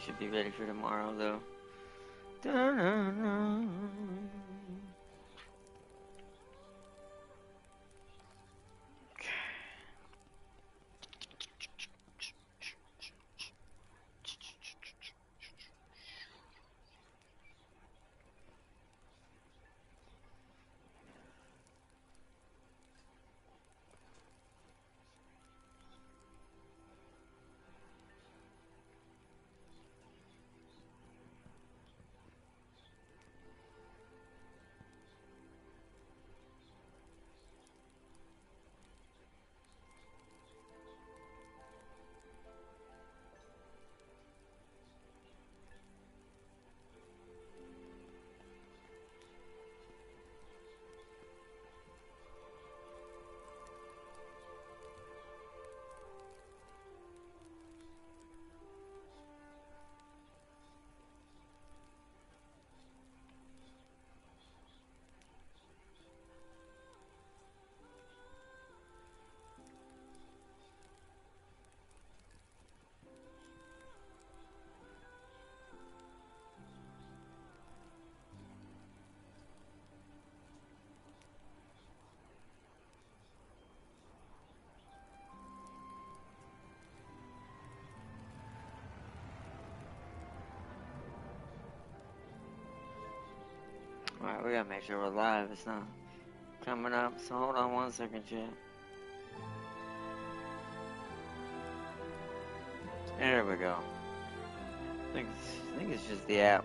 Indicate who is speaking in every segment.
Speaker 1: should be ready for tomorrow, though. Da-na-na. Alright, we gotta make sure we're live. It's not coming up, so hold on 1 second, chat. There we go. I think it's just the app.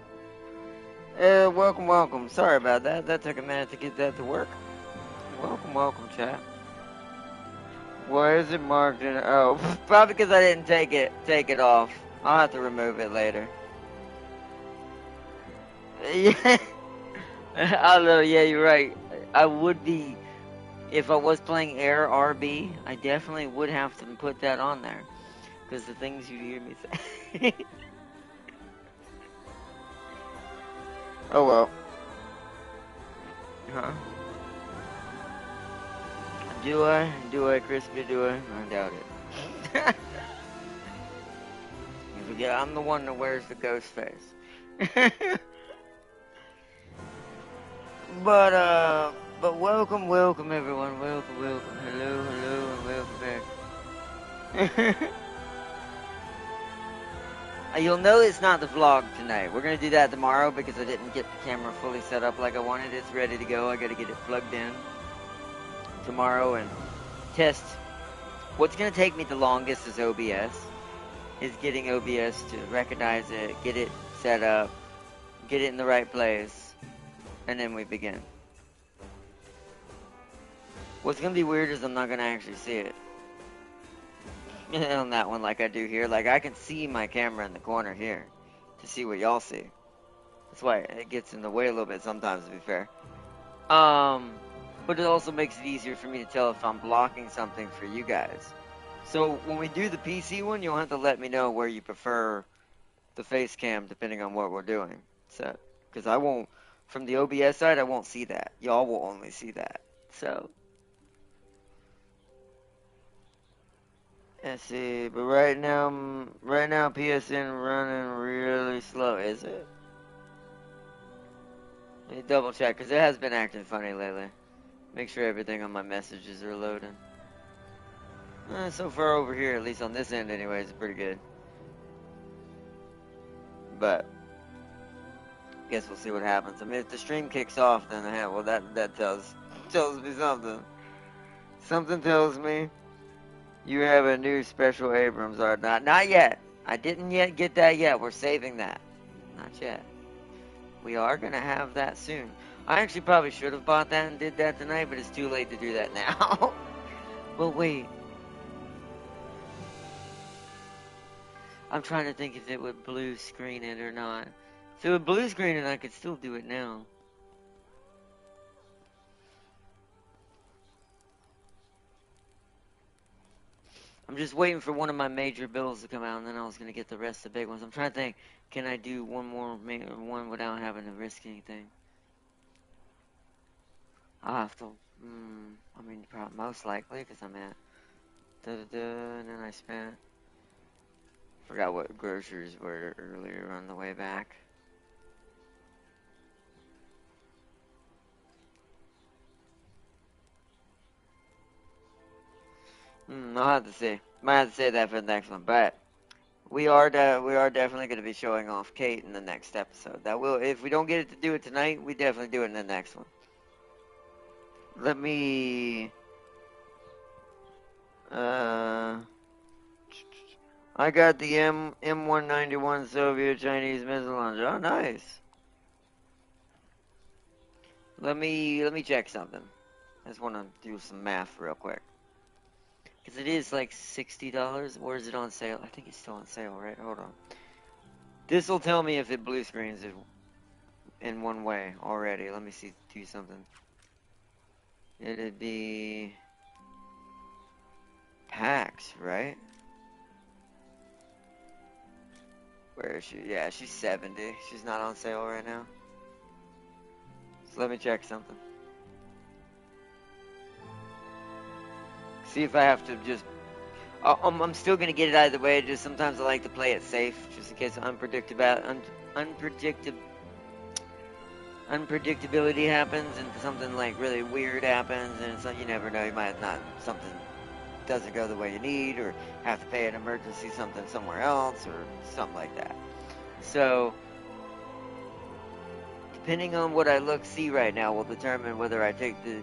Speaker 1: Welcome. Sorry about that. That took a minute to get that to work. Welcome, chat. Why is it marked in? Oh, probably because I didn't take it off. I'll have to remove it later. Yeah. Yeah, you're right. I would be, if I was playing Air RB, I definitely would have to put that on there. Because the things you hear me say. Oh well. Huh? Do I, Crispy, do I? I doubt it. You forget I'm the one that wears the ghost face. But welcome everyone. Welcome. Hello, and welcome back. You'll know it's not the vlog tonight. We're gonna do that tomorrow because I didn't get the camera fully set up like I wanted. It's ready to go. I gotta get it plugged in tomorrow and test. What's gonna take me the longest is OBS. Is getting OBS to recognize it, get it set up, get it in the right place, and then we begin. What's gonna be weird is I'm not gonna actually see it on that one like I do here. Like I can see my camera in the corner here to see what y'all see. That's why it gets in the way a little bit sometimes, to be fair. But it also makes it easier for me to tell if I'm blocking something for you guys. So when we do the PC one, you'll have to let me know where you prefer the face cam depending on what we're doing. So, because I won't, from the OBS side, I won't see that. Y'all will only see that. So, let's see. But right now PSN running really slow. Is it? Let me double check because it has been acting funny lately. Make sure everything on my messages are loading. So far over here, at least on this end anyways, it's pretty good. But guess we'll see what happens. I mean, if the stream kicks off, then well, that tells me something. Something tells me you have a new Special Abrams art. Not yet. I didn't yet get that yet. We're saving that. Not yet. We are gonna have that soon. I actually probably should have bought that and did that tonight, but it's too late to do that now. Well, wait. I'm trying to think if it would blue screen it or not. If it would blue screen it, I could still do it now. I'm just waiting for one of my major bills to come out, and then I was going to get the rest of the big ones. I'm trying to think, can I do one without having to risk anything? I'll have to, I mean, most likely, because I'm at, and then I spent, Forgot what groceries were earlier on the way back. I'll have to see. Might have to say that for the next one, but we are definitely going to be showing off Kate in the next episode. That will, if we don't get it to do it tonight, we definitely do it in the next one. Let me. I got the M191 Soviet Chinese missile launcher. Oh, nice. Let me check something. I just want to do some math real quick. Because it is like $60, or is it on sale? I think it's still on sale, right? Hold on. This will tell me if it blue screens it in one way already. Let me see, do something. It'd be PAX, right? Where is she? Yeah, she's 70. She's not on sale right now. So let me check something. See if I have to just... I'm still going to get it out of the way. Just sometimes I like to play it safe, just in case unpredictability happens and something like really weird happens, and it's like, you never know, you might not, something doesn't go the way you need, or have to pay an emergency something somewhere else, or something like that. So, depending on what I see right now will determine whether I take the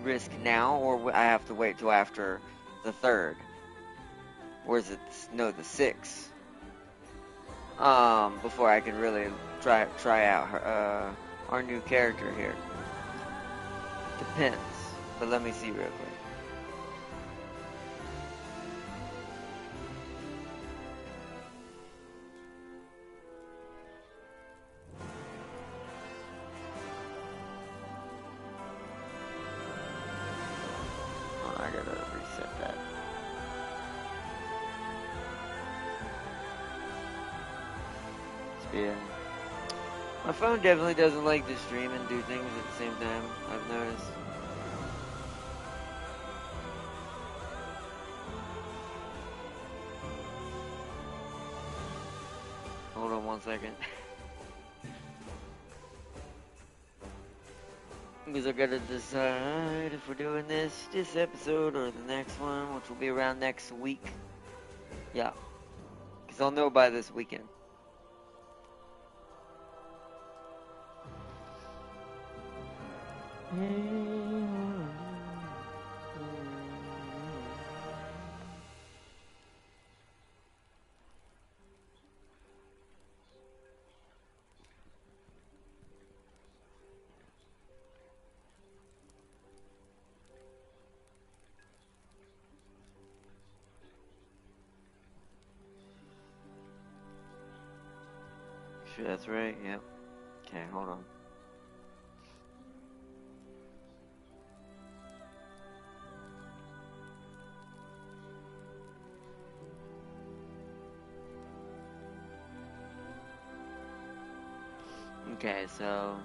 Speaker 1: risk now, or I have to wait till after the 3rd. Or is it, no, the 6th. Before I can really try out our new character here. Depends. But let me see real quick. Oh, I gotta reset that. Yeah. My phone definitely doesn't like to stream and do things at the same time, I've noticed. Hold on 1 second. Because I gotta decide if we're doing this episode or the next one, which will be around next week. Yeah. Because I'll know by this weekend. Sure, that's right, yep. Okay, hold on. Okay, so...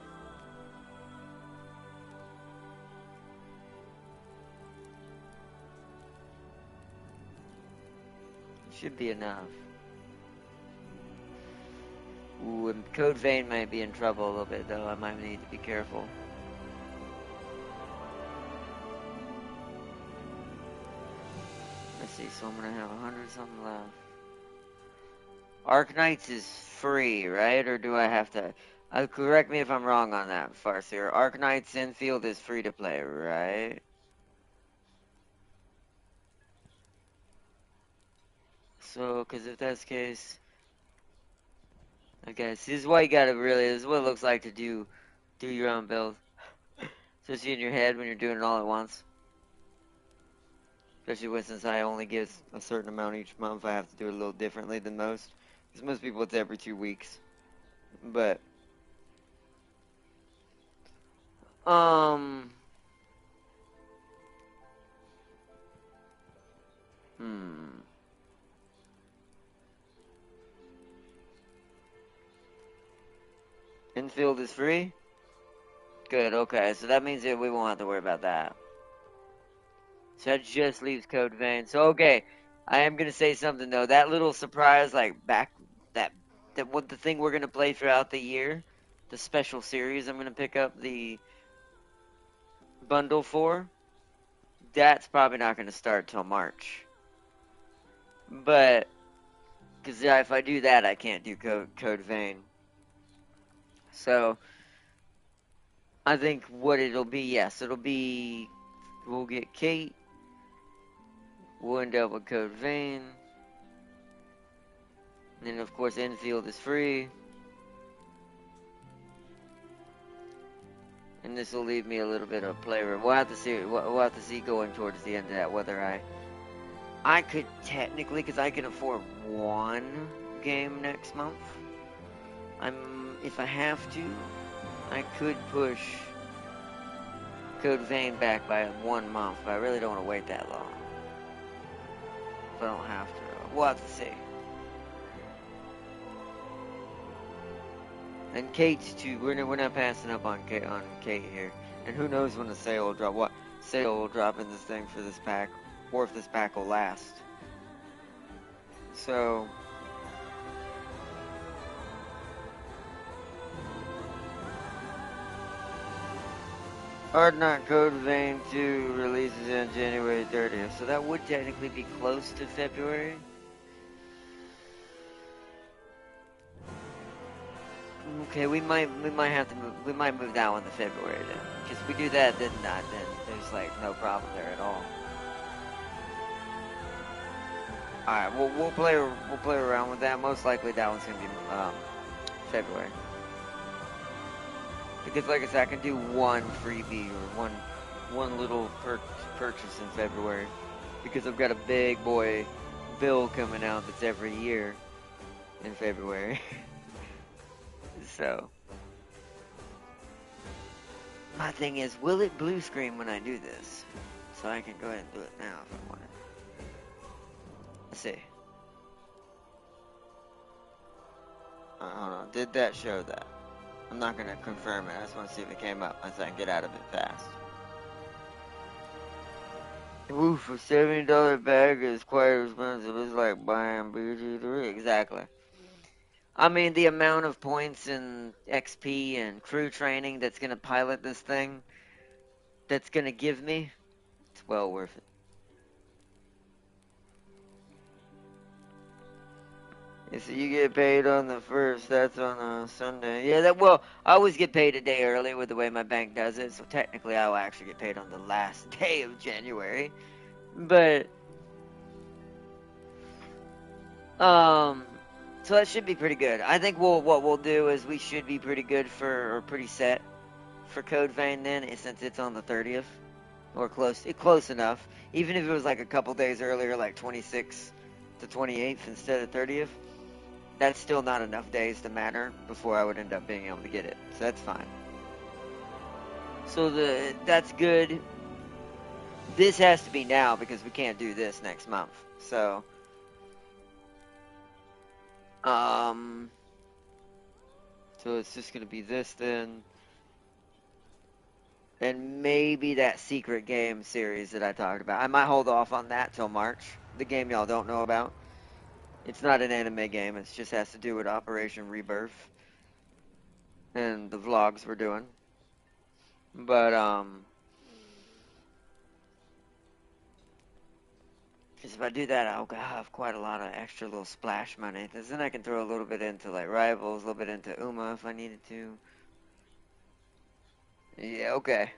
Speaker 1: should be enough. Ooh, and Code Vein might be in trouble a little bit, though. I might need to be careful. Let's see, so I'm gonna have 100 something left. Arknights is free, right? Or do I have to... correct me if I'm wrong on that, Farseer. Arknights Infield is free to play, right? So, because if that's the case... Okay, so this is why you gotta really... This is what it looks like to do your own build. Especially in your head when you're doing it all at once. Especially since I only get a certain amount each month, I have to do it a little differently than most. Because most people it's every 2 weeks. But... Infield is free? Good, okay. So that means that we won't have to worry about that. So that just leaves Code Vein. So, okay. I am gonna say something though. That little surprise, like that that what the thing we're gonna play throughout the year, the special series I'm gonna pick up the bundle for. That's probably not gonna start till March. But because if I do that, I can't do Code Vein. So I think what it'll be, yes, it'll be. We'll get Kate. We'll end up with Code Vein. And then of course Enfield is free. And this will leave me a little bit of play room. We'll have to see. We'll have to see going towards the end of that whether I could technically, because I can afford one game next month. If I have to, I could push Code Vein back by 1 month, but I really don't want to wait that long. If I don't have to, we'll have to see. And Kate's too. We're not passing up on Kate here. And who knows when the sale will drop? What sale will drop in this thing for this pack, or if this pack will last. So. Hard Knock Code Vein 2 releases on January 30th, so that would technically be close to February. Okay, we might have to move. We might move that one to February then, because if we do that, then there's like no problem there at all. All right, we'll play around with that. Most likely that one's gonna be February. Because like I said, I can do one freebie or one little purchase in February. Because I've got a big boy bill coming out that's every year in February. So. My thing is, will it blue screen when I do this? So I can go ahead and do it now if I want it. Let's see. Hold on. Did that show that? I'm not going to confirm it. I just want to see if it came up so I can get out of it fast. Ooh, for $70 bag is quite expensive. It's like buying BG3. Exactly. I mean, the amount of points and XP and crew training that's going to pilot this thing, that's going to give me, it's well worth it. So you get paid on the 1st, that's on a Sunday. Yeah, well, I always get paid a day early with the way my bank does it, so technically I will actually get paid on the last day of January. But, so that should be pretty good. I think what we'll do is we should be pretty good or pretty set for Code Vein then, since it's on the 30th, or close enough. Even if it was like a couple days earlier, like 26th to 28th instead of 30th. That's still not enough days to matter before I would end up being able to get it. So that's fine. So that's good. This has to be now because we can't do this next month. So, so it's just going to be this then. And maybe that secret game series that I talked about. I might hold off on that till March. The game y'all don't know about. It's not an anime game. It just has to do with Operation Rebirth and the vlogs we're doing. But because if I do that, I'll have quite a lot of extra little splash money. Because then I can throw a little bit into like Rivals, a little bit into Uma if I needed to. Yeah, okay.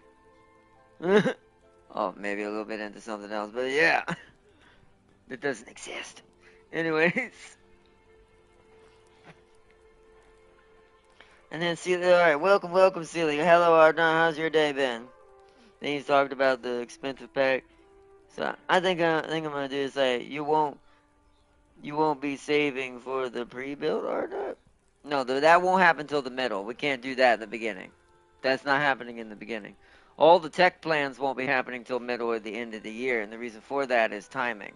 Speaker 1: Oh, maybe a little bit into something else, but yeah, that doesn't exist. Anyways. And then Celia, alright, welcome Celia. Hello Ardon, how's your day been? Then he's talked about the expensive pack. So I think I'm gonna do is say you won't be saving for the pre-build Ardon? No, that won't happen till the middle. We can't do that in the beginning. That's not happening in the beginning. All the tech plans won't be happening till middle or the end of the year, and the reason for that is timing.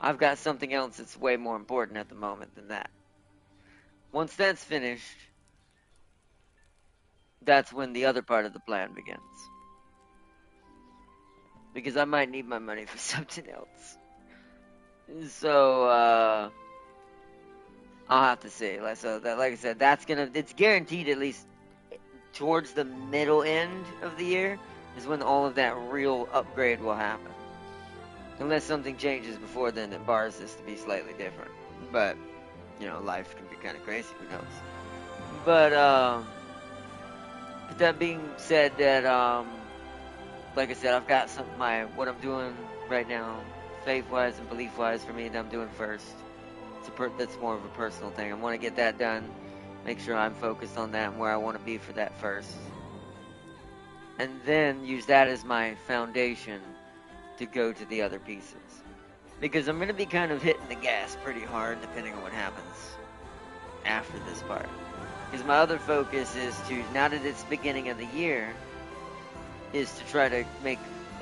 Speaker 1: I've got something else that's way more important at the moment than that. Once that's finished, that's when the other part of the plan begins. Because I might need my money for something else. So, I'll have to see. Like I said, it's guaranteed at least towards the middle end of the year is when all of that real upgrade will happen. Unless something changes before then that bars this to be slightly different. But, life can be kind of crazy, who knows. But that being said, that, like I said, I've got what I'm doing right now, faith-wise and belief-wise for me, that I'm doing first. That's more of a personal thing. I want to get that done, make sure I'm focused on that and where I want to be for that first. And then use that as my foundation to go to the other pieces. Because I'm going to be kind of hitting the gas pretty hard depending on what happens after this part. Because my other focus is to, now that it's beginning of the year, is to try to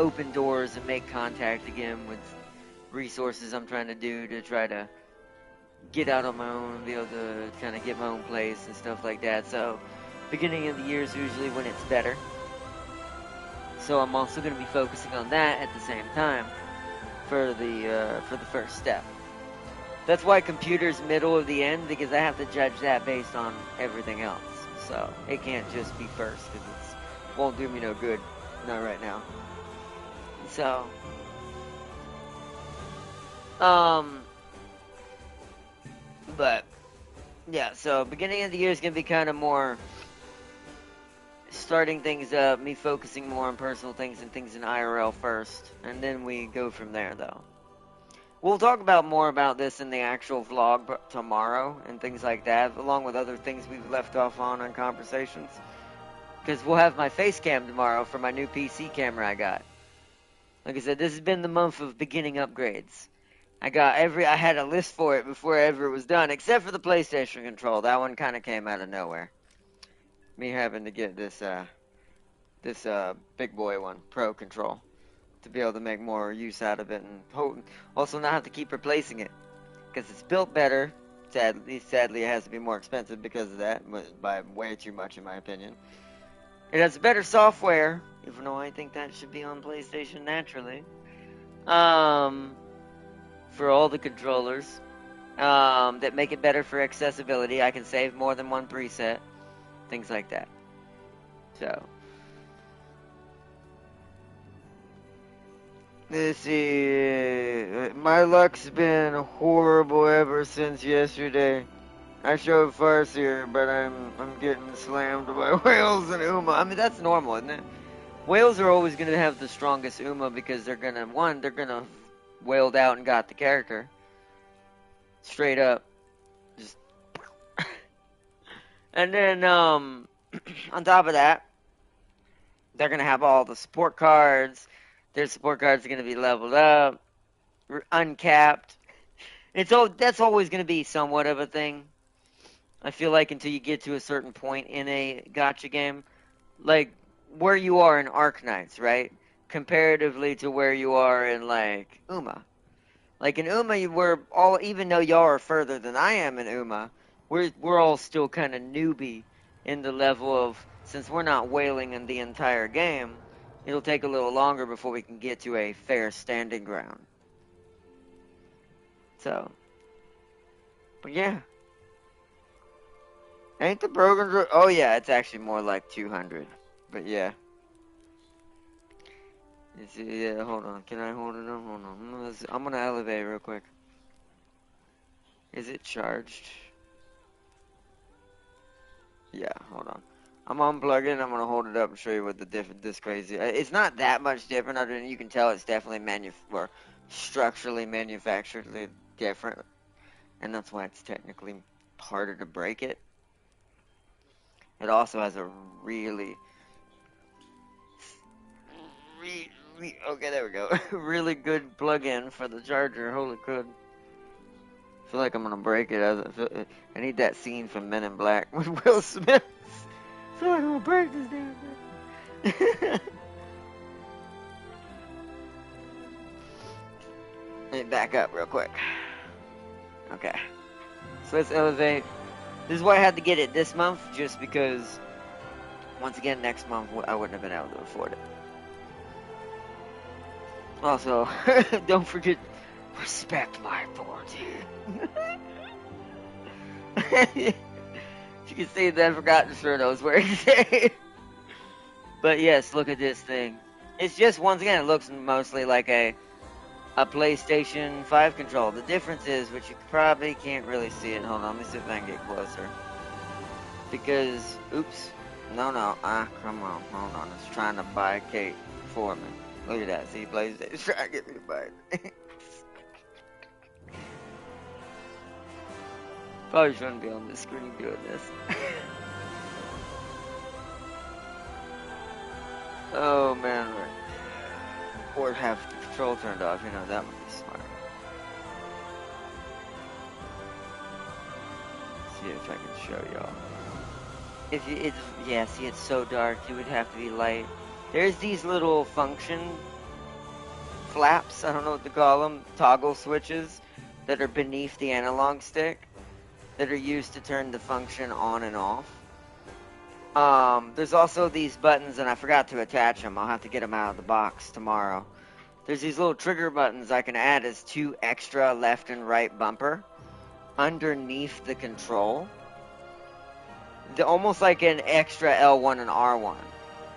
Speaker 1: open doors and make contact again with resources I'm trying to do to try to get out on my own and be able to kind of get my own place and stuff like that. So, beginning of the year is usually when it's better. So I'm also going to be focusing on that at the same time for the first step. That's why computer's middle of the end, because I have to judge that based on everything else. So it can't just be first, because it won't do me no good. Not right now. So, but yeah. So beginning of the year is going to be kind of more starting things up, me focusing more on personal things and things in IRL first, and then we go from there, though. We'll talk more about this in the actual vlog tomorrow and things like that, along with other things we've left off on conversations. Because we'll have my face cam tomorrow for my new PC camera I got. Like I said, this has been the month of beginning upgrades. I had a list for it before ever it was done, except for the PlayStation control. That one kind of came out of nowhere. Me having to get this big boy one, Pro control, to be able to make more use out of it, and also not have to keep replacing it, because it's built better. Sadly, it has to be more expensive because of that, by way too much in my opinion. It has better software, even though I think that should be on PlayStation naturally. For all the controllers, that make it better for accessibility. I can save more than one preset. Things like that. So, let's see. My luck's been horrible ever since yesterday. I showed Farseer, but I'm getting slammed by Whales and Uma. I mean, that's normal, isn't it? Whales are always going to have the strongest Uma because they're going to wailed out and got the character. Straight up. Just. And then, on top of that, they're going to have all the support cards. Their support cards are going to be leveled up, uncapped. That's always going to be somewhat of a thing. I feel like until you get to a certain point in a gacha game, like where you are in Arknights, right? Comparatively to where you are in like Uma. Like in Uma, even though y'all are further than I am in Uma, we're all still kind of newbie in the level of, since we're not whaling in the entire game, it'll take a little longer before we can get to a fair standing ground. So, but yeah. Ain't the programs? Oh yeah, it's actually more like 200. But yeah. Yeah, hold on. Can I hold it up? Hold on. I'm gonna elevate real quick. Is it charged? Yeah, hold on. I'm unplugging. I'm gonna hold it up and show you what this crazy. It's not that much different. Other than you can tell it's definitely structurally manufacturedly different, and that's why it's technically harder to break it. It also has a really okay, there we go. Really good plug-in for the charger. Holy crud. I feel like I'm gonna break it. I need that scene from Men in Black with Will Smith. I feel like I'm gonna break this damn thing. Let me back up real quick. Okay. So let's elevate. This is why I had to get it this month, just because, once again, next month I wouldn't have been able to afford it. Also, don't forget, Respect my authority. You can see that I forgot the shirt I was wearing today. But yes, look at this thing. It's just, once again, it looks mostly like a PlayStation 5 control. The difference is, which you probably can't really see it. Hold on, let me see if I can get closer. Because, oops. No, come on, hold on. It's trying to buy Kate for me. Look at that. See, PlayStation's trying to get me to buy it. Probably shouldn't be on the screen doing this. Oh, man. Or have the control turned off, you know, that would be smart. See if I can show y'all. See, it's so dark, it would have to be light. There's these little function flaps, I don't know what to call them, toggle switches that are beneath the analog stick that are used to turn the function on and off. There's also these buttons, and I forgot to attach them. I'll have to get them out of the box tomorrow. There's these little trigger buttons I can add as 2 extra left and right bumper underneath the control. Almost like an extra L1 and R1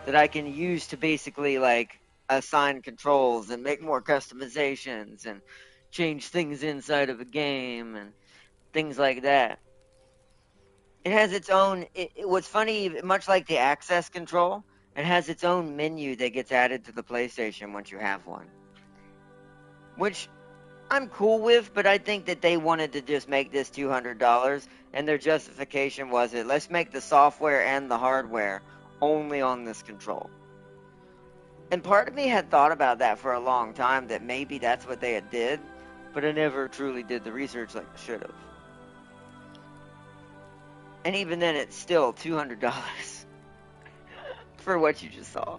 Speaker 1: that I can use to basically like assign controls and make more customizations and change things inside of a game and things like that. It has its own, what's funny, much like the access control, it has its own menu that gets added to the PlayStation once you have one. Which I'm cool with, but I think that they wanted to just make this $200, and their justification was let's make the software and the hardware only on this control. And part of me had thought about that for a long time, that maybe that's what they had did, but I never truly did the research like I should have. And even then, it's still $200 for what you just saw.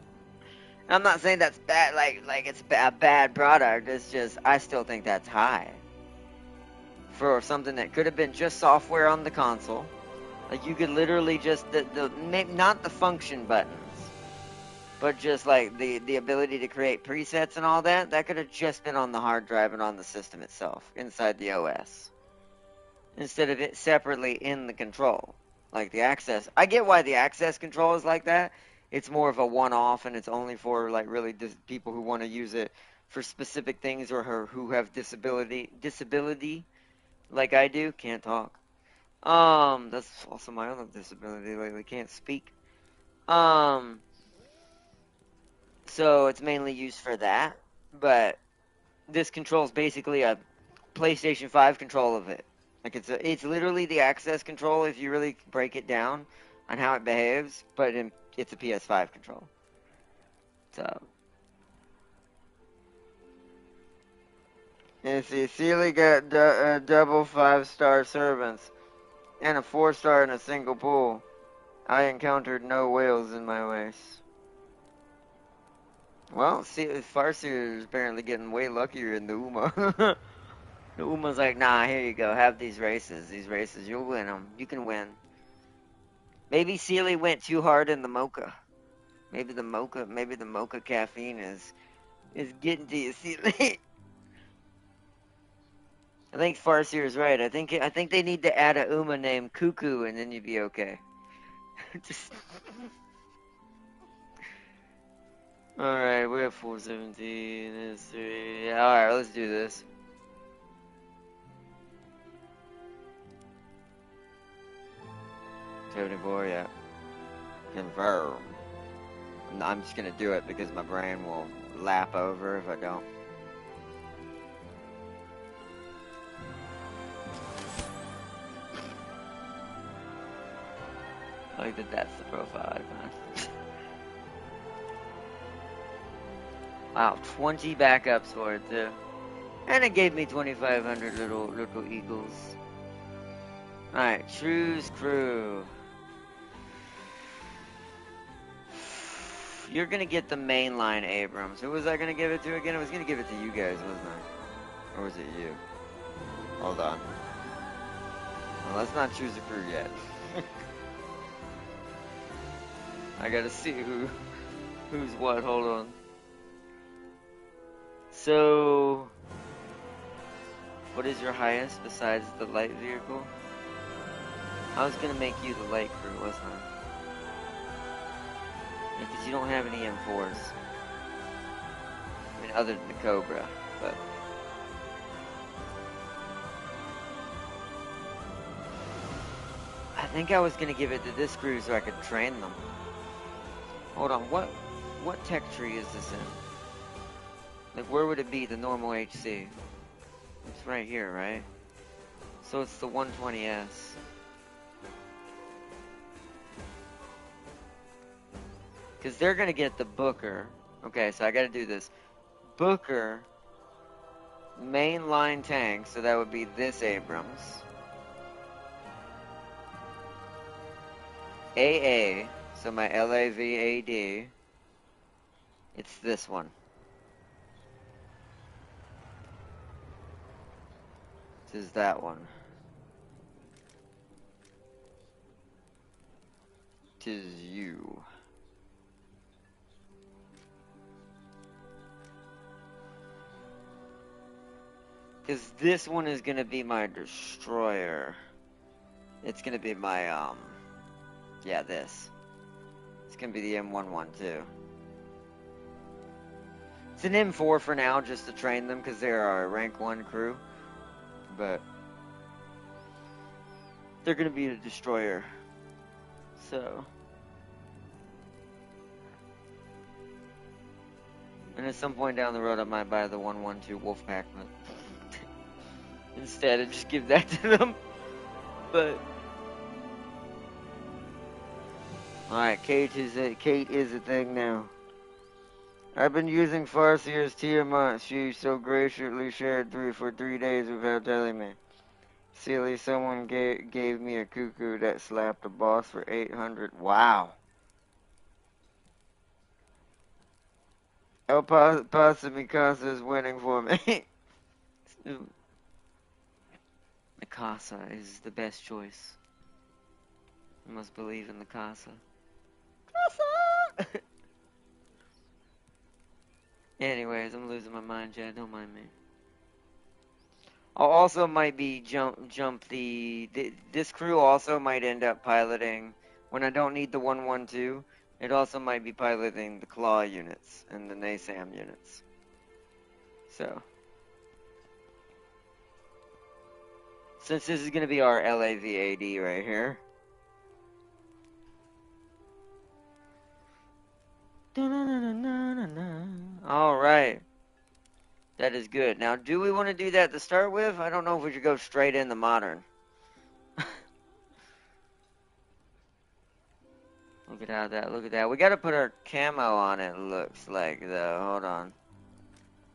Speaker 1: I'm not saying that's bad, like it's a bad product. It's just, I still think that's high for something that could have been just software on the console. Like, you could literally just, not the function buttons, but just like the ability to create presets and all that, that could have just been on the hard drive and on the system itself, inside the OS. Instead of it separately in the control. Like the access. I get why the access control is like that. It's more of a one-off, and it's only for like really people who want to use it for specific things, or who have disability like I do. Can't talk. That's also my own disability lately. Can't speak. So it's mainly used for that. But this control is basically a PlayStation 5 control of it. Like, it's literally the access control if you really break it down on how it behaves, but it's a PS5 control. So, and see, Sealy got double 5-star servants and a 4-star in a single pool. I encountered no whales in my race. Well, see, Farseer is apparently getting way luckier in the UMA. The Uma's like, nah, here you go. Have these races. These races, you'll win them. You can win. Maybe Sealy went too hard in the mocha. Maybe the mocha caffeine is getting to you, Sealy. I think Farseer is right. I think they need to add a Uma named Cuckoo, and then you'd be okay. Just... Alright, we're at 417. Alright, let's do this. Yeah. Confirm. I'm just gonna do it because my brain will lap over if I don't. I like that's the profile icon. Wow, 20 backups for it too. And it gave me 2,500 little eagles. Alright, True's Crew. You're gonna get the mainline Abrams. Who was I gonna give it to again? I was gonna give it to you guys, wasn't I? Or was it you? Hold on. Well, let's not choose a crew yet. I gotta see who's what. Hold on. So What is your highest besides the light vehicle? I was gonna make you the light crew, wasn't I? Yeah, because you don't have any M4s. I mean, other than the Cobra, but... I think I was gonna give it to this crew so I could train them. Hold on, what tech tree is this in? Like, where would it be, the normal HC? It's right here, right? So it's the 120S. Because they're gonna get the Booker. Okay, so I gotta do this. Booker, mainline tank, so that would be this Abrams. AA, so my LAVAD, it's this one. This is that one. Tis you. Because this one is gonna be my destroyer. It's gonna be my, yeah, this. It's gonna be the M112. It's an M4 for now, just to train them, because they're our rank 1 crew. But they're gonna be a destroyer. So. And at some point down the road, I might buy the 112 Wolfpack, but instead, I just give that to them. But alright, Kate is a thing now. I've been using Farseer's Tiamat. She so graciously shared for 3 days without telling me. Silly, someone gave me a cuckoo that slapped a boss for 800. Wow. El Pasa Mikasa is winning for me. Mikasa is the best choice. You must believe in the Casa. Casa! Anyways, I'm losing my mind, Chad. Don't mind me. I also might be this crew also might end up piloting, when I don't need the 112, it also might be piloting the Claw units and the NASAM units. So. Since this is going to be our LAVAD right here. Alright. That is good. Now, do we want to do that to start with? I don't know if we should go straight into modern. Look at that. Look at that. We got to put our camo on it, looks like, though. Hold on.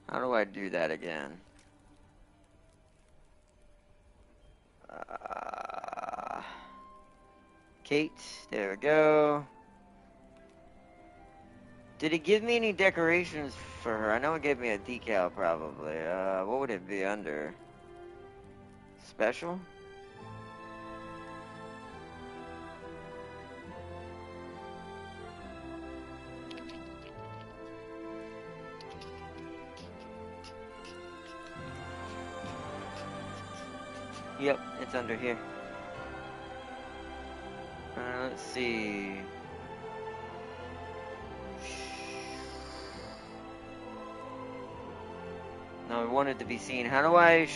Speaker 1: How do I do that again? Kate. There we go. Did it give me any decorations for her? I know it gave me a decal, probably. What would it be under? Special? Yep, it's under here. Let's see. No, we want it to be seen. How do I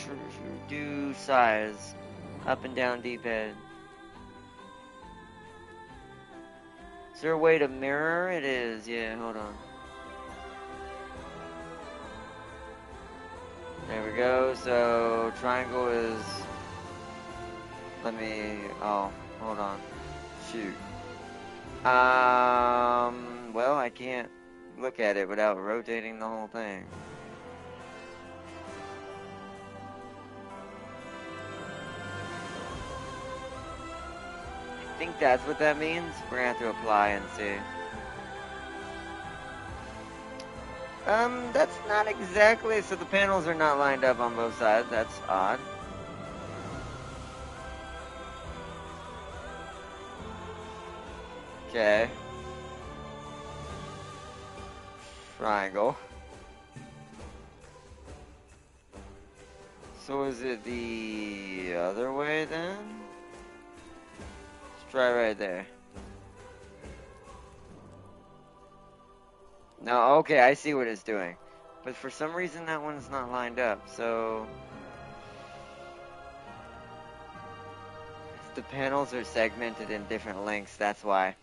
Speaker 1: do size? Up and down D-pad. Is there a way to mirror? It is. Yeah, hold on. There we go. So, triangle is... Let me... Oh, hold on. Shoot. Well, I can't look at it without rotating the whole thing. I think that's what that means. We're gonna have to apply and see. That's not exactly, so the panels are not lined up on both sides. That's odd. Okay. Triangle. So is it the other way then? Let's try right there. No, okay, I see what it's doing. But for some reason that one's not lined up, so... The panels are segmented in different lengths, that's why.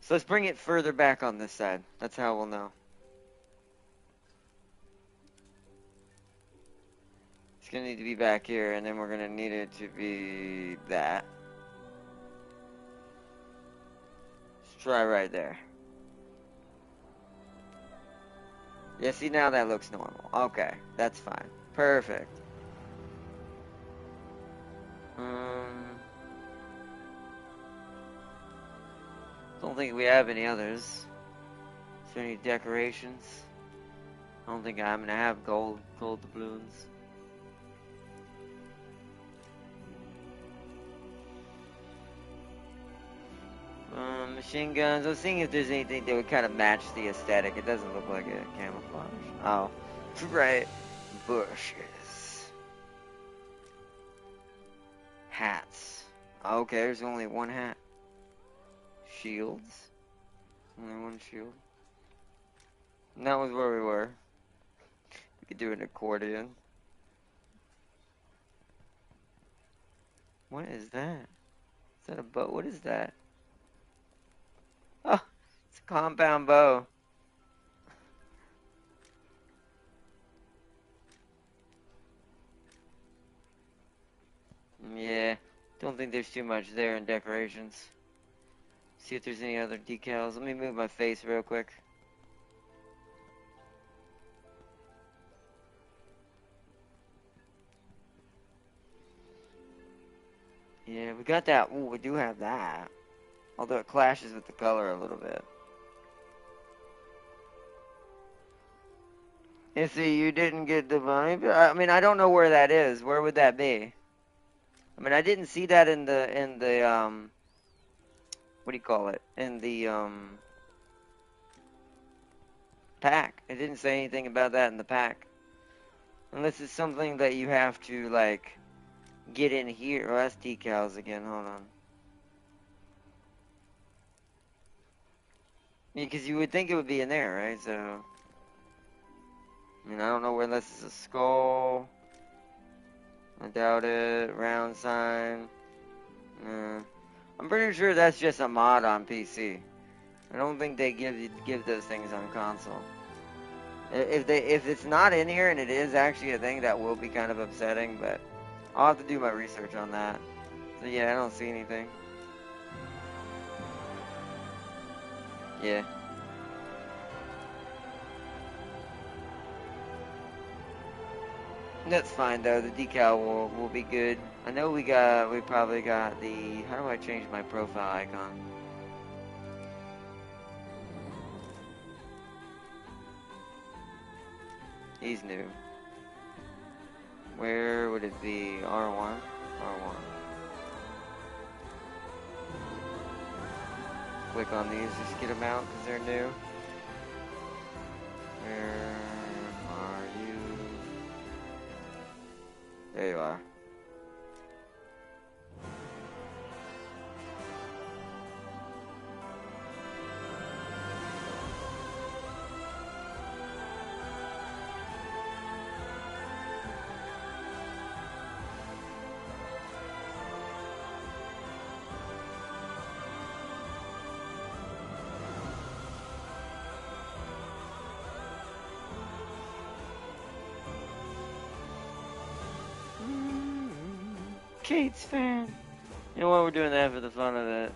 Speaker 1: So let's bring it further back on this side. That's how we'll know. It's gonna need to be back here, and then we're gonna need it to be that. Let's try right there. Yeah, see, now that looks normal. Okay, that's fine. Perfect. Don't think we have any others. Is there any decorations? I don't think I'm gonna have gold doubloons. Machine guns. I was seeing if there's anything that would kind of match the aesthetic. It doesn't look like a camouflage. Oh, right. Bushes. Hats. Okay, there's only one hat. Shields. Only one shield. And that was where we were. We could do an accordion. What is that? Is that a bow? What is that? Oh, it's a compound bow. Yeah, don't think there's too much there in decorations. See if there's any other decals. Let me move my face real quick. Yeah, we got that. Ooh, we do have that. Although it clashes with the color a little bit. And see, you didn't get the vibe. I mean, I don't know where that is. Where would that be? I mean, I didn't see that in the what do you call it? In the pack. It didn't say anything about that in the pack. Unless it's something that you have to like get in here. Oh, that's decals again. Hold on. Because you would think it would be in there, right? So, I mean, I don't know where this is a skull. I doubt it. Round sign. I'm pretty sure that's just a mod on PC. I don't think they give those things on console. If it's not in here and it is actually a thing, that will be kind of upsetting. But I'll have to do my research on that. So yeah, I don't see anything. Yeah. That's fine though. The decal will be good. I know we probably got the. How do I change my profile icon? He's new. Where would it be? R1? R1. Click on these, just get them out because they're new. Where are you? There you are. Kate's fan. You know what? We're doing that for the fun of it.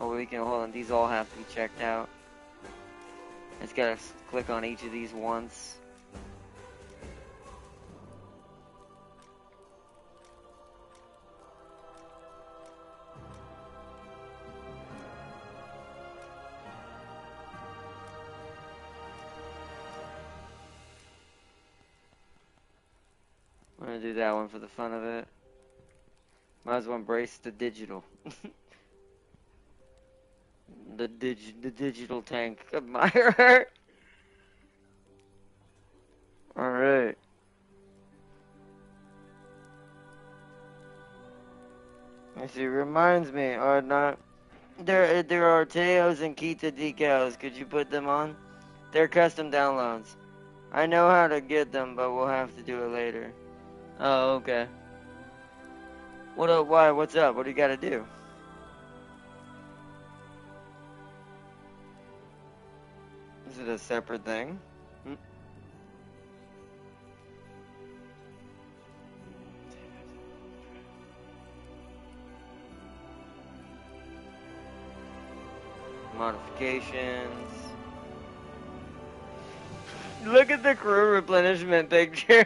Speaker 1: Oh, we can hold on. These all have to be checked out. I just gotta click on each of these once. I'm gonna do that one for the fun of it. Might as well embrace the digital. the digital tank admirer. All right. I see. Reminds me, are not there are Teos and Kita decals? Could you put them on? They're custom downloads. I know how to get them, but we'll have to do it later. Oh, okay. What up? Why? What's up? What do you got to do? Is it a separate thing? Modifications. Look at the crew replenishment picture.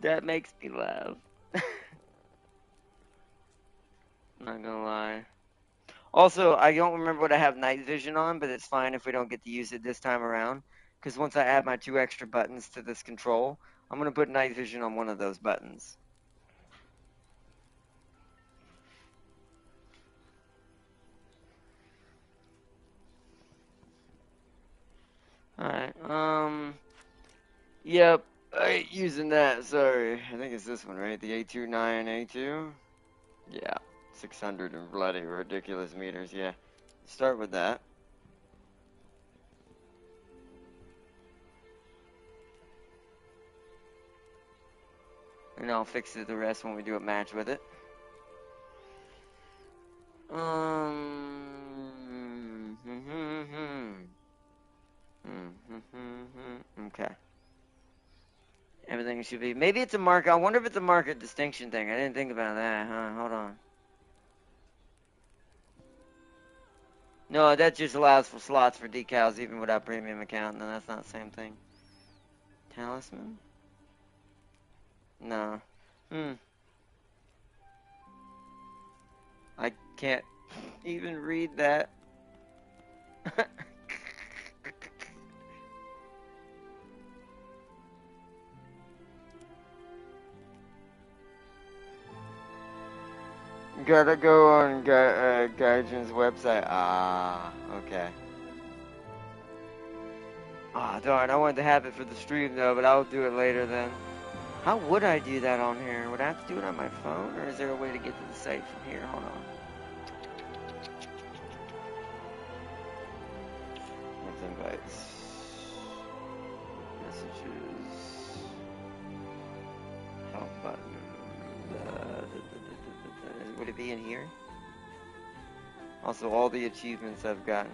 Speaker 1: That makes me laugh. Not gonna lie. Also, I don't remember what I have night vision on, but it's fine if we don't get to use it this time around. Because once I add my 2 extra buttons to this control, I'm gonna put night vision on one of those buttons. Alright, yep, I ain't using that, sorry. I think it's this one, right? The A29A2? Yeah, 600 and bloody ridiculous meters, yeah. Start with that. And I'll fix the rest when we do a match with it. Okay. Everything should be. Maybe it's a market. I wonder if it's a market distinction thing. I didn't think about that, huh? Hold on. No, that just allows for slots for decals even without premium account. No, that's not the same thing. Talisman? No. I can't even read that. Gotta go on Gaijin's website. Ah, okay. Ah, darn, I wanted to have it for the stream though, but I'll do it later then. How would I do that on here? Would I have to do it on my phone, or is there a way to get to the site from here? Hold on. Let's invites. Messages. Help button. Would it be in here? Also, all the achievements I've gotten.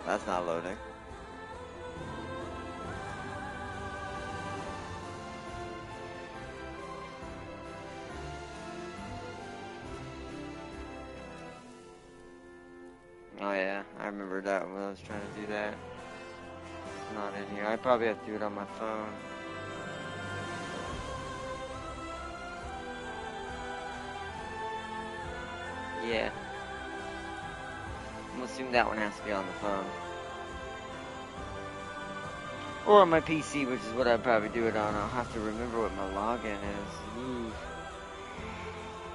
Speaker 1: That's not loading. Oh yeah, I remember that when I was trying to do that. It's not in here. I probably have to do it on my phone. Yeah. I'm assuming that one has to be on the phone. Or on my PC, which is what I'd probably do it on. I'll have to remember what my login is. Ooh.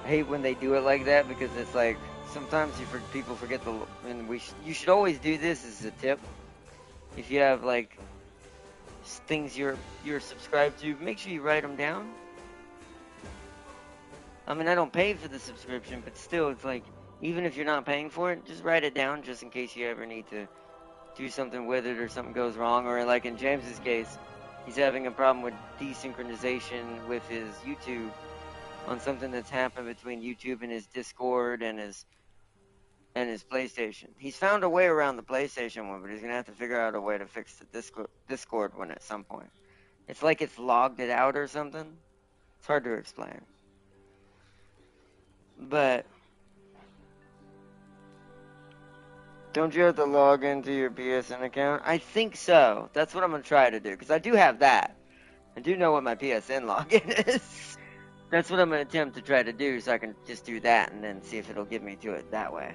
Speaker 1: I hate when they do it like that because it's like, sometimes people forget the, and you should always do this as a tip. If you have like things you're subscribed to, make sure you write them down. I mean, I don't pay for the subscription, but still, it's like, even if you're not paying for it, just write it down just in case you ever need to do something with it or something goes wrong. Or like in James's case, he's having a problem with desynchronization with his YouTube on something that's happened between YouTube and his Discord and his PlayStation. He's found a way around the PlayStation one, but he's gonna have to figure out a way to fix the Discord one at some point. It's like it's logged it out or something. It's hard to explain. But don't you have to log into your PSN account? I think so. That's what I'm going to try to do, because I do have that. I do know what my PSN login is. That's what I'm going to attempt to try to do, so I can just do that and then see if it'll get me to it that way.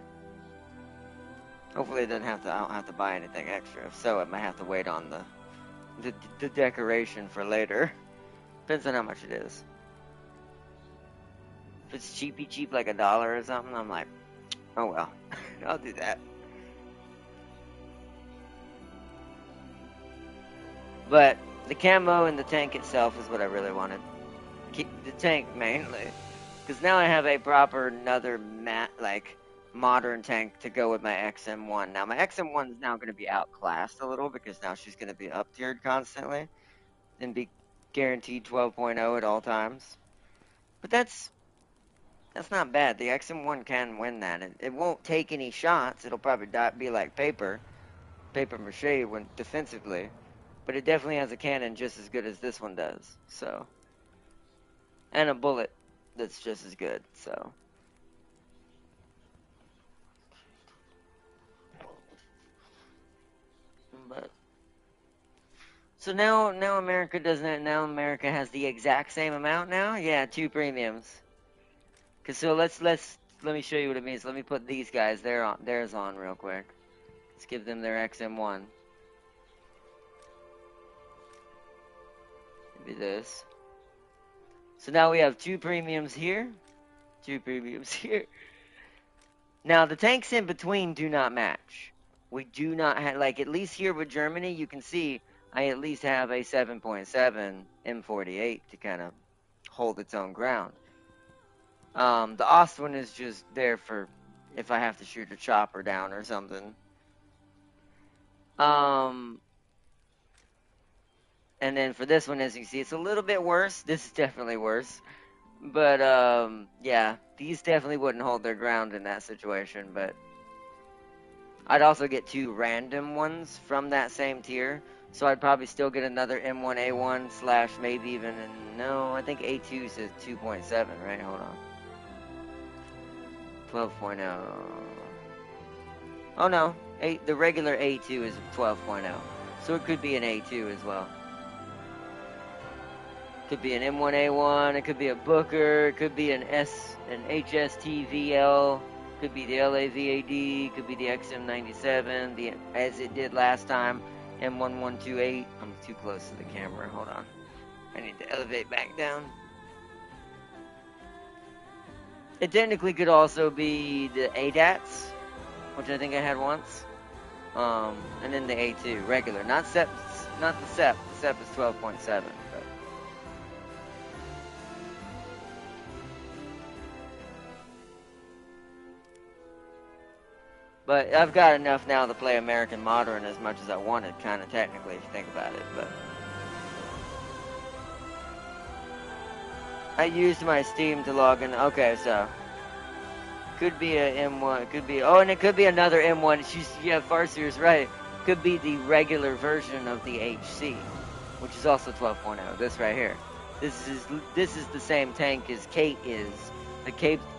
Speaker 1: Hopefully I don't have to buy anything extra. If so, I might have to wait on the decoration for later. Depends on how much it is. If it's cheapy cheap, like $1 or something, I'm like, oh well, I'll do that. But the camo and the tank itself is what I really wanted. Keep the tank mainly, because now I have a proper another modern tank to go with my XM1. Now my XM1 is now going to be outclassed a little because now she's going to be up tiered constantly and be guaranteed 12.0 at all times. But that's not bad. The XM1 can win that. It won't take any shots. It'll probably be like paper mache when defensively. But it definitely has a cannon just as good as this one does. So, and a bullet that's just as good. So, but so now America doesn't. Now America has the exact same amount now. Yeah, 2 premiums. Cause so let me show you what it means. Let me put these guys theirs on real quick. Let's give them their XM1. Maybe this. So now we have 2 premiums here, 2 premiums here. Now the tanks in between do not match. We do not have, like, at least here with Germany, you can see I at least have a 7.7 M48 to kind of hold its own ground. The Ost one is just there for if I have to shoot a chopper down or something. And then for this one, as you can see, it's a little bit worse. This is definitely worse. But, yeah, these definitely wouldn't hold their ground in that situation, but I'd also get 2 random ones from that same tier, so I'd probably still get another M1A1 slash maybe even, no, I think A2 says 2.7, right? Hold on. 12.0. Oh, no, the regular A2 is 12.0, so it could be an A2 as well. Could be an M1A1, it could be a Booker, it could be an HSTVL, could be the LAVAD, could be the XM97, as it did last time, M1128. I'm too close to the camera, hold on. I need to elevate back down. It technically could also be the ADATs, which I think I had once, and then the A2, regular, not the SEP, the SEP is 12.7. But I've got enough now to play American Modern as much as I wanted, kind of technically, if you think about it. But I used my Steam to log in. Okay, so could be a M1, could be, and it could be another M1. Yeah, Farseer's right. Could be the regular version of the HC, which is also 12.0. This right here. This is the same tank as Kate is.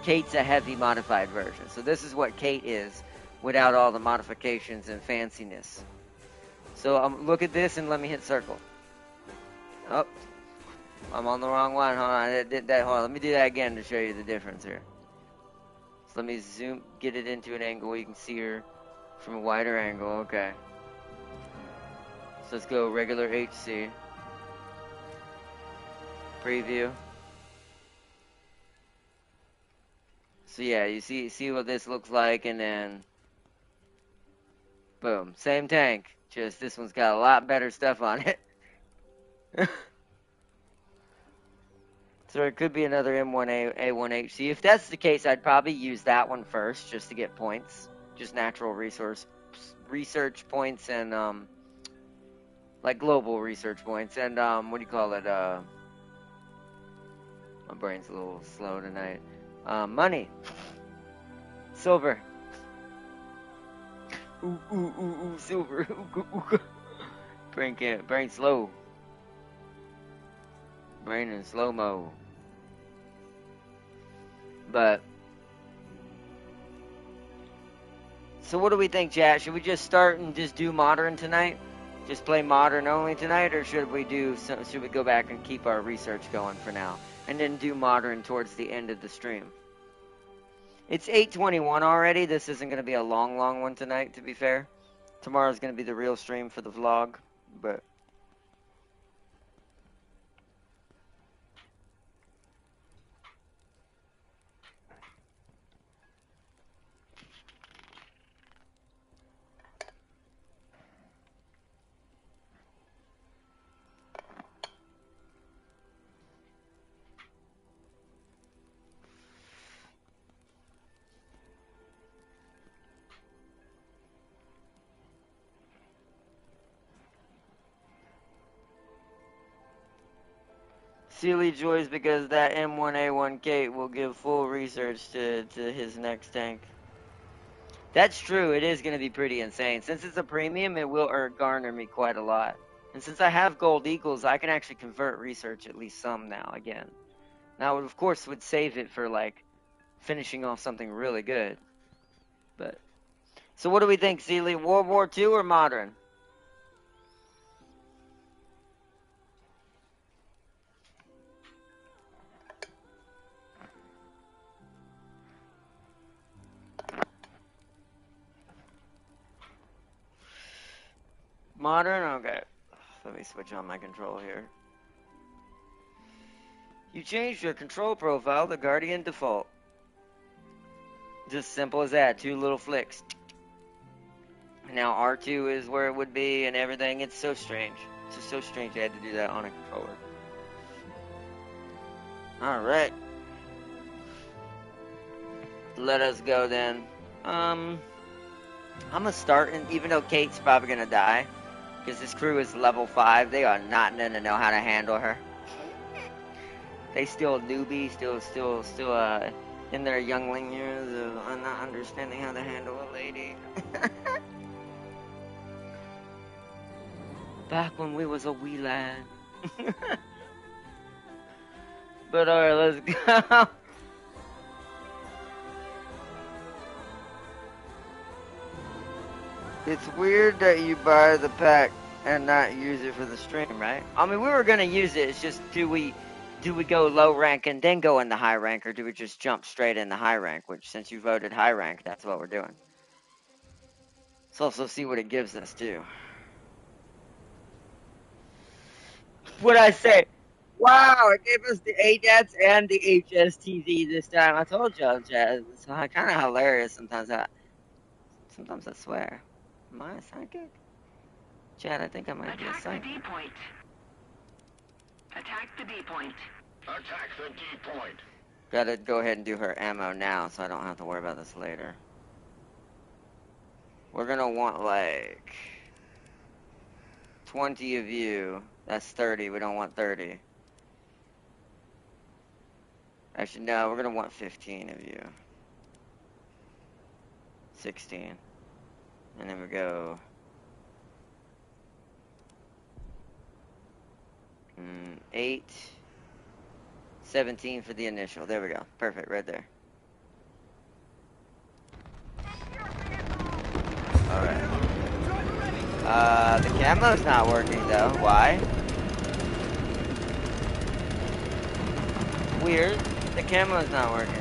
Speaker 1: Kate's a heavy modified version. So this is what Kate is, without all the modifications and fanciness. So look at this and let me hit circle. Oh, I'm on the wrong one. Hold on, hold on. Let me do that again to show you the difference here. So let me get it into an angle where you can see her from a wider angle. Okay. So let's go regular HC. Preview. So yeah, you see what this looks like, and then boom, same tank, just this one's got a lot better stuff on it. So it could be another M1A1HC. If that's the case, I'd probably use that one first just to get points, just natural research points, and like global research points, and what do you call it? My brain's a little slow tonight. Money, silver. Ooh, silver. Brain slow. Brain in slow mo. But so what do we think, chat? Should we just start and just do modern tonight? Just play modern only tonight, or should we go back and keep our research going for now, and then do modern towards the end of the stream? It's 8:21 already. This isn't going to be a long one tonight, to be fair. Tomorrow's going to be the real stream for the vlog, but Sealy joys because that M1A1K will give full research to his next tank. That's true. It is going to be pretty insane. Since it's a premium, it will garner me quite a lot. And since I have gold eagles, I can actually convert research at least some now again. Now, of course, would save it for like finishing off something really good. But so, what do we think, Sealy? World War II or modern? Modern? Okay. Let me switch on my control here. You changed your control profile to Guardian default. Just simple as that. 2 little flicks. Now R2 is where it would be and everything. It's so strange. It's just so strange I had to do that on a controller. Alright. Let us go then. I'm gonna start, and even though Kate's probably gonna die, because this crew is level 5, they are not gonna know how to handle her. They still newbie, still in their youngling years of not understanding how to handle a lady. Back when we was a wee lad. But alright, let's go. It's weird that you buy the pack and not use it for the stream, right? I mean, we were gonna use it. It's just, do we go low rank and then go into high rank, or do we just jump straight into high rank? Which, since you voted high rank, that's what we're doing. Let's also see what it gives us too. What'd I say? Wow, it gave us the ADATs and the HSTV this time. I told y'all, Chad. It's kind of hilarious sometimes. Sometimes I swear. Am I a psychic? Chad, I think I might be a psychic.
Speaker 2: Attack the D point. Attack the D point.
Speaker 3: Attack the D point.
Speaker 1: Gotta go ahead and do her ammo now so I don't have to worry about this later. We're gonna want like 20 of you. That's 30. We don't want 30. Actually, no, we're gonna want 15 of you. 16. And then we go 8, 17 for the initial. There we go. Perfect, right there. Alright. The camo's not working though. Why? Weird. The camo's not working.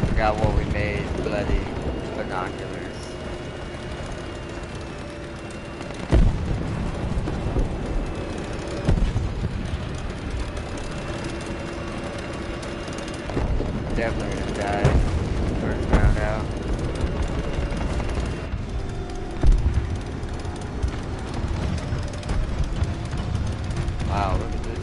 Speaker 1: Forgot what we made. Bloody binoculars. Definitely gonna die. First round out. Wow, look at this.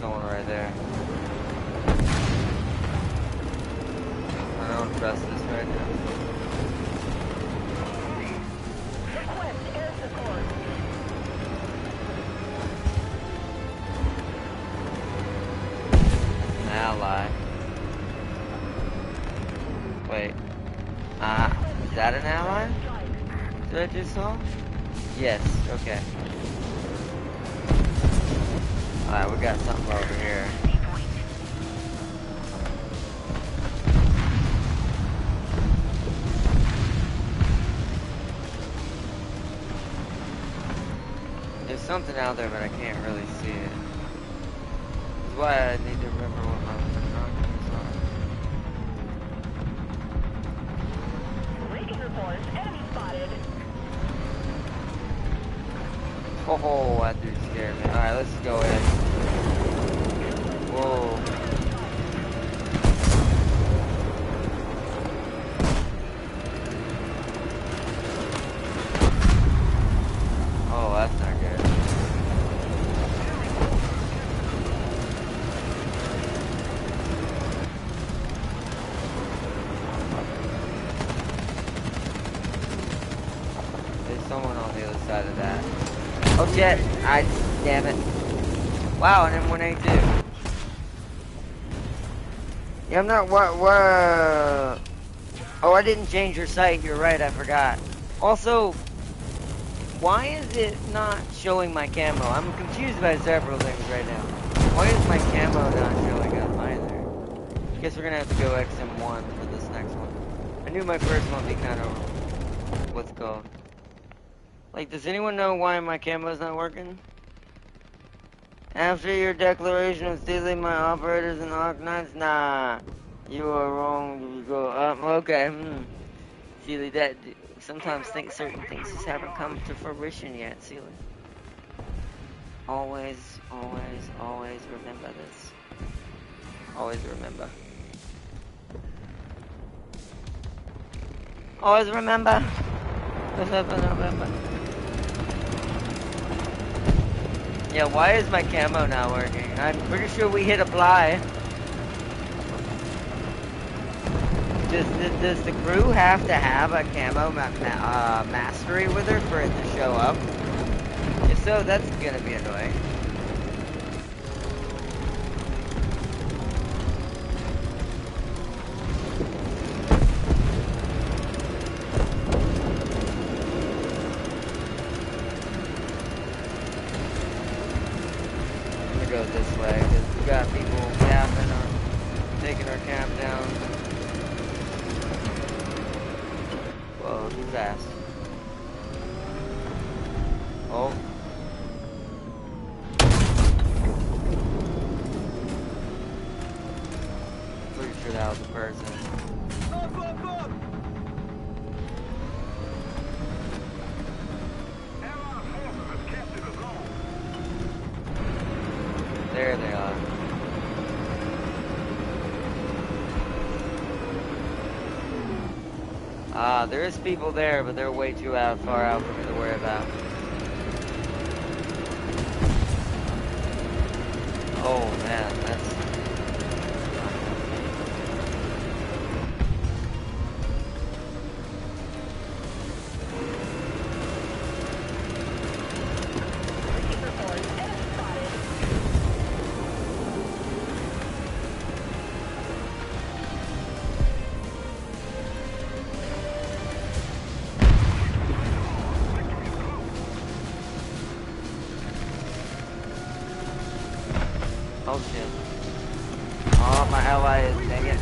Speaker 1: Someone right there. I don't trust this right now.
Speaker 2: Request air support.
Speaker 1: An ally. Wait. Is that an ally? Did I just saw? Yes, okay. Alright, we got something over here. There's something out there, but I can't really see it. That's why I need to remember what my binoculars
Speaker 2: force. Enemy spotted.
Speaker 1: Oh, that dude scared me. Alright, let's go in. Whoa. Oh, that's not good. There's someone on the other side of that. Oh shit! Damn it. Wow, an M1A2. Yeah, I'm not, what? Oh, I didn't change your sight, you're right, I forgot. Also, why is it not showing my camo? I'm confused by several things right now. Why is my camo not showing up either? Guess we're gonna have to go XM1 for this next one. I knew my first one would be kind of, what's it called? Like, does anyone know why my camo's not working? After your declaration of stealing my operators and Arcanines? Nah, you are wrong. You go up. Okay, Sealy, that sometimes think certain things just haven't come to fruition yet, Sealy. Always, always, always remember this. Always remember. Always remember. Remember. Yeah, why is my camo not working? I'm pretty sure we hit apply. Does the crew have to have a camo mastery with her for it to show up? If so, that's gonna be annoying. Go this way because we got people camping or taking our camp down. Whoa, too fast. Oh. Pretty sure that was a person. There they are. There is people there, but they're way too far out for me to worry about. Oh man, that's... Oh shit. Oh, my ally is, dang it.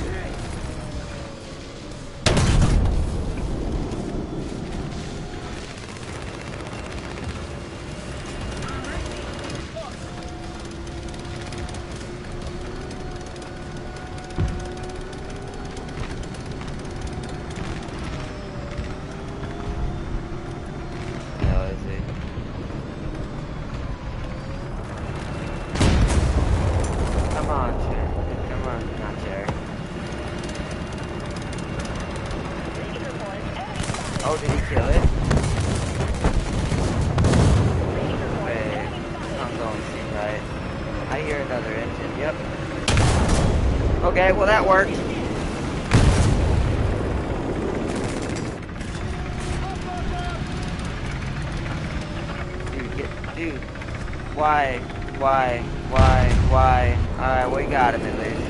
Speaker 1: Oh, did he kill it? Wait, something don't seem right. I hear another engine, yep. Okay, well that worked. Dude, why? Alright, we got him at least.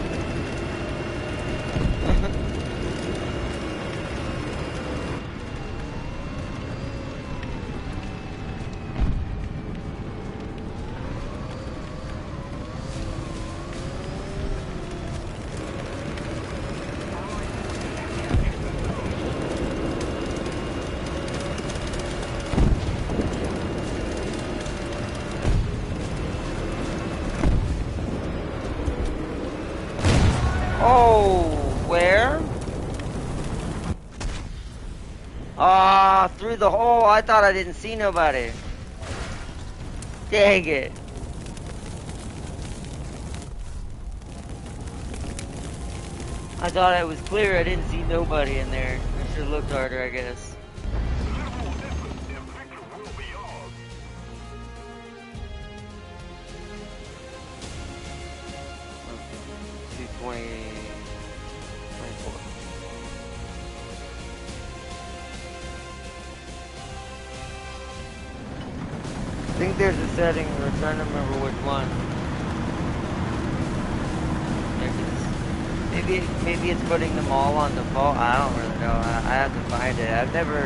Speaker 1: saw through the hole. I thought I didn't see nobody. Dang it. I thought I was clear. I didn't see nobody in there. I should have looked harder, I guess. 220, 24. I think there's a setting, I'm trying to remember which one. Maybe it's putting them all on default. I don't really know. I have to find it. I've never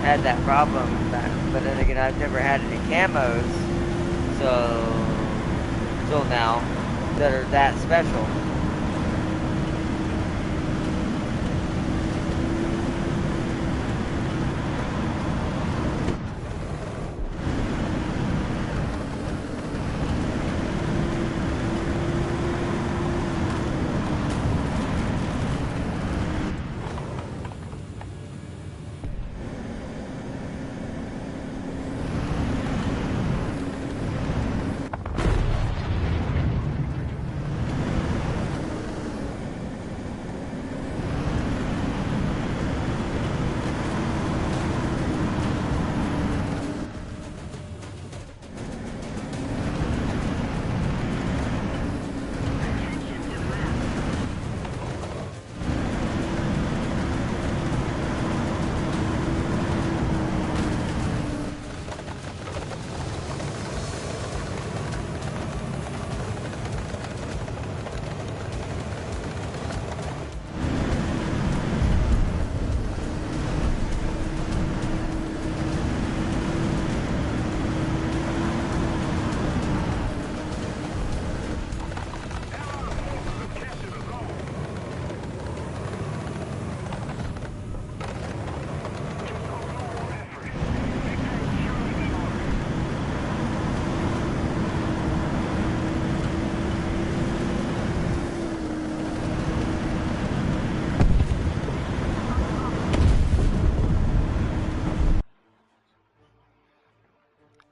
Speaker 1: had that problem, but then again, I've never had any camos, so till now, that are that special.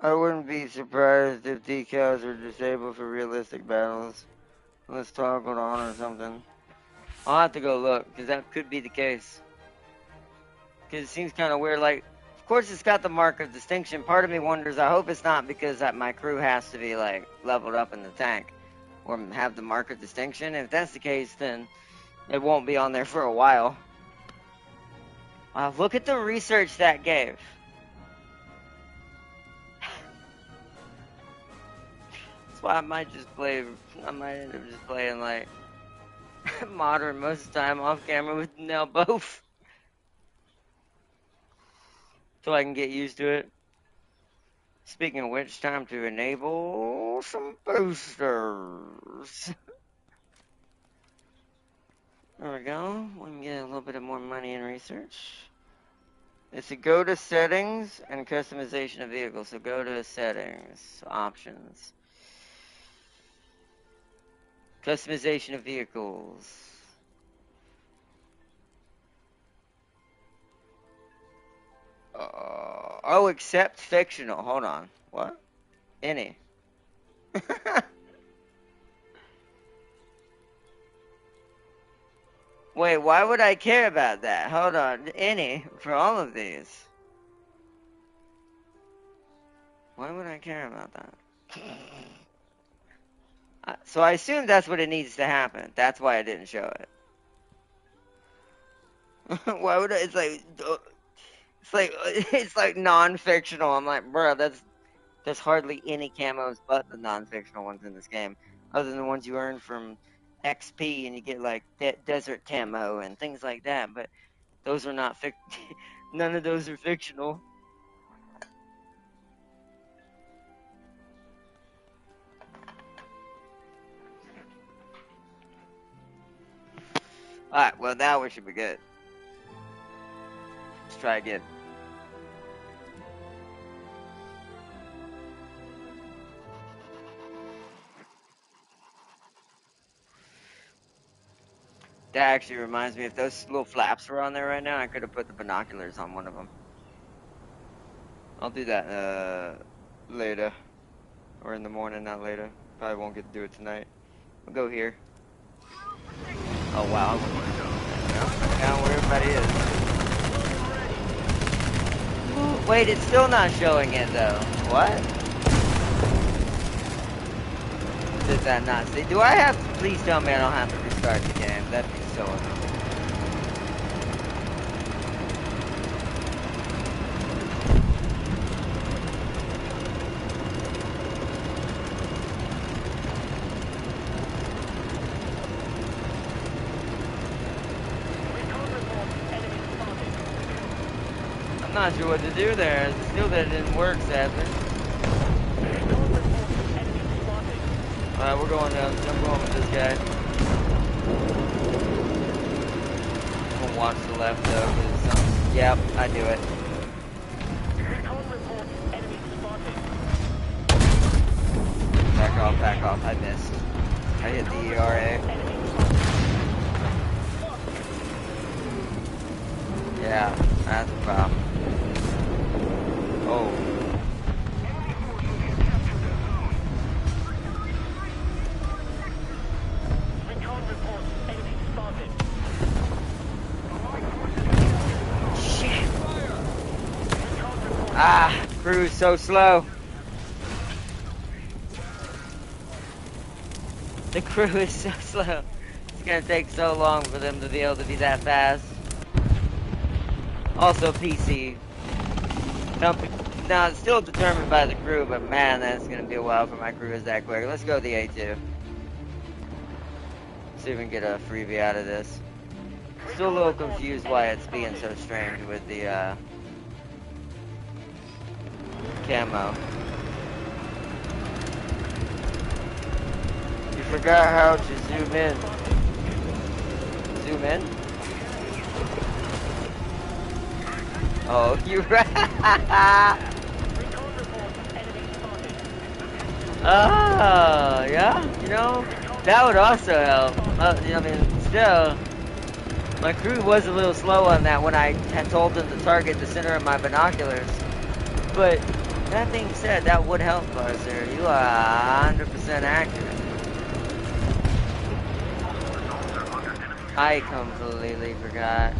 Speaker 1: I wouldn't be surprised if decals are disabled for realistic battles. Let's toggle on or something. I'll have to go look, because that could be the case. Because it seems kind of weird. Like, of course it's got the mark of distinction. Part of me wonders, I hope it's not because my crew has to be, like, leveled up in the tank. Or have the mark of distinction. If that's the case, then it won't be on there for a while. Look at the research that gave. That's why I might end up just playing, like, modern most of the time off camera with now both. So I can get used to it. Speaking of which, time to enable some boosters. There we go. We can get a little bit of more money in research. It's a go to settings and customization of vehicles. So go to settings, options. Customization of vehicles. Oh, accept fictional. Hold on. What? Any. Wait, why would I care about that? Hold on. Any for all of these. Why would I care about that? So I assume that's what it needs to happen. That's why I didn't show it. Why would I? It's like non-fictional. I'm like, bro, there's hardly any camos but the non-fictional ones in this game, other than the ones you earn from XP and you get like desert camo and things like that. But those are not none of those are fictional. Alright, well now we should be good. Let's try again. That actually reminds me, if those little flaps were on there right now, I could have put the binoculars on one of them. I'll do that later. Or in the morning, not later. Probably won't get to do it tonight. We'll go here. Oh wow. Down where everybody is. Ooh, wait, it's still not showing it though. What? Did that not see? Do I have to, please tell me I don't have to restart the game. That'd be so annoying. I'm not sure what to do there. Still that didn't work, sadly. Alright, we're going down. I'm going with this guy. I'm gonna watch the left though, because something. Yep, I do it. Back off. I missed. I hit the ERA. Yeah, that's a problem. Oh. Shit. Ah, crew's so slow. The crew is so slow. It's gonna take so long for them to be able to be that fast. Also PC. Now it's still determined by the crew, but man, that's gonna be a while for my crew is that quick. Let's go to the A2. See if we can get a freebie out of this. Still a little confused why it's being so strange with the camo. You forgot how to zoom in. Zoom in? Oh, you're right. Oh, yeah, you know, that would also help. I mean, still, my crew was a little slow on that when I had told them to target the center of my binoculars. But that being said, that would help, sir. You are 100% accurate. I completely forgot.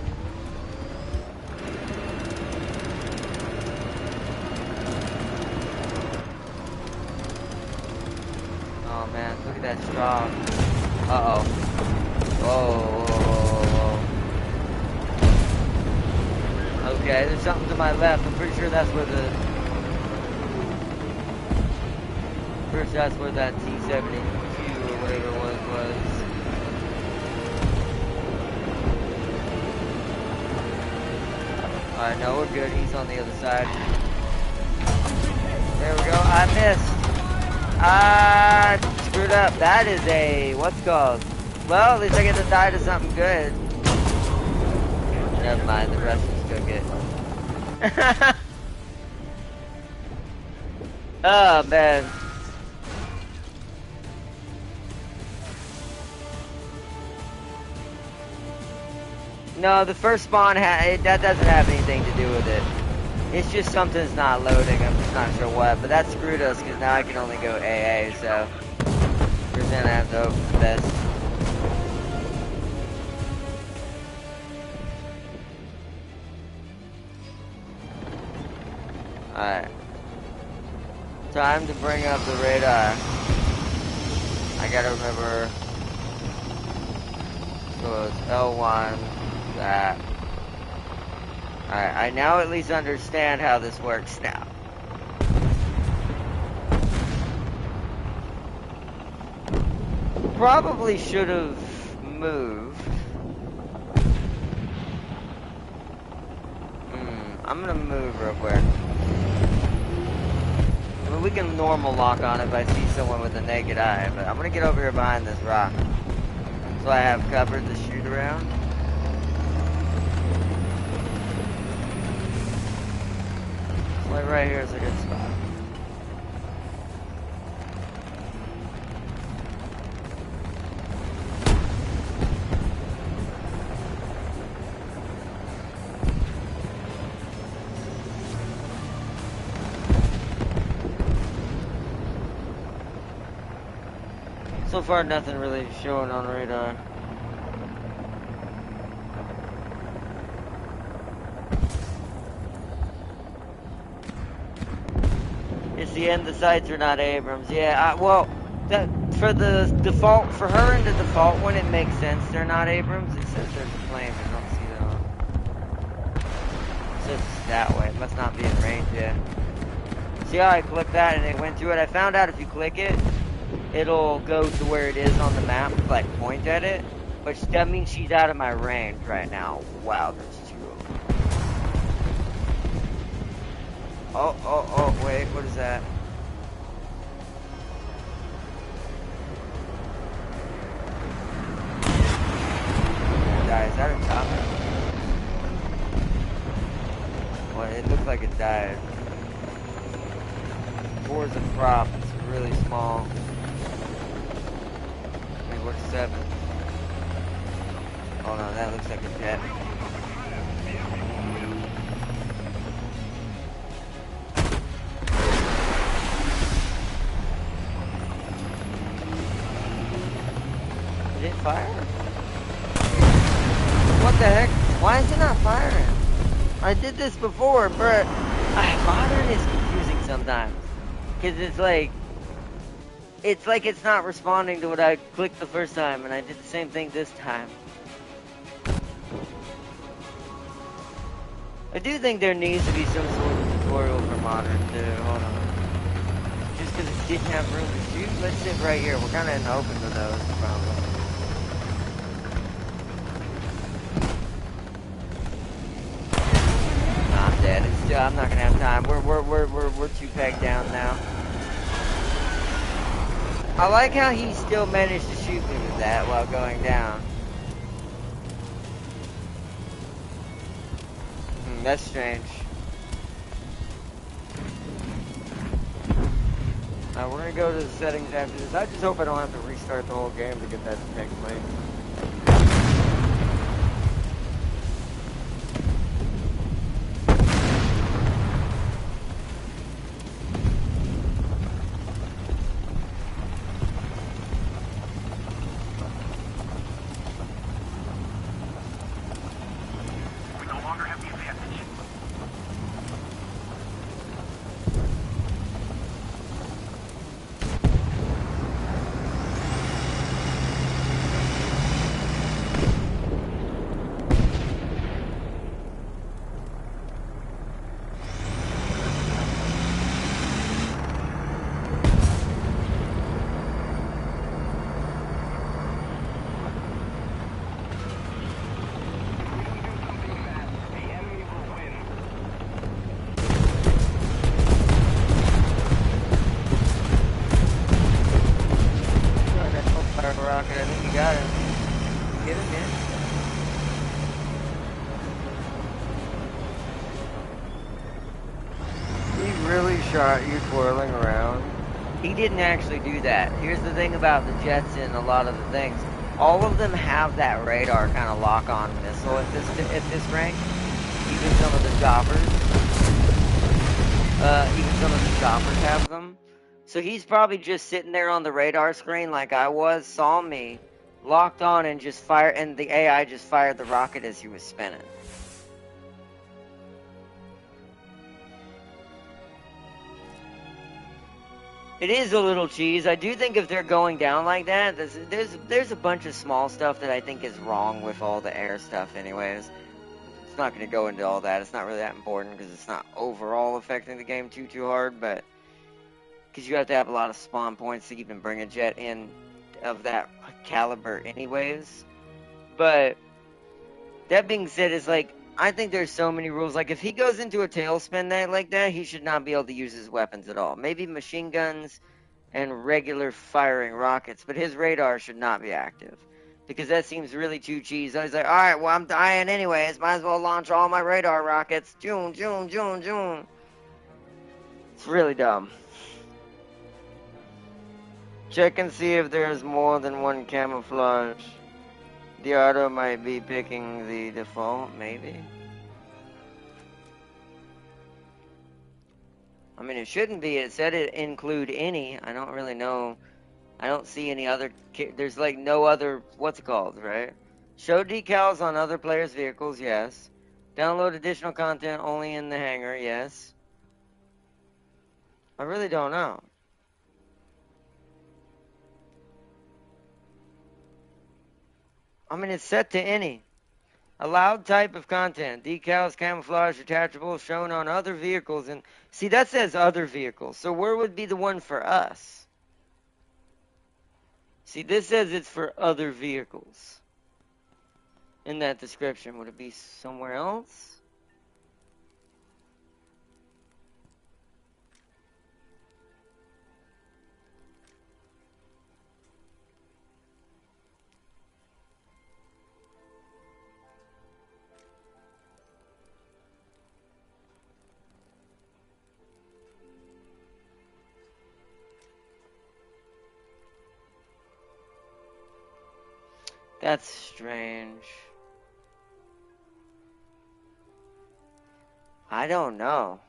Speaker 1: Oh man, look at that straw. Uh-oh. Whoa. Okay, there's something to my left. I'm pretty sure that's where that T-72 or whatever it was. Alright, no, we're good. He's on the other side. There we go. I missed. I screwed up. That is a, what's it called? Well, at least I get to die to something good. Never mind, the Russians took it. Oh, man. No, the first spawn, that doesn't have anything to do with it. It's just something's not loading. I'm just not sure what. But that screwed us because now I can only go AA, so we're just gonna have to hope for the best. Alright. Time to bring up the radar. I gotta remember. So it's L1, that. Alright, I now at least understand how this works now. Probably should have moved. I'm gonna move real quick. I mean, we can normal lock on if I see someone with a naked eye, but I'm gonna get over here behind this rock. So I have cover to shoot around. Like right here is a good spot. So far, nothing really showing on radar. It's the end. The sights are not Abrams. Yeah. Well, that for the default for her and the default one, it makes sense. They're not Abrams. It says there's a plane. I don't see that one. It says it's that way. It must not be in range yet. See how I clicked that and it went to it? I found out if you click it, it'll go to where it is on the map, like point at it. But that means she's out of my range right now. Wow, there's two of them. Oh, wait, what is that? Is that a chopper? Well, it looks like it died. 4 is a prop. It's really small. Wait, what's 7? Oh no, that looks like a jet. Did it fire? What the heck? Why is it not firing? I did this before, but modern is confusing sometimes. Because it's like it's not responding to what I clicked the first time, and I did the same thing this time. I do think there needs to be some sort of tutorial for modern too. Hold on. Just because it didn't have room to shoot, let's sit right here. We're kind of in the open to those, probably. I'm dead. I'm not gonna have time. We're too pegged down now. I like how he still managed to shoot me with that while going down. That's strange. We're gonna go to the settings after this. I just hope I don't have to restart the whole game to get that to take place. Rocket, I think you got him. Get him, man. He really shot you twirling around. He didn't actually do that. Here's the thing about the jets and a lot of the things. All of them have that radar kind of lock-on missile at this rank. Even some of the choppers. Even some of the choppers have them. So he's probably just sitting there on the radar screen like I was, saw me, locked on, and just fired, and the AI just fired the rocket as he was spinning. It is a little cheese. I do think if they're going down like that, there's a bunch of small stuff that I think is wrong with all the air stuff anyways. It's not going to go into all that. It's not really that important because it's not overall affecting the game too hard, but because you have to have a lot of spawn points to even bring a jet in of that caliber anyways. But that being said, it's like, I think there's so many rules. Like, if he goes into a tailspin like that, he should not be able to use his weapons at all. Maybe machine guns and regular firing rockets, but his radar should not be active. Because that seems really too cheesy. I was like, alright, well, I'm dying anyways. Might as well launch all my radar rockets. June. It's really dumb. Check and see if there's more than one camouflage. The auto might be picking the default, maybe. I mean, it shouldn't be. It said it include any. I don't really know. I don't see any other, there's like no other, what's it called, right? Show decals on other players' vehicles, yes. Download additional content only in the hangar, yes. I really don't know. I mean, it's set to any. Allowed type of content. Decals, camouflage, detachable, shown on other vehicles. And see, that says other vehicles. So where would be the one for us? See, this says it's for other vehicles. In that description, would it be somewhere else? That's strange. I don't know.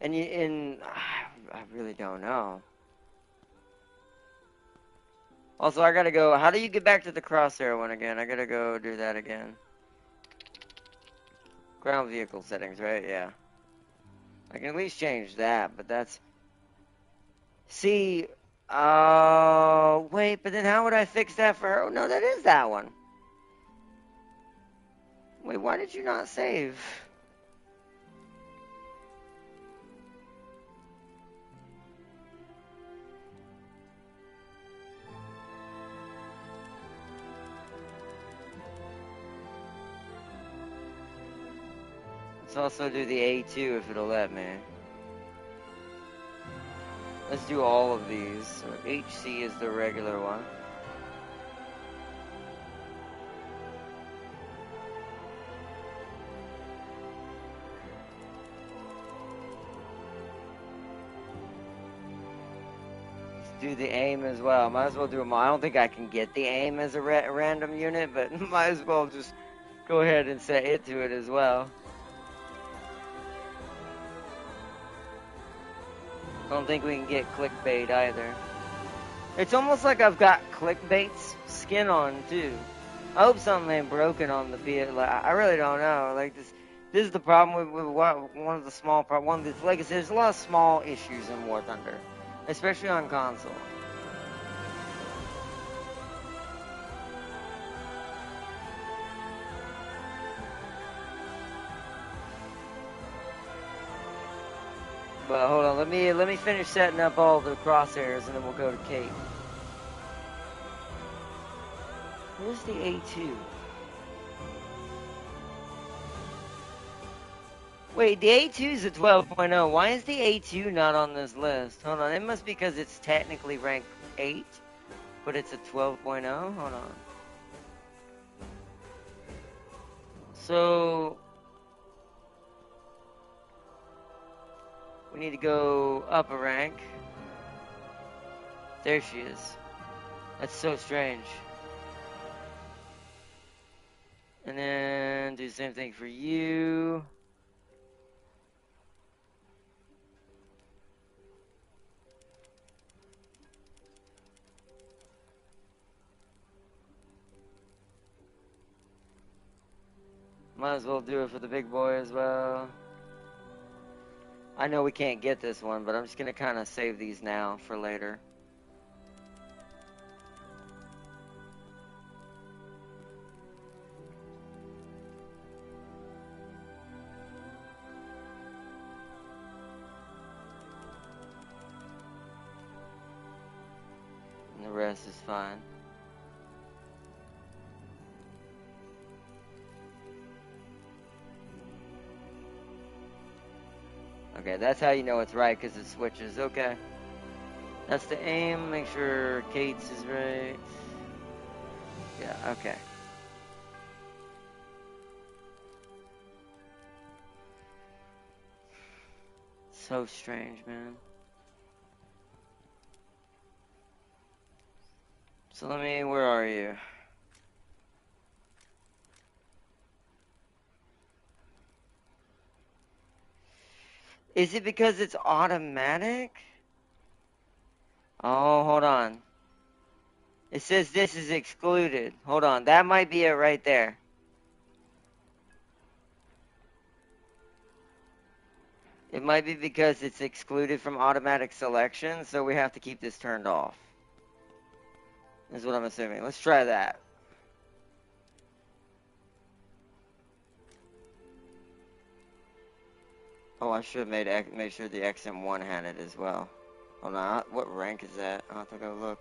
Speaker 1: And I really don't know. Also, I gotta go. How do you get back to the crosshair one again? I gotta go do that again. Ground vehicle settings, right? Yeah. I can at least change that, but that's... See, wait, but then how would I fix that for her? Oh, no, that is that one. Wait, why did you not save? Let's also do the A2 if it'll let me. Let's do all of these. So HC is the regular one. Let's do the aim as well. Might as well do them all. I don't think I can get the aim as a random unit, but might as well just go ahead and set it to it as well. I don't think we can get clickbait either. It's almost like I've got clickbait's skin on too. I hope something ain't broken on the PS. Like, I really don't know. Like this is the problem with one of the small problems. One of the, like I said, there's a lot of small issues in War Thunder, especially on console. But hold on, let me finish setting up all the crosshairs and then we'll go to Kate. Where's the A2? Wait, the A2 is a 12.0. Why is the A2 not on this list? Hold on, it must be because it's technically rank 8, but it's a 12.0? Hold on. So... we need to go up a rank. There she is. That's so strange. And then do the same thing for you. Might as well do it for the big boy as well. I know we can't get this one, but I'm just going to kind of save these now for later. And the rest is fine. Okay, that's how you know it's right, because it switches. Okay. That's the aim. Make sure Kate's is right. Yeah, okay. So strange, man. So where are you? Is it because it's automatic? Oh, hold on. It says this is excluded. Hold on. That might be it right there. It might be because it's excluded from automatic selection, so we have to keep this turned off. Is what I'm assuming. Let's try that. Oh, I should have made sure the XM1 had it as well. Hold on. What rank is that? I'll have to go look.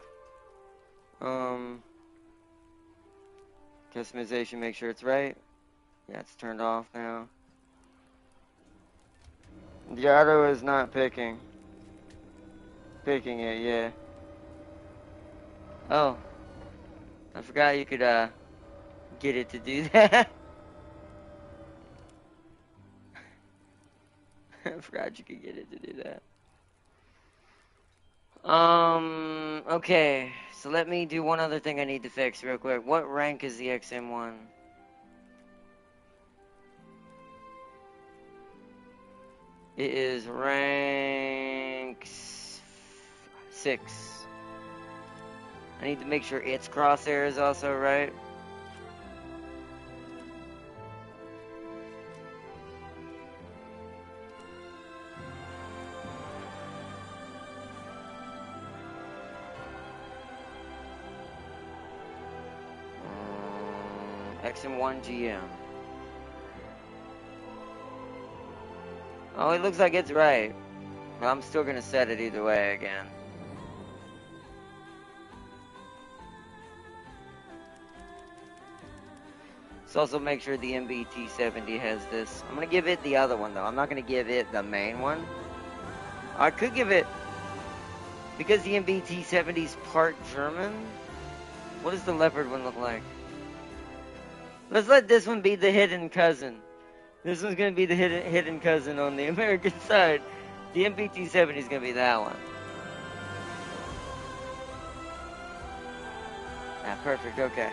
Speaker 1: Customization, make sure it's right. Yeah, it's turned off now. The auto is not picking it, yeah. Oh, I forgot you could get it to do that. I forgot you could get it to do that. Okay, so let me do one other thing I need to fix real quick. What rank is the XM1? It is rank 6. I need to make sure its crosshair is also right. XM1 GM. Oh, it looks like it's right. But I'm still gonna set it either way again. Let's also make sure the MBT70 has this. I'm gonna give it the other one though. I'm not gonna give it the main one. I could give it, because the MBT70 is part German. What does the leopard one look like? Let's let this one be the hidden cousin. This one's gonna be the hidden cousin on the American side. The MBT70 is gonna be that one. Ah, perfect. Okay.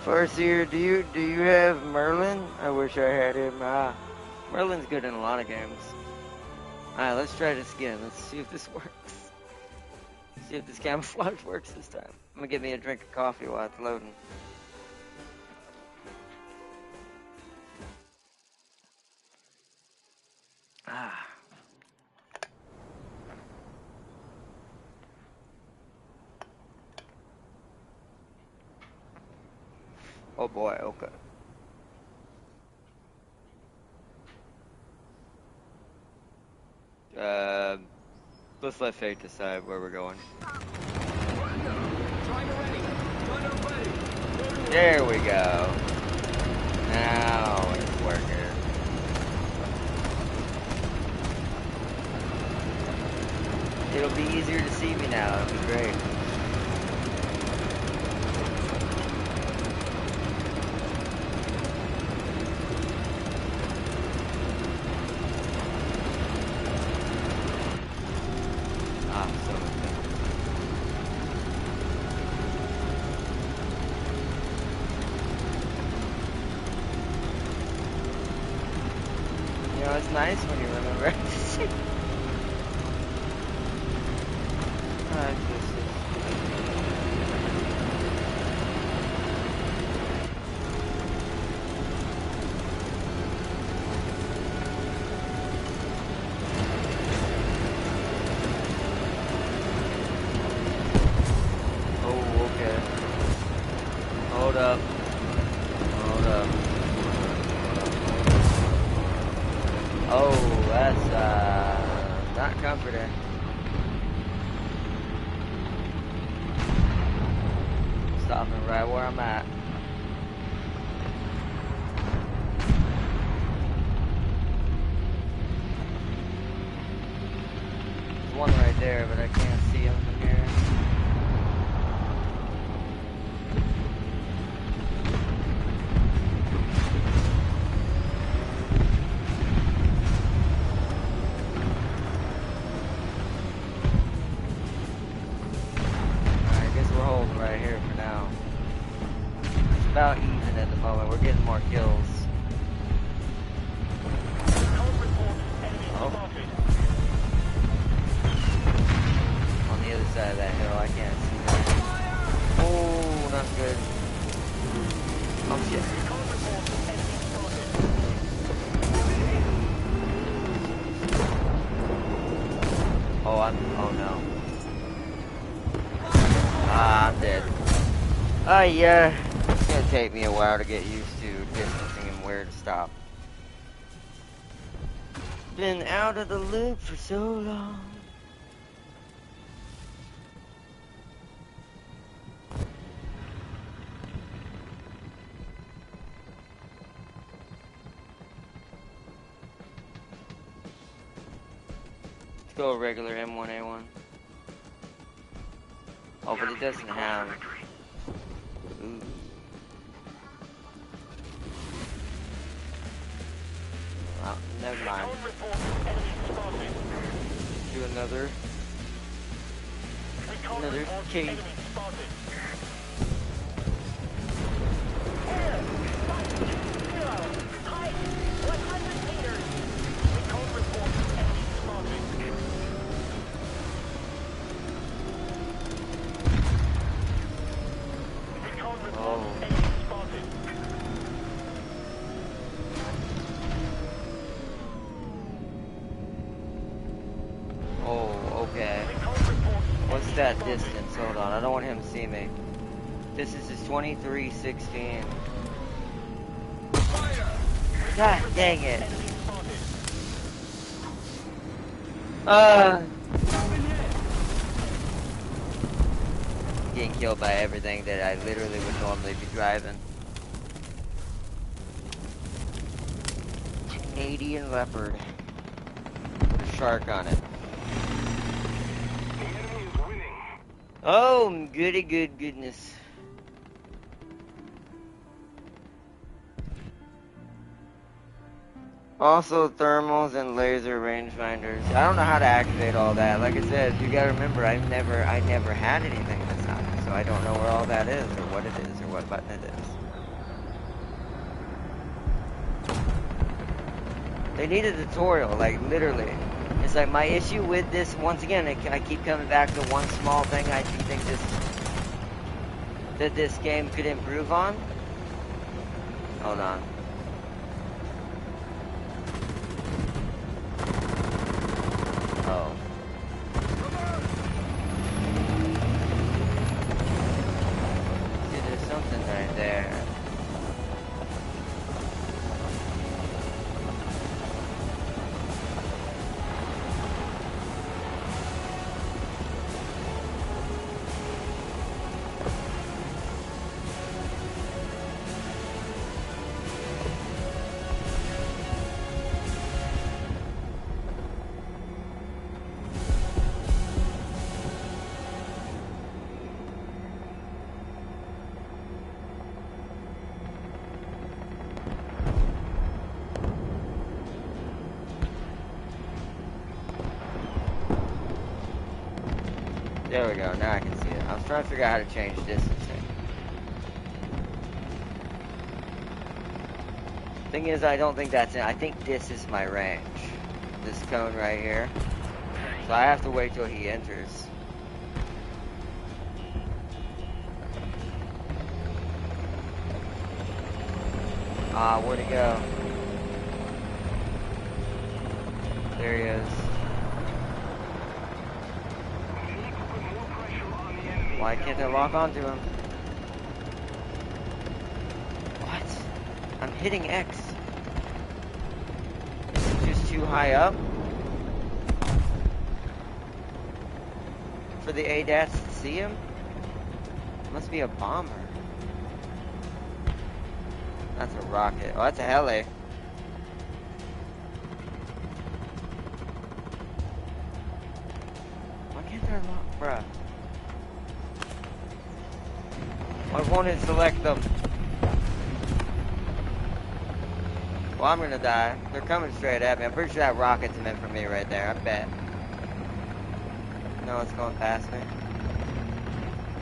Speaker 1: Farseer, do you have Merlin? I wish I had him. Merlin's good in a lot of games. Alright, let's try this again. Let's see if this works. See if this camouflage works this time. I'm gonna get me a drink of coffee while it's loading. Ah. Oh boy, okay. Let's let fate decide where we're going. There we go. Now it's working. It'll be easier to see me now. It'll be great. It's nice when you remember. Oh, okay. Hold up. Hold up. Oh, that's not comforting. Stopping right where I'm at. There's one right there, but I can't see him from here. About even at the Oh, we're getting more kills. Oh. On the other side of that hill, I can't see that. Oh, not good. Oh shit. Oh no. Ah, I'm dead. Yeah. It's gonna take me a while to get used to distancing and where to stop. Been out of the loop for so long. Let's go regular M1A1. Oh, but it doesn't have... Ooh. Oh, never mind. Do another cave. That distance, hold on, I don't want him to see me. This is his 2316. God dang it. Getting killed by everything that I literally would normally be driving. Canadian Leopard. With a shark on it. Oh, goody good goodness. Also thermals and laser rangefinders. I don't know how to activate all that. Like I said, you gotta remember I never had anything this time, so I don't know where all that is or what it is or what button it is. They need a tutorial, like literally. It's like my issue with this, once again, I keep coming back to one small thing I do think this game could improve on. Hold on. Oh. See, there's something right there. There we go, now I can see it. I was trying to figure out how to change distancing. Thing is, I don't think that's it. I think this is my range. This cone right here. So I have to wait till he enters. Ah, where'd he go? There he is. Why can't I lock onto him? What? I'm hitting X. Is it just too high up? For the ADATs to see him? Must be a bomber. That's a rocket. Oh, that's a heli. Why can't I lock? Bruh. Why won't it select them? Well, I'm gonna die. They're coming straight at me. I'm pretty sure that rocket's meant for me right there. I bet. No, it's going past me.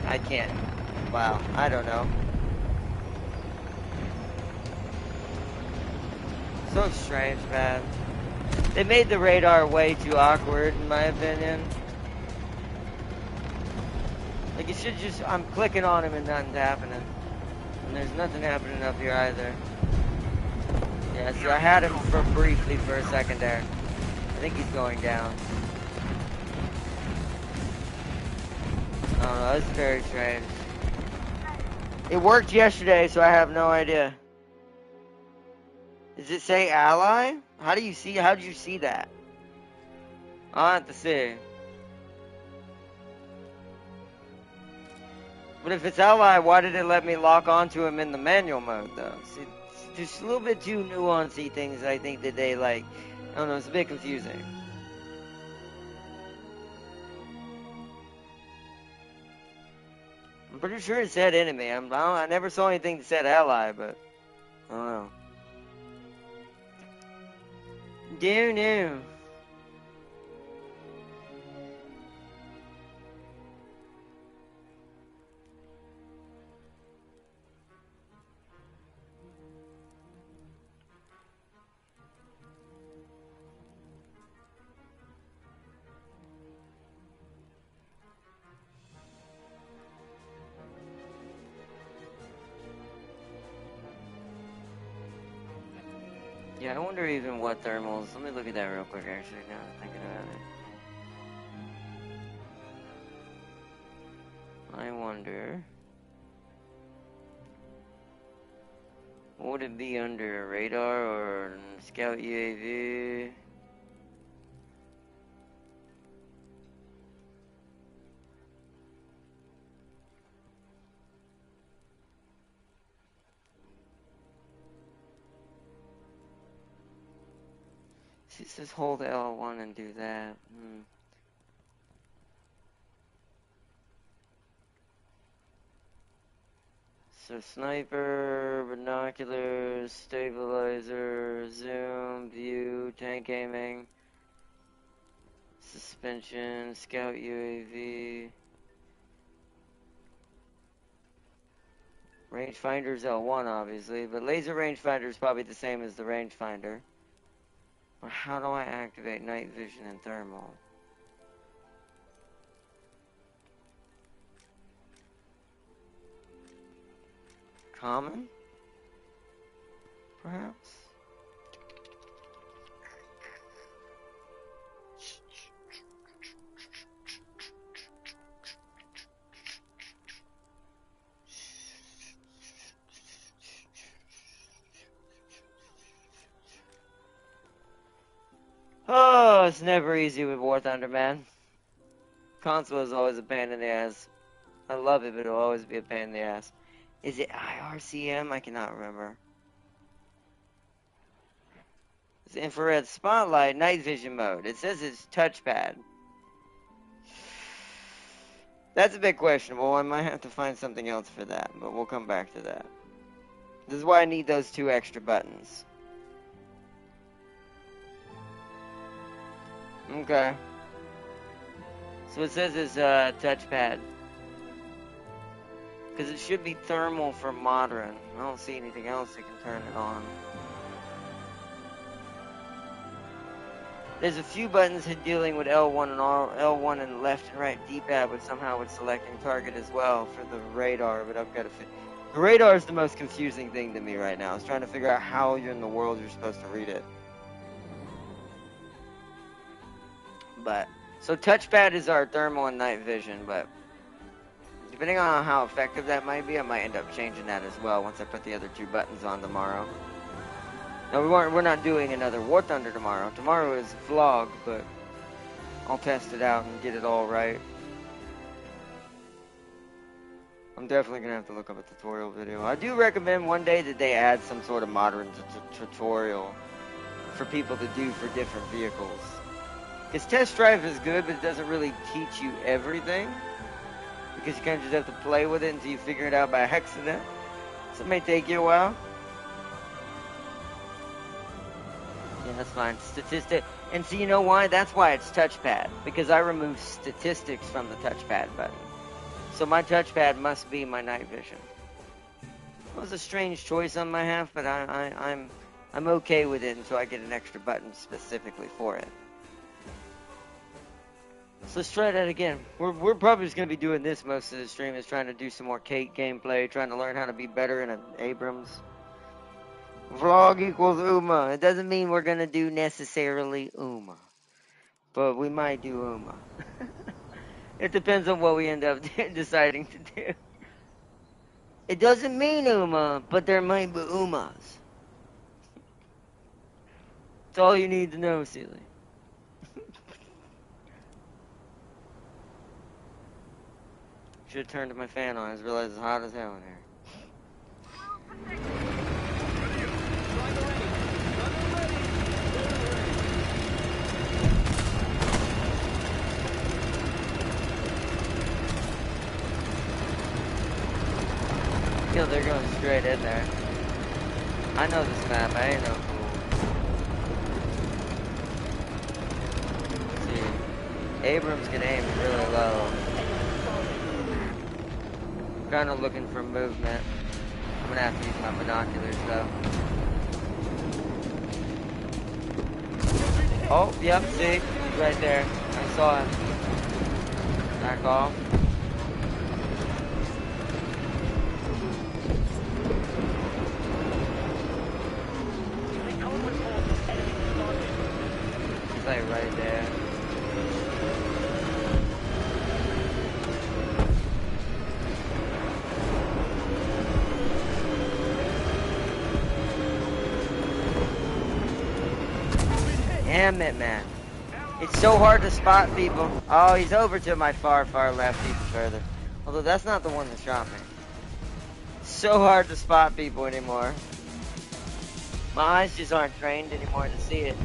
Speaker 1: I can't. Wow, I don't know. So strange, man. They made the radar way too awkward, in my opinion. Like, it should just... I'm clicking on him and nothing's happening. And there's nothing happening up here either. Yeah, so I had him for briefly for a second there. I think he's going down. I don't know, it's very strange. It worked yesterday, so I have no idea. Does it say ally? How did you see that? I'll have to see. But if it's ally, why did it let me lock onto him in the manual mode, though? See, there's a little bit too nuancey things I think that they like. I don't know, it's a bit confusing. I'm pretty sure it said enemy. I never saw anything that said ally, but I don't know. Don't know. Yeah, I wonder even what thermals. Let me look at that real quick, actually, now that I'm thinking about it. I wonder. What would it be under? Radar or scout UAV? It says hold L1 and do that. So sniper, binoculars, stabilizer, zoom, view, tank aiming, suspension, scout UAV. Rangefinder's L1 obviously, but laser rangefinder is probably the same as the rangefinder. Or how do I activate night vision and thermal? Common? Perhaps? Oh, it's never easy with War Thunder, man. Console is always a pain in the ass. I love it, but it'll always be a pain in the ass. Is it IRCM? I cannot remember. It's infrared spotlight, night vision mode. It says it's touchpad. That's a bit questionable. I might have to find something else for that, but we'll come back to that. This is why I need those 2 extra buttons. Okay. So it says it's touchpad. Because it should be thermal for modern. I don't see anything else that can turn it on. There's a few buttons dealing with L1 and L1 and left and right D-pad, but somehow with selecting target as well for the radar. But I've got to. The radar is the most confusing thing to me right now. I was trying to figure out how you're in the world you're supposed to read it. But so touchpad is our thermal and night vision, but depending on how effective that might be, I might end up changing that as well once I put the other 2 buttons on tomorrow. No, we're not doing another War Thunder tomorrow. Tomorrow is vlog, but I'll test it out and get it all right. I'm definitely going to have to look up a tutorial video. I do recommend one day that they add some sort of modern tutorial for people to do for different vehicles. Because test drive is good, but it doesn't really teach you everything. Because you kind of just have to play with it until you figure it out by accident. So it may take you a while. Yeah, that's fine. Statistic. And so you know why? That's why it's touchpad. Because I removed statistics from the touchpad button. So my touchpad must be my night vision. It was a strange choice on my half, but I'm I'm okay with it until I get an extra button specifically for it. So let's try that again. We're probably just gonna be doing this most of the stream, is trying to do some more Kate gameplay, trying to learn how to be better in an Abrams. Vlog equals Uma. It doesn't mean we're gonna do necessarily Uma, but we might do Uma. It depends on what we end up deciding to do. It doesn't mean Uma, but there might be Umas. That's all you need to know, Sealy. Should have turned my fan on. I just realized it's hot as hell in here. Yo, they're going straight in there. I know this map. I ain't no fool. See, Abrams can aim really low. Kind of looking for movement. I'm gonna have to use my binoculars though. Oh, yep, see? He's right there. I saw him. Back off. He's like right there. Damn it, man. It's so hard to spot people. Oh, he's over to my far, far left even further. Although that's not the one that shot me. So hard to spot people anymore. My eyes just aren't trained anymore to see it.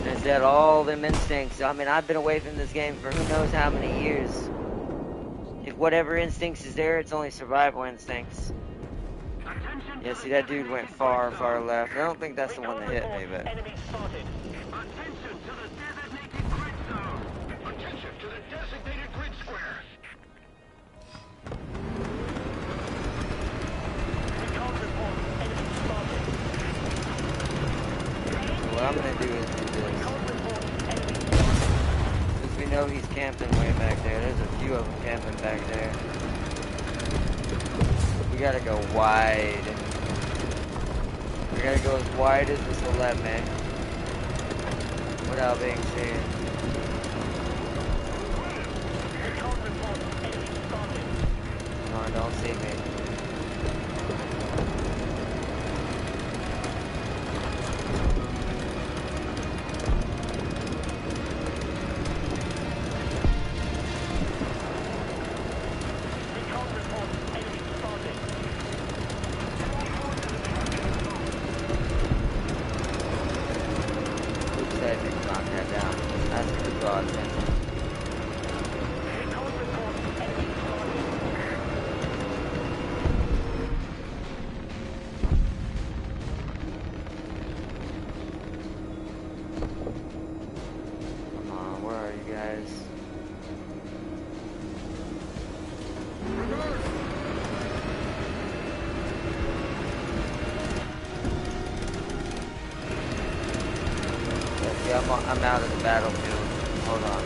Speaker 1: I said all them instincts. I mean, I've been away from this game for who knows how many years. If whatever instincts is there, it's only survival instincts. Yeah, see, that dude went far, far left. I don't think that's the one that hit me, but...
Speaker 3: Attention to the designated grid square.
Speaker 1: What I'm gonna do is do this. Because we know he's camping way back there. There's a few of them camping back there. We gotta go wide. We gotta go as wide as this will let me. Without being seen. No, don't see me. I'm out of the battlefield. Hold on.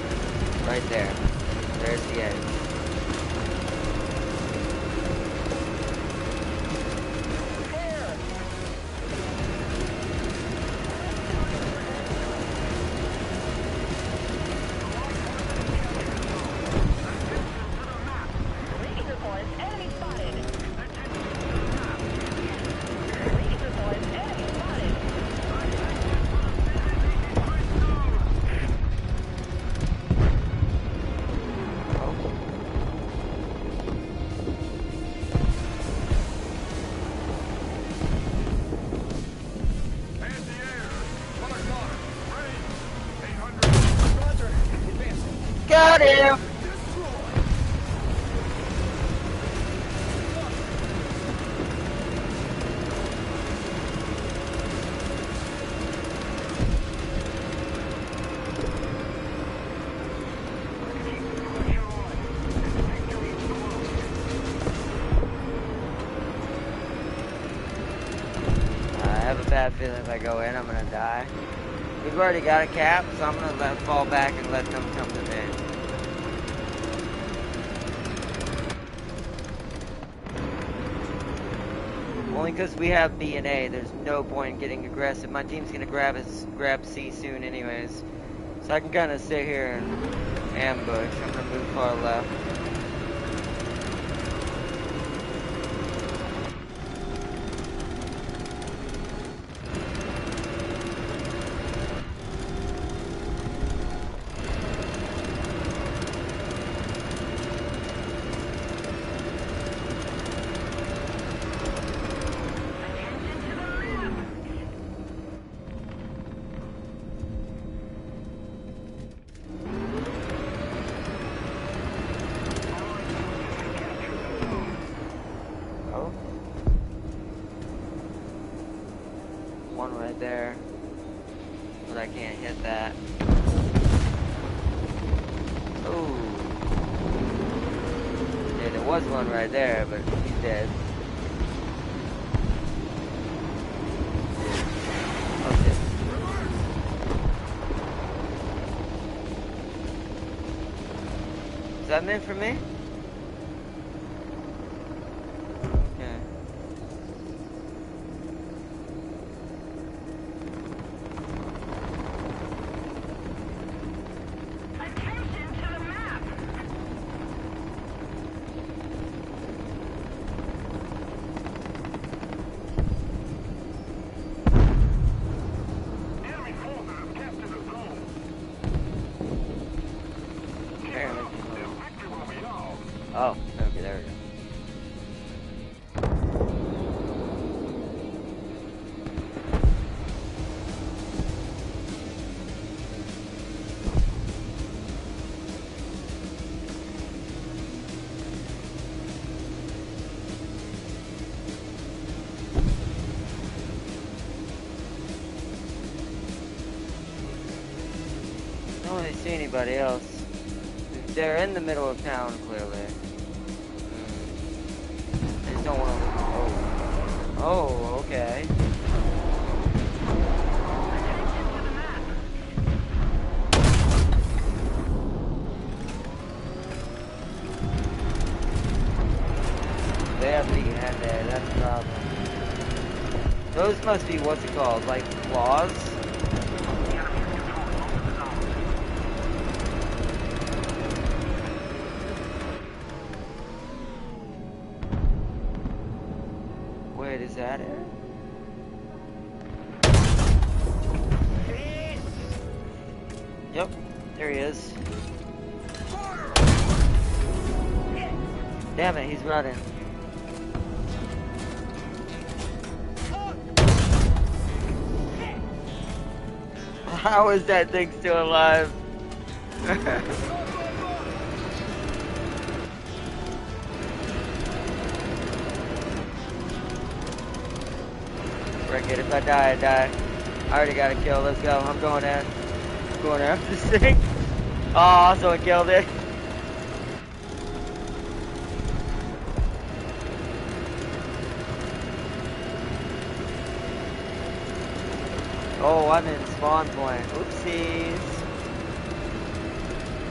Speaker 1: Right there. There's the edge. Got him! bad feeling if I go in, I'm gonna die. We've already got a cap, so I'm gonna fall back and let them come to me. Only because we have B and A, there's no point in getting aggressive. My team's gonna grab C soon anyways. So I can kind of sit here and ambush. I'm gonna move far left. One right there, but I can't hit that. Ooh. Yeah, there was one right there, but he's dead. Oh shit. Is that meant for me? Oh, okay, there we go. I don't really see anybody else. They're in the middle of town, clearly. I just don't want to. Oh, okay. They have to get there. That's the problem. Those must be what's it called? Like claws? Wait, is that it? Yep, there he is. Damn it, he's running. How is that thing still alive? Frick it, if I die, I die. I already got a kill, let's go. I'm going in. I'm going after this thing. Oh, someone killed it. Oh, I'm in spawn point. Oopsies.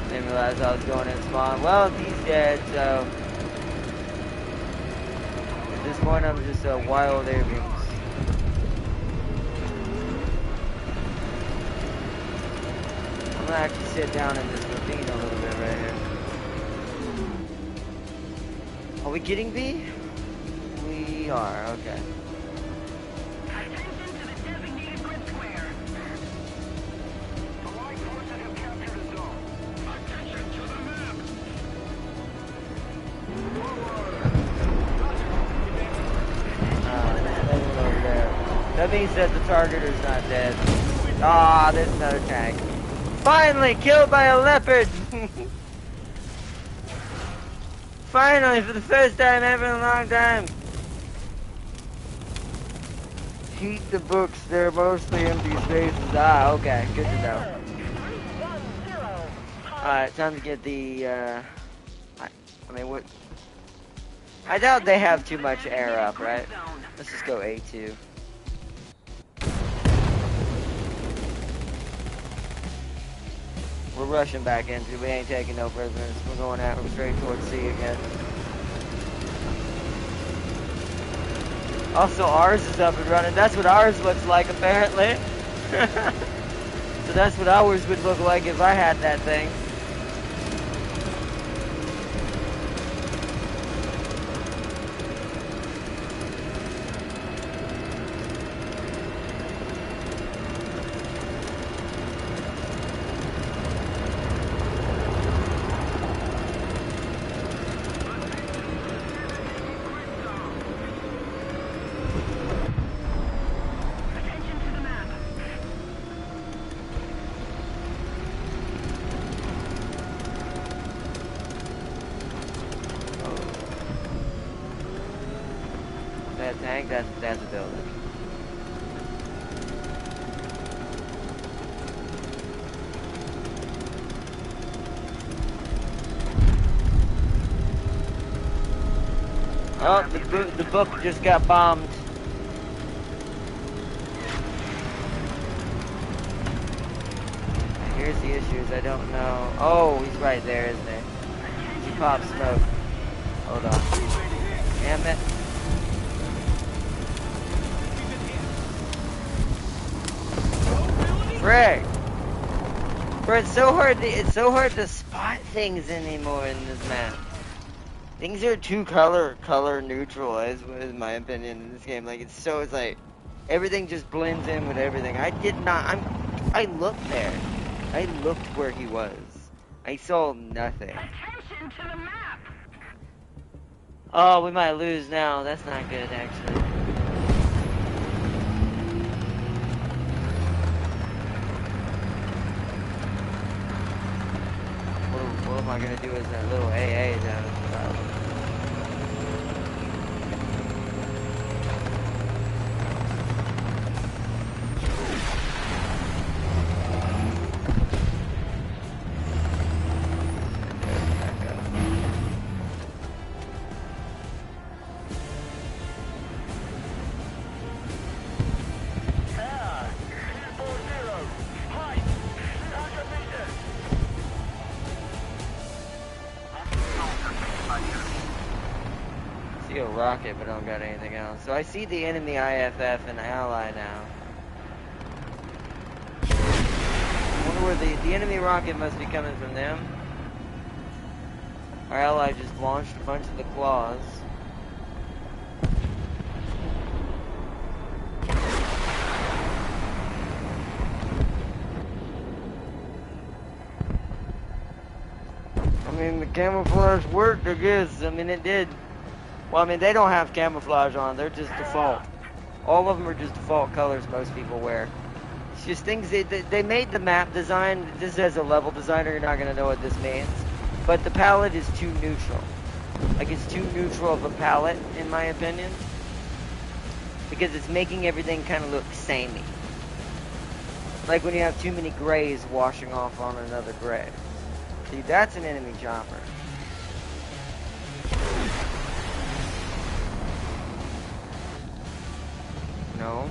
Speaker 1: Didn't realize I was going in spawn. Well, he's dead, so at this point I'm just a wild airbeams. I'm gonna actually sit down in this ravine a little bit right here. Are we getting B? We are, okay. That means that the targeter's not dead. Ah, there's another tank. Finally killed by a leopard! Finally, for the first time ever in a long time. Heat the books, they're mostly empty spaces. Ah, okay, good to know. Alright, time to get the, I mean, what? I doubt they have too much air up, right? Let's just go A2. We're rushing back into it. We ain't taking no prisoners. We're going out straight towards sea again. Also, ours is up and running. That's what ours looks like, apparently. So that's what ours would look like if I had that thing. That tank, that's a building. Oh, the book just got bombed. Here's the issues, I don't know. Oh, he's right there, isn't he? He popped smoke. Hold on. Damn it. Frick! Bro, it's so hard to spot things anymore in this map. Things are too color neutral, is my opinion in this game. Like it's like everything just blends in with everything. I looked there. I looked where he was. I saw nothing.
Speaker 2: Attention to the map!
Speaker 1: Oh, we might lose now. That's not good, actually. What am I gonna do as that little AA though? See a rocket, but I don't got anything else. So I see the enemy IFF and ally now. I wonder where the enemy rocket must be coming from them. Our ally just launched a bunch of the claws. I mean, the camouflage worked, I guess. I mean, it did. Well, I mean, they don't have camouflage on. They're just default. All of them are just default colors most people wear. It's just things they made the map design. This as a level designer, you're not going to know what this means. But the palette is too neutral. Like, it's too neutral of a palette, in my opinion. Because it's making everything kind of look samey. Like when you have too many grays washing off on another gray. See, that's an enemy chopper. No.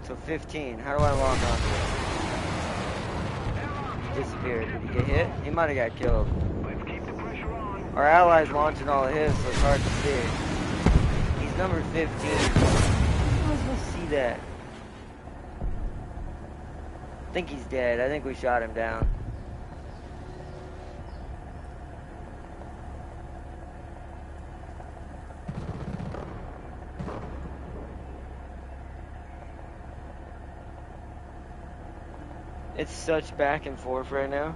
Speaker 1: So 15. How do I lock onto it? He disappeared. Did he get hit? He might have got killed. Our ally's launching all of his, so it's hard to see. He's number 15. How am I supposed to see that? I think he's dead. I think we shot him down. It's such back and forth right now.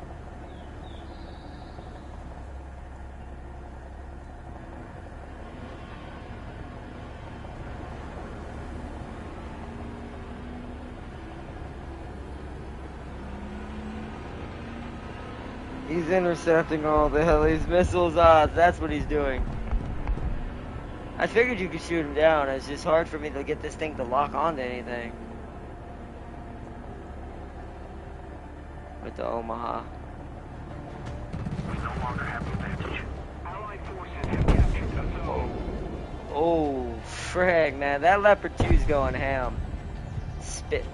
Speaker 1: He's intercepting all the heli's missiles. That's what he's doing. I figured you could shoot him down. It's just hard for me to get this thing to lock onto anything. With the Omaha.
Speaker 3: We no longer have advantage. Allied forces have captured the zone.
Speaker 1: Oh, frag, man. That Leopard 2's going ham. Spit.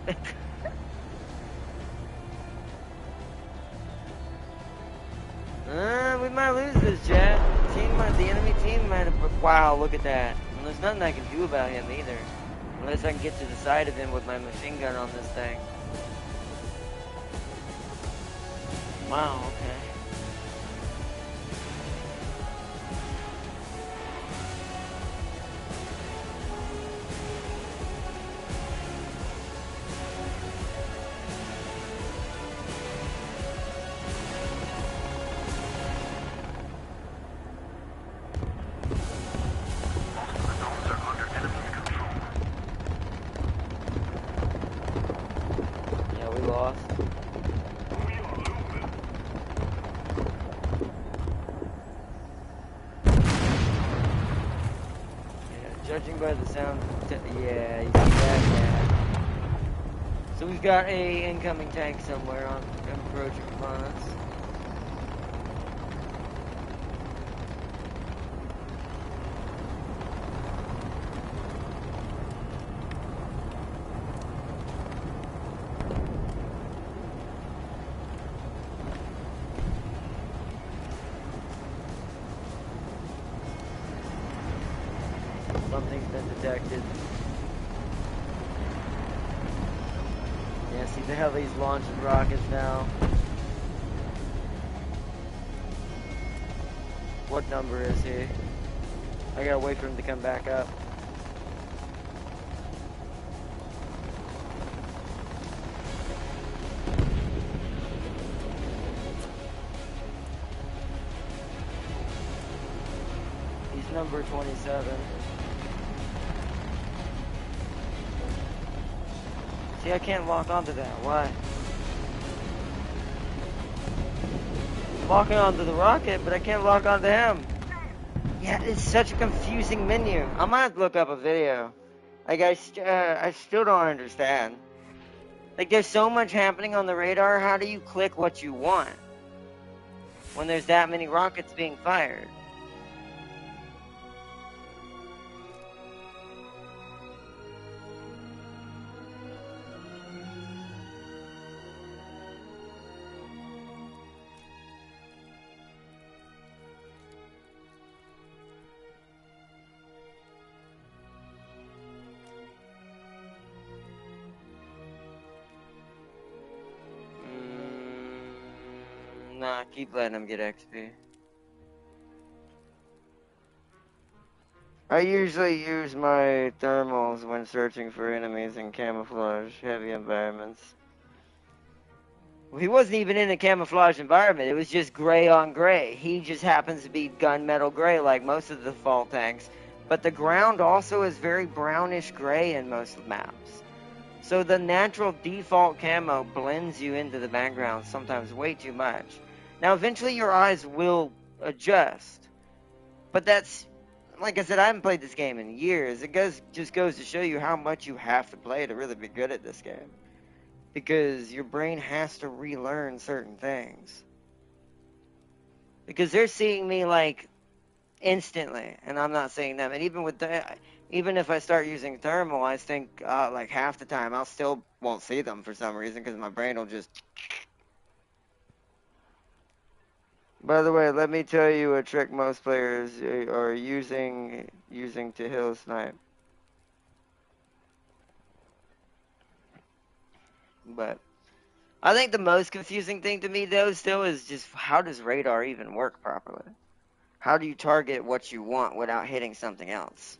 Speaker 1: we might lose this, chat. The enemy team might have. Wow, look at that. And there's nothing I can do about him either, unless I can get to the side of him with my machine gun on this thing. Wow. Okay. Judging by the sound, yeah, you see that, yeah. So we've got a incoming tank somewhere on approaching upon us. Something's been detected. Yeah, see the heavy's launching rockets now. What number is he? I gotta wait for him to come back up. He's number 27. See, I can't lock onto that. Why? Locking onto the rocket, but I can't lock onto him. Yeah, it's such a confusing menu. I might have to look up a video. Like, I still don't understand. Like, there's so much happening on the radar. How do you click what you want when there's that many rockets being fired? Nah, keep letting him get XP. I usually use my thermals when searching for enemies in camouflage heavy environments. Well, he wasn't even in a camouflage environment. It was just gray on gray. He just happens to be gunmetal gray like most of the default tanks. But the ground also is very brownish gray in most maps. So the natural default camo blends you into the background sometimes way too much. Now, eventually your eyes will adjust. But that's, like I said, I haven't played this game in years. It just goes to show you how much you have to play to really be good at this game. Because your brain has to relearn certain things. Because they're seeing me, like, instantly. And I'm not seeing them. And even if I start using thermal, I think, like, half the time I still won't see them for some reason. Because my brain will just... By the way, let me tell you a trick most players are using to hill snipe. But I think the most confusing thing to me though still is just how does radar even work properly? How do you target what you want without hitting something else?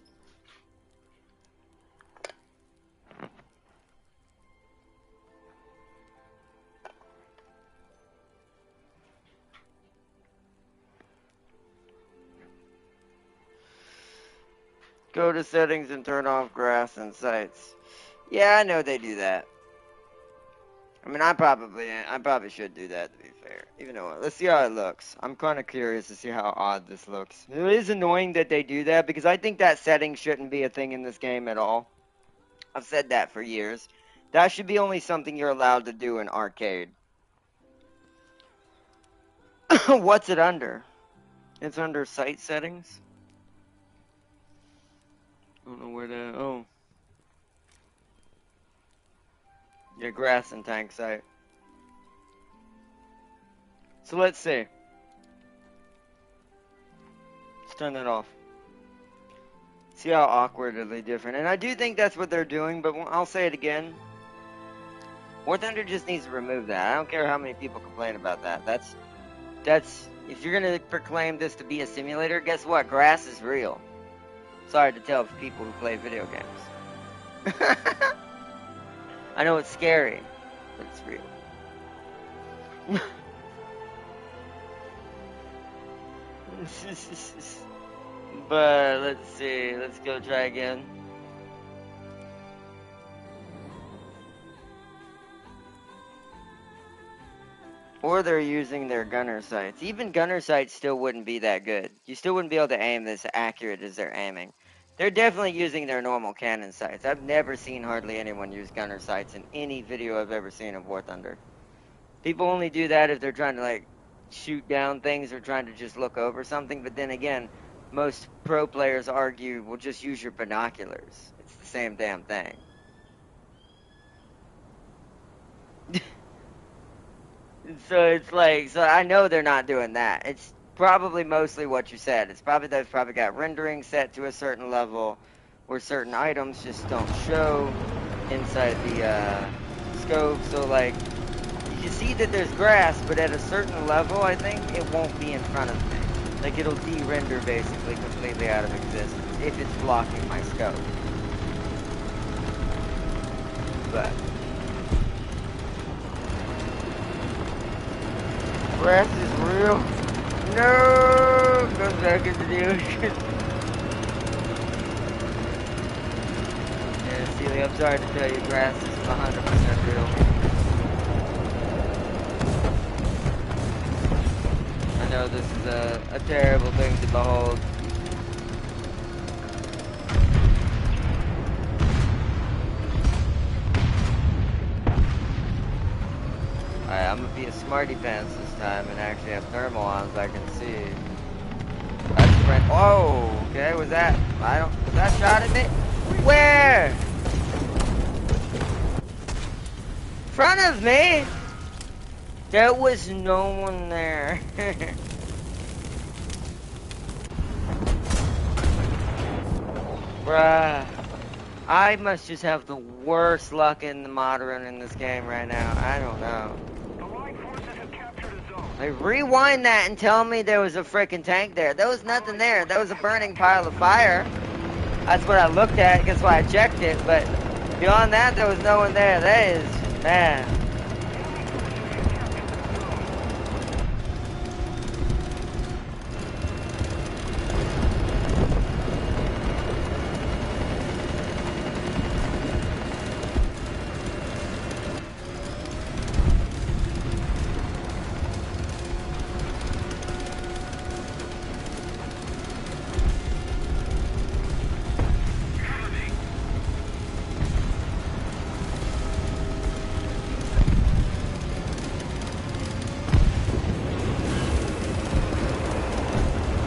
Speaker 1: Go to settings and turn off grass and sights. Yeah, I know they do that. I mean, I probably should do that, to be fair. Even though, let's see how it looks. I'm kind of curious to see how odd this looks. It is annoying that they do that, because I think that setting shouldn't be a thing in this game at all. I've said that for years. That should be only something you're allowed to do in arcade. What's it under? It's under sight settings? I don't know where that... Oh. Yeah, grass and tank sight. So let's see. turn that off. See how awkwardly different. And I do think that's what they're doing, but I'll say it again. War Thunder just needs to remove that. I don't care how many people complain about that. That's if you're gonna proclaim this to be a simulator, guess what? Grass is real. Sorry to tell people who play video games. I know it's scary, but it's real. But let's see. Let's go try again. Or they're using their gunner sights. Even gunner sights still wouldn't be that good. You still wouldn't be able to aim as accurate as they're aiming. They're definitely using their normal cannon sights. I've never seen hardly anyone use gunner sights in any video I've ever seen of War Thunder. People only do that if they're trying to, like, shoot down things or trying to just look over something. But then again, most pro players argue, well, just use your binoculars. It's the same damn thing. So it's like, so I know they're not doing that. It's probably mostly what you said. It's probably they've probably got rendering set to a certain level where certain items just don't show inside the scope. So like, you can see that there's grass, but at a certain level, I think it won't be in front of me. Like it'll de-render basically completely out of existence if it's blocking my scope. But grass is real. No, goes back into the ocean. Yeah, Celia, I'm sorry to tell you, grass is 100% real. I know this is a terrible thing to behold. Alright, I'm gonna be a smarty pants this time and actually have thermal on so I can see. That's friend. Oh, okay, was that shot at me? Where? In front of me? There was no one there. Bruh. I must just have the worst luck in the mod run in this game right now. I don't know. Like, rewind that and tell me there was a freaking tank there. There was nothing there. There was a burning pile of fire. That's what I looked at. That's why I checked it. But beyond that, there was no one there. That is, man.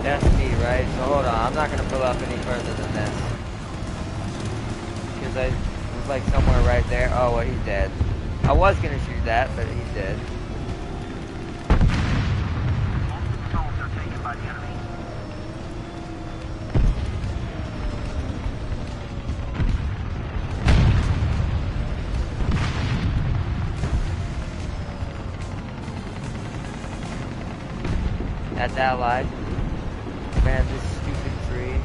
Speaker 1: That's me, right? So hold on, I'm not gonna pull up any further than this. Because I was like somewhere right there. Oh, well, he's dead. I was gonna shoot that, but he's dead. That's allied. Man, this stupid tree.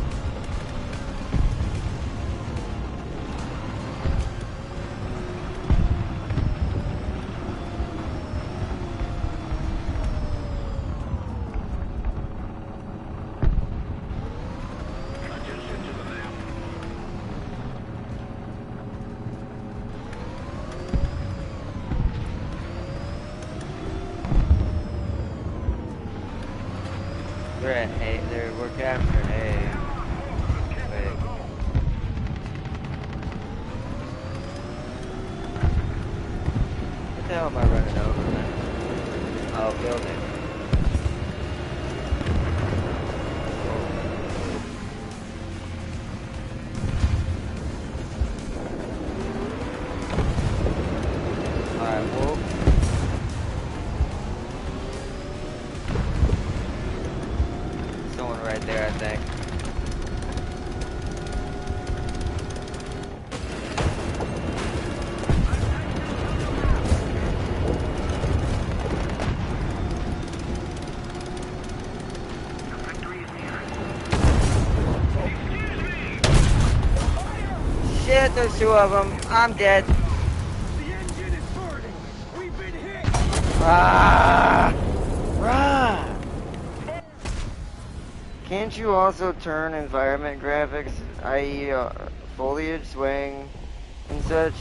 Speaker 1: We're at A. We're capturing A. Wait. What the hell am I running over, man? Oh, building. Alright, well. Someone right there, I think. Shit, there's two of them. I'm dead.
Speaker 3: The engine is burning. We've been hit.
Speaker 1: Ah! Run! Can't you also turn environment graphics, i.e. Foliage, swaying, and such?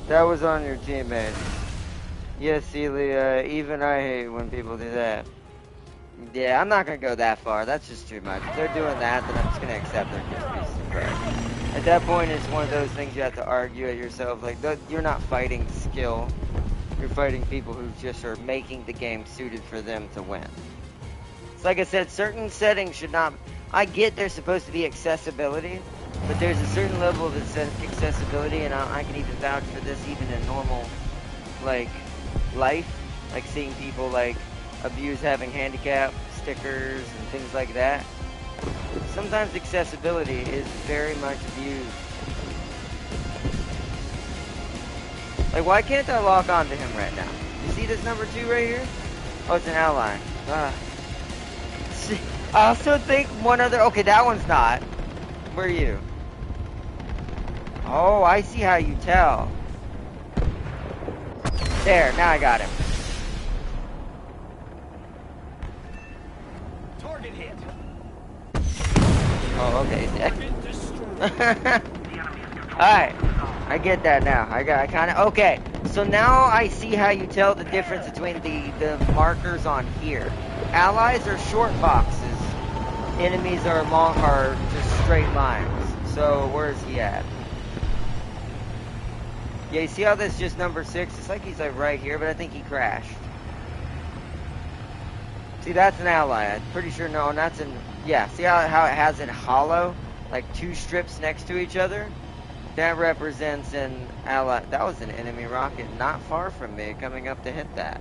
Speaker 1: That was on your teammates. Yes, Celia, even I hate when people do that. Yeah, I'm not gonna go that far. That's just too much. If they're doing that, then I'm just gonna accept they're just pieces of crap. At that point, it's one of those things you have to argue at yourself. Like, you're not fighting skill. You're fighting people who just are making the game suited for them to win. It's like I said, certain settings should not... I get there's supposed to be accessibility, but there's a certain level of accessibility, and I can even vouch for this even in normal, like, life. Like seeing people, like, abuse having handicap stickers and things like that. Sometimes accessibility is very much abused. Like, why can't I lock onto him right now? You see this number 2 right here? Oh, it's an ally. I also think one other... Okay, that one's not. Where are you? Oh, I see how you tell. There, now I got him.
Speaker 3: Target hit.
Speaker 1: Oh, okay, he's dead. Alright, I get that now. I kind of... Okay, so now I see how you tell the difference between the markers on here. Allies are short boxes. Enemies are just straight lines. So, where is he at? Yeah, you see how this is just number 6? It's like he's like right here, but I think he crashed. See, that's an ally. I'm pretty sure, no, and that's an... Yeah, see how it has it hollow? Like 2 strips next to each other? That represents an ally. That was an enemy rocket not far from me coming up to hit that.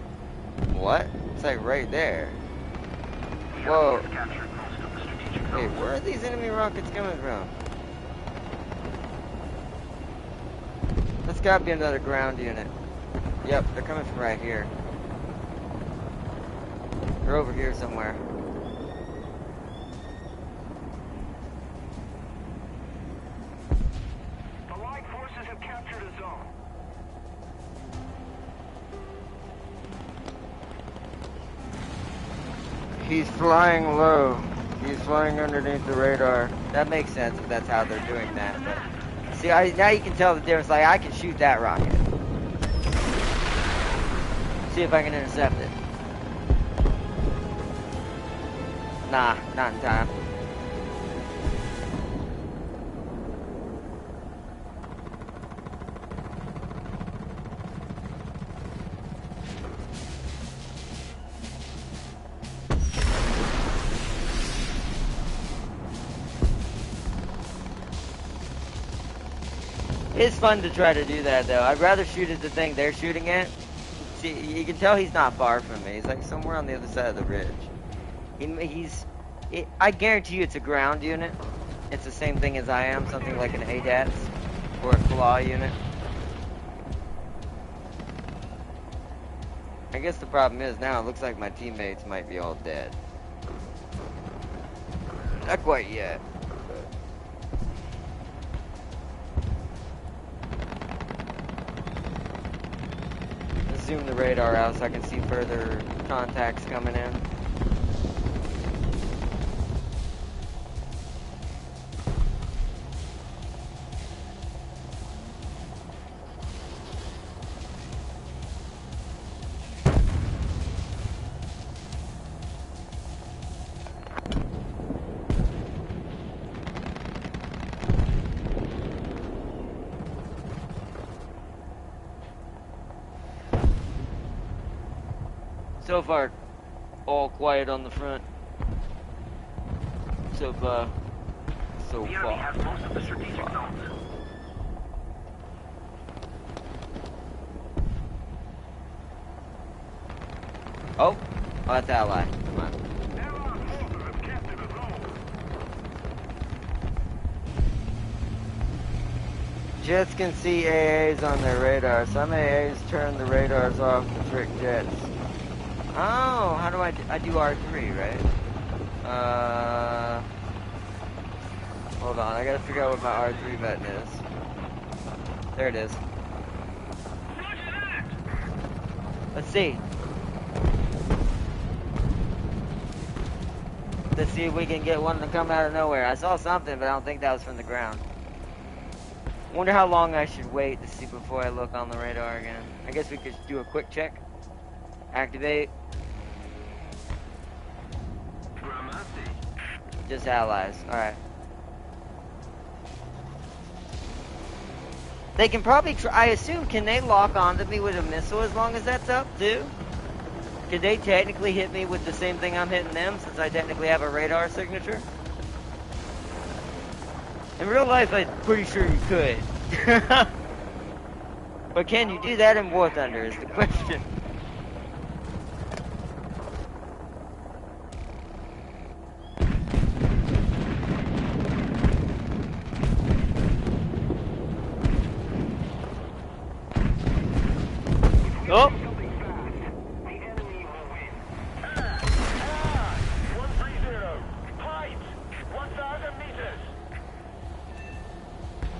Speaker 1: What? It's like right there. Whoa. Wait, where are these enemy rockets coming from? That's gotta be another ground unit. Yep, they're coming from right here. They're over here somewhere.
Speaker 3: Allied forces have captured a zone.
Speaker 1: He's flying low. He's flying underneath the radar. That makes sense if that's how they're doing that. But see, now you can tell the difference. Like, I can shoot that rocket. See if I can intercept it. Nah, not in time. It's fun to try to do that, though. I'd rather shoot at the thing they're shooting at. See, you can tell he's not far from me. He's like somewhere on the other side of the ridge. I guarantee you it's a ground unit. It's the same thing as I am, something like an ADATS or a claw unit. I guess the problem is now it looks like my teammates might be all dead. Not quite yet. Zoom the radar out so I can see further contacts coming in. So far, all quiet on the front. So far.
Speaker 3: The enemy has most of the strategic zones.
Speaker 1: Oh, that's ally. Come on.
Speaker 3: Allied forces have captured a zone.
Speaker 1: Jets can see AAs on their radar. Some AAs turn the radars off to trick jets. Oh, how do I do R3, right? Hold on, I gotta figure out what my R3 button is. There it is. Let's see. Let's see if we can get one to come out of nowhere. I saw something, but I don't think that was from the ground. Wonder how long I should wait to see before I look on the radar again. I guess we could do a quick check. Activate. Just allies. Alright. They can probably I assume, can they lock onto me with a missile as long as that's up, too? Could they technically hit me with the same thing I'm hitting them, since I technically have a radar signature? In real life, I'm pretty sure you could. But can you do that in War Thunder is the question. Oh!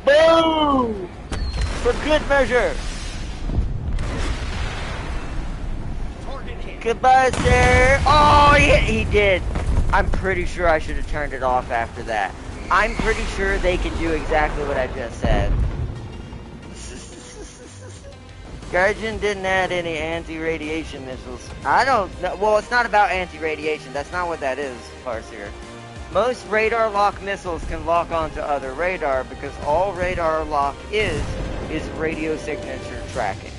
Speaker 1: Boom! For good measure. Goodbye, sir. Oh, he did. I'm pretty sure I should have turned it off after that. I'm pretty sure they can do exactly what I just said. Guardian didn't add any anti-radiation missiles. I don't know. Well, it's not about anti-radiation. That's not what that is, Farseer. Most radar lock missiles can lock onto other radar because all radar lock is radio signature tracking.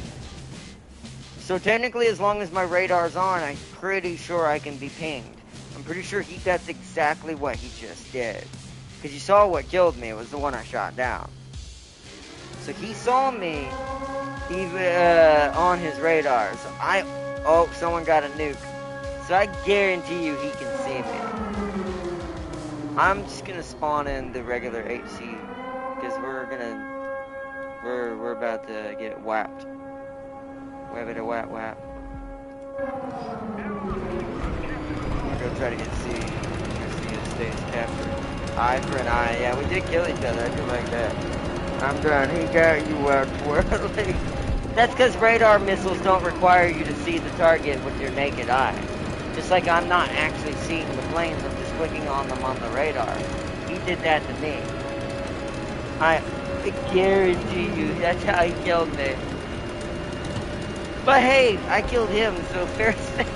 Speaker 1: So technically, as long as my radar's on, I'm pretty sure I can be pinged. I'm pretty sure that's exactly what he just did. Because you saw what killed me. It was the one I shot down. So he saw me even on his radar. So oh, someone got a nuke. So I guarantee you he can see me. I'm just gonna spawn in the regular HC because we're about to get whapped. We're about to whap. I'm gonna go try to get C. C stays captured. Eye for an eye. Yeah, we did kill each other. I do like that. I'm done. He got you out twirling. That's because radar missiles don't require you to see the target with your naked eye. Just like I'm not actually seeing the planes, I'm just clicking on them on the radar. He did that to me. I guarantee you, that's how he killed me. But hey, I killed him, so fair thing.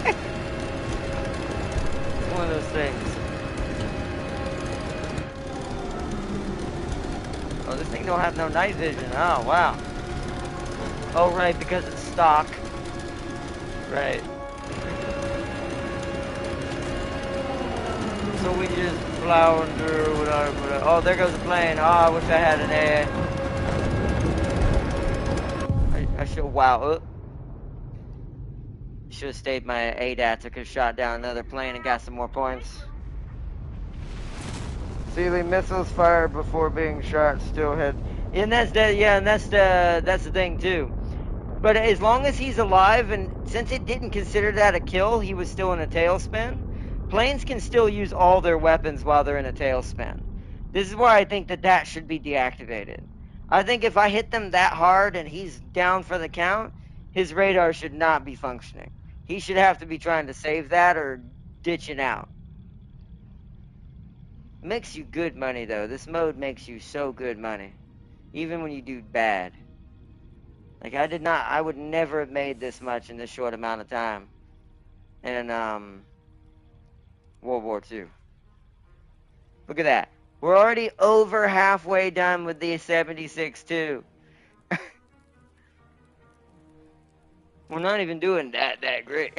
Speaker 1: It's one of those things. Oh, this thing don't have no night vision. Oh, wow. Oh, right, because it's stock. Right. So we just flounder without. Oh, there goes the plane. Oh, I wish I had an A. I should. Wow. Should have stayed my ADATs. I could have shot down another plane and got some more points. Sealy missiles fired before being shot still hit. And that's the thing too. But as long as he's alive, and since it didn't consider that a kill, he was still in a tailspin. Planes can still use all their weapons while they're in a tailspin. This is why I think that should be deactivated. I think if I hit them that hard and he's down for the count, his radar should not be functioning. He should have to be trying to save that or ditching out. Makes you good money, though. This mode makes you so good money. Even when you do bad. Like, I would never have made this much in this short amount of time. In, World War II. Look at that. We're already over halfway done with the 76-2. We're not even doing that great.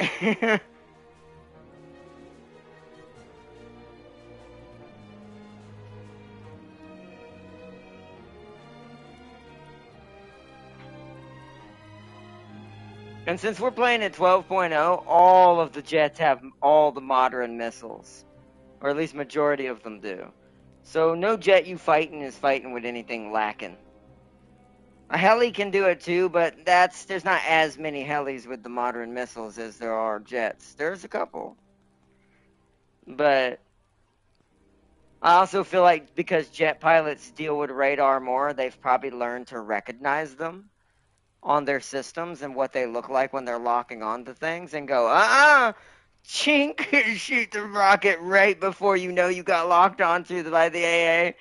Speaker 1: And since we're playing at 12.0, all of the jets have all the modern missiles. Or at least majority of them do. So no jet you fighting is fighting with anything lacking. A heli can do it too, but there's not as many helis with the modern missiles as there are jets. There's a couple. But I also feel like because jet pilots deal with radar more, they've probably learned to recognize them on their systems and what they look like when they're locking onto things and go, chink, and shoot the rocket right before you know you got locked onto by the AA.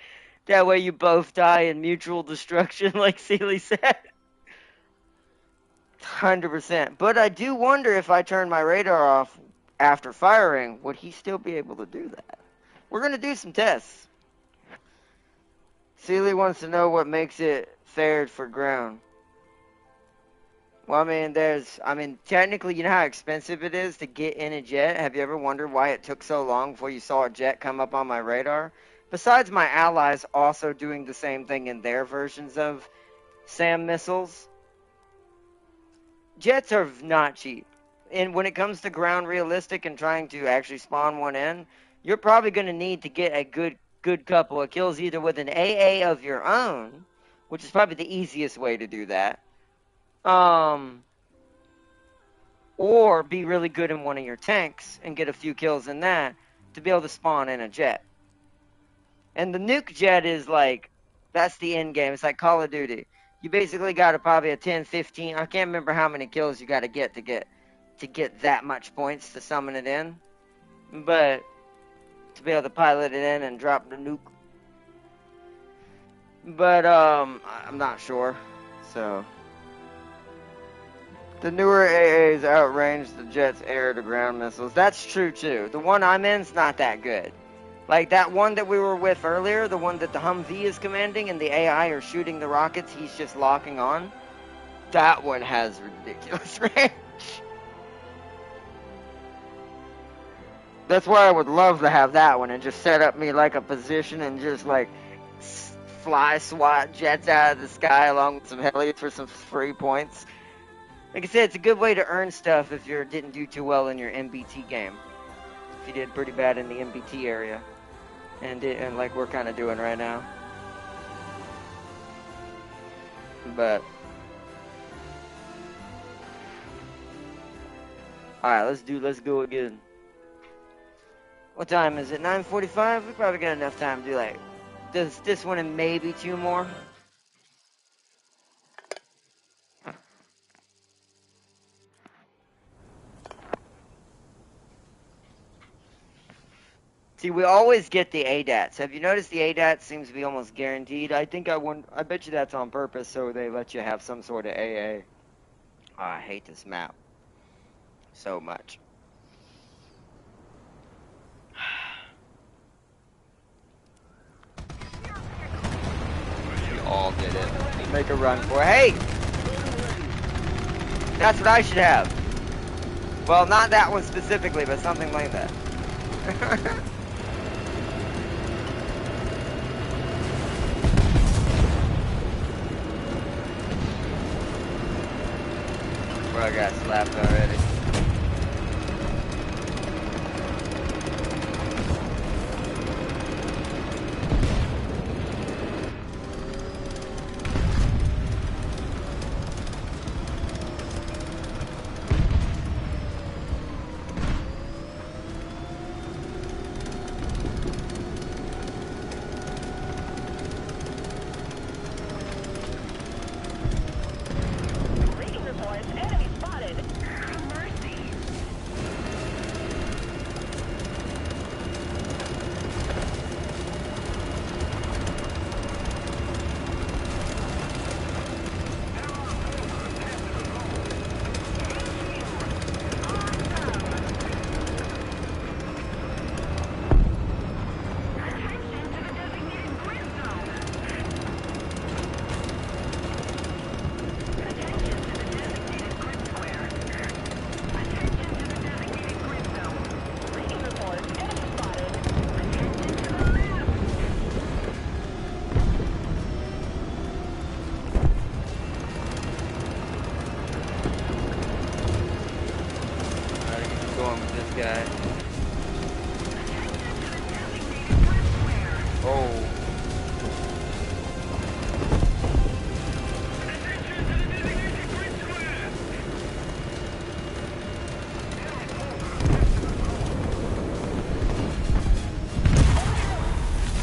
Speaker 1: That way you both die in mutual destruction, like Seeley said. 100%. But I do wonder if I turn my radar off after firing, would he still be able to do that? We're going to do some tests. Seeley wants to know what makes it fared for ground. Well, I mean, technically, you know how expensive it is to get in a jet? Have you ever wondered why it took so long before you saw a jet come up on my radar? Besides my allies also doing the same thing in their versions of SAM missiles, jets are not cheap. And when it comes to ground realistic and trying to actually spawn one in, you're probably going to need to get a good couple of kills either with an AA of your own, which is probably the easiest way to do that, or be really good in one of your tanks and get a few kills in that to be able to spawn in a jet. And the nuke jet is like, that's the end game. It's like Call of Duty. You basically got to probably a 10, 15, I can't remember how many kills you got to get that much points to summon it in. But to be able to pilot it in and drop the nuke. But I'm not sure. So the newer AAs outrange the jet's air-to-ground missiles. That's true too. The one I'm in's not that good. Like that one that we were with earlier, the one that the Humvee is commanding and the AI are shooting the rockets, he's just locking on. That one has ridiculous range. That's why I would love to have that one and just set up me like a position and just like fly SWAT jets out of the sky along with some helis for some free points. Like I said, it's a good way to earn stuff if you didn't do too well in your MBT game. If you did pretty bad in the MBT area. And like we're kind of doing right now. But alright, let's go again. What time is it? 9:45? We probably got enough time to do like this one and maybe two more. See, we always get the ADATs. Have you noticed the ADAT seems to be almost guaranteed? I bet you that's on purpose so they let you have some sort of AA. Oh, I hate this map so much. You all did it. Make a run for it. Hey! That's what I should have. Well, not that one specifically, but something like that. Bro, I got slapped already.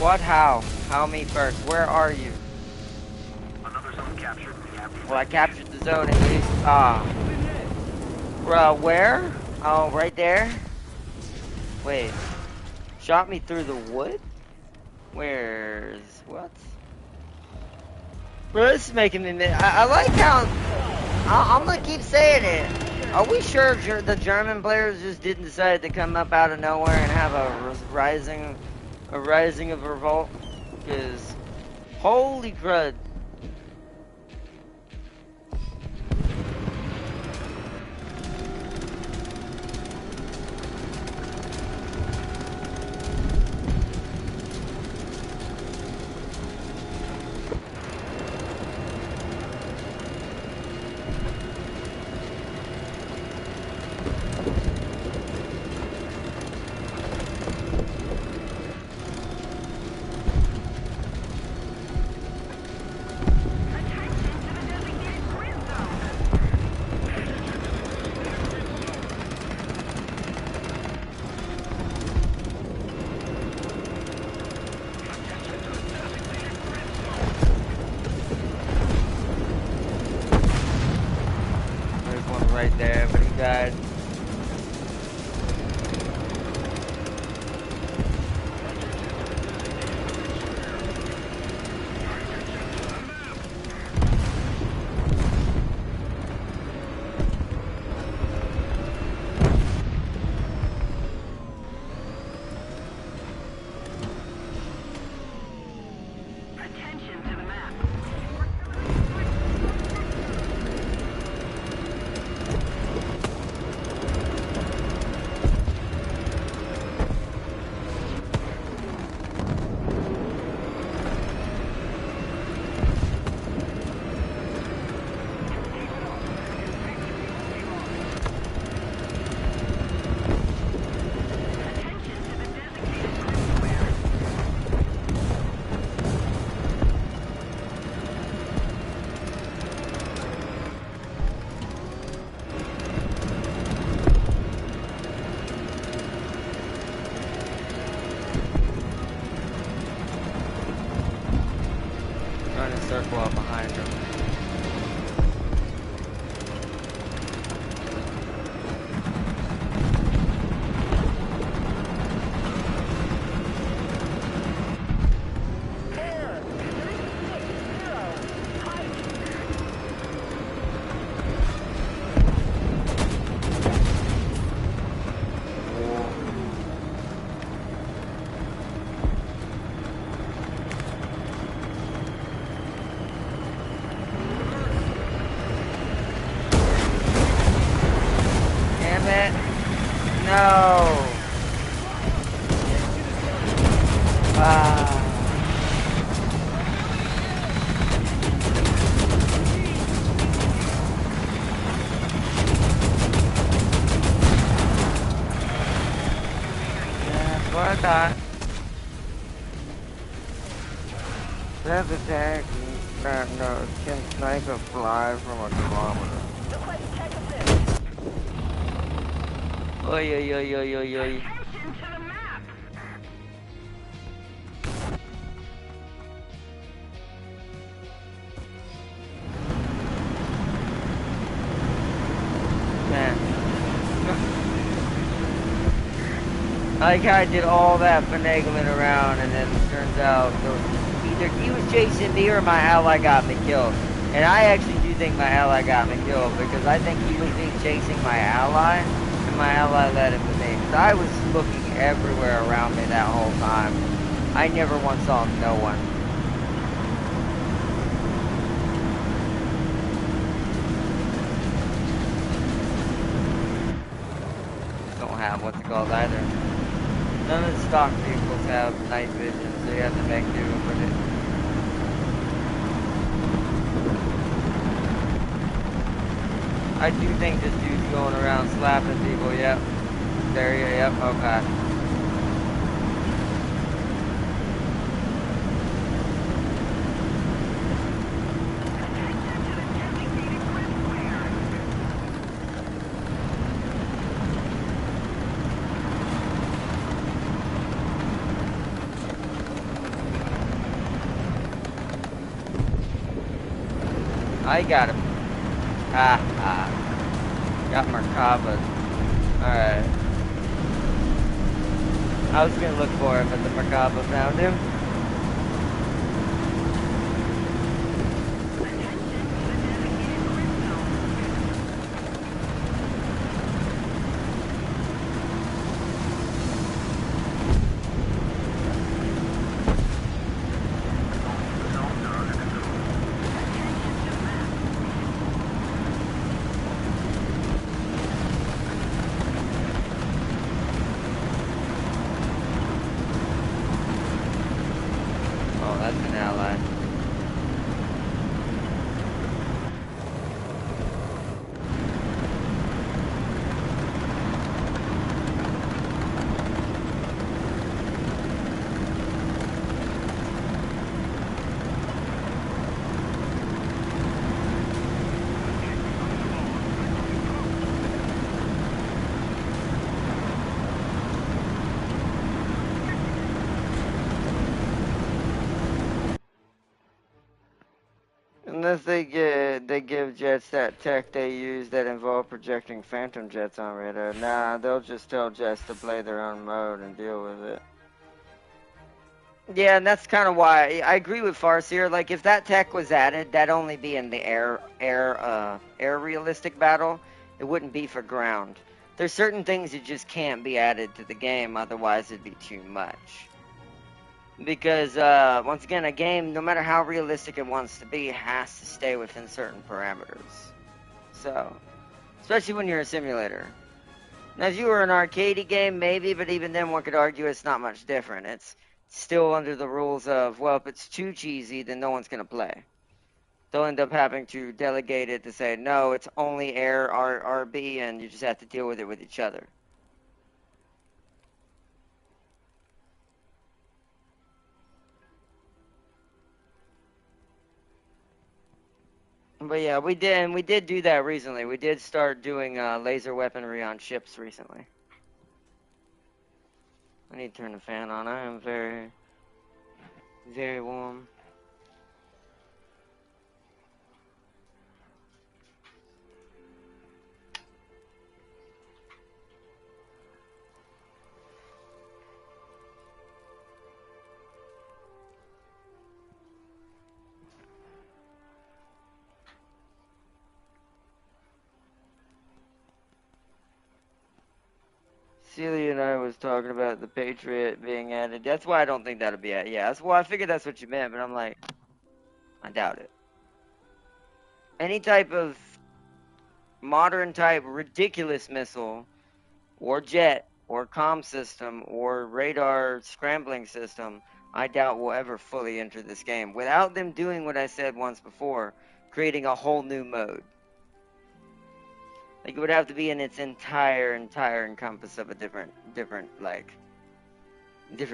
Speaker 1: What? How? How me first? Where are you?
Speaker 3: Another zone captured.
Speaker 1: Well, I captured the zone at least. Ah. Bro, where? Oh, right there? Wait. Shot me through the wood? Where's... what? Bro, this is making me... I like how... I'm gonna keep saying it. Are we sure the German players just didn't decide to come up out of nowhere and have a rising of revolt? Because... holy crud. Right there, but he died.
Speaker 2: Attention to the map.
Speaker 1: Trying to circle up behind him. No. That's what I thought. That's attack. No, can snipe a fly from a kilometer. Oy, oy, oy, oy, oy, oy.
Speaker 2: Attention to the map.
Speaker 1: Man. I like how I did all that finagling around and then it turns out either he was chasing me or my ally got me killed. And I actually do think my ally got me killed because I think he was chasing my ally and my ally led him to me. Because I was looking everywhere around me that whole time. I never once saw no one. Don't have what's it called either. None of the stock vehicles have night vision, so you have to make do with it. I do think this dude's going around slapping people, yep. There you, yep, okay. I got him. Ah, ah. Got Merkaba. Alright. I was gonna look for him, but the Merkaba found him. Oh, that's an ally. Unless they give jets that tech they use that involve projecting phantom jets on radar. Nah, they'll just tell jets to play their own mode and deal with it. Yeah, and that's kind of why I agree with Farseer. Like, if that tech was added, that'd only be in the air realistic battle. It wouldn't be for ground. There's certain things that just can't be added to the game, otherwise it'd be too much. Because, once again, a game, no matter how realistic it wants to be, has to stay within certain parameters. So, especially when you're a simulator. Now, if you were an arcade game, maybe, but even then one could argue it's not much different. It's still under the rules of, well, if it's too cheesy, then no one's going to play. They'll end up having to delegate it to say, no, it's only air RB, and you just have to deal with it with each other. But yeah, we did do that recently. We did start doing laser weaponry on ships recently. I need to turn the fan on. I am very, very warm. Celia and I was talking about the Patriot being added. That's why I don't think that'll be added. Yeah, that's why I figured that's what you meant, but I'm like, I doubt it. Any type of modern type ridiculous missile or jet or comm system or radar scrambling system, I doubt will ever fully enter this game without them doing what I said once before, creating a whole new mode. Like, it would have to be in its entire encompass of a different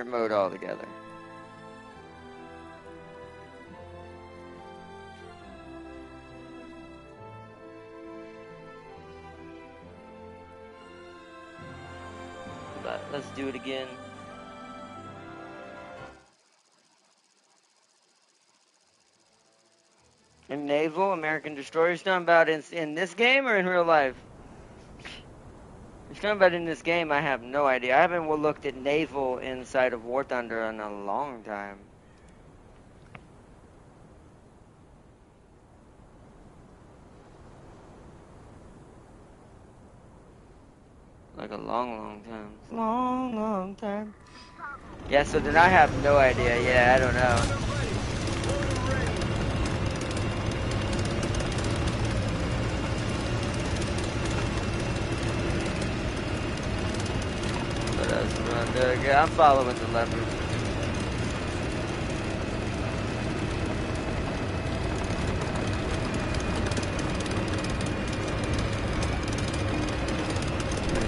Speaker 1: mode altogether. But let's do it again. In naval, American destroyers. Talking about in this game or in real life? You're talking about in this game, I have no idea. I haven't looked at naval inside of War Thunder in a long time. Like a long time. Long time. Yeah, so then I have no idea. Yeah, I don't know. Yeah, I'm following the leopard.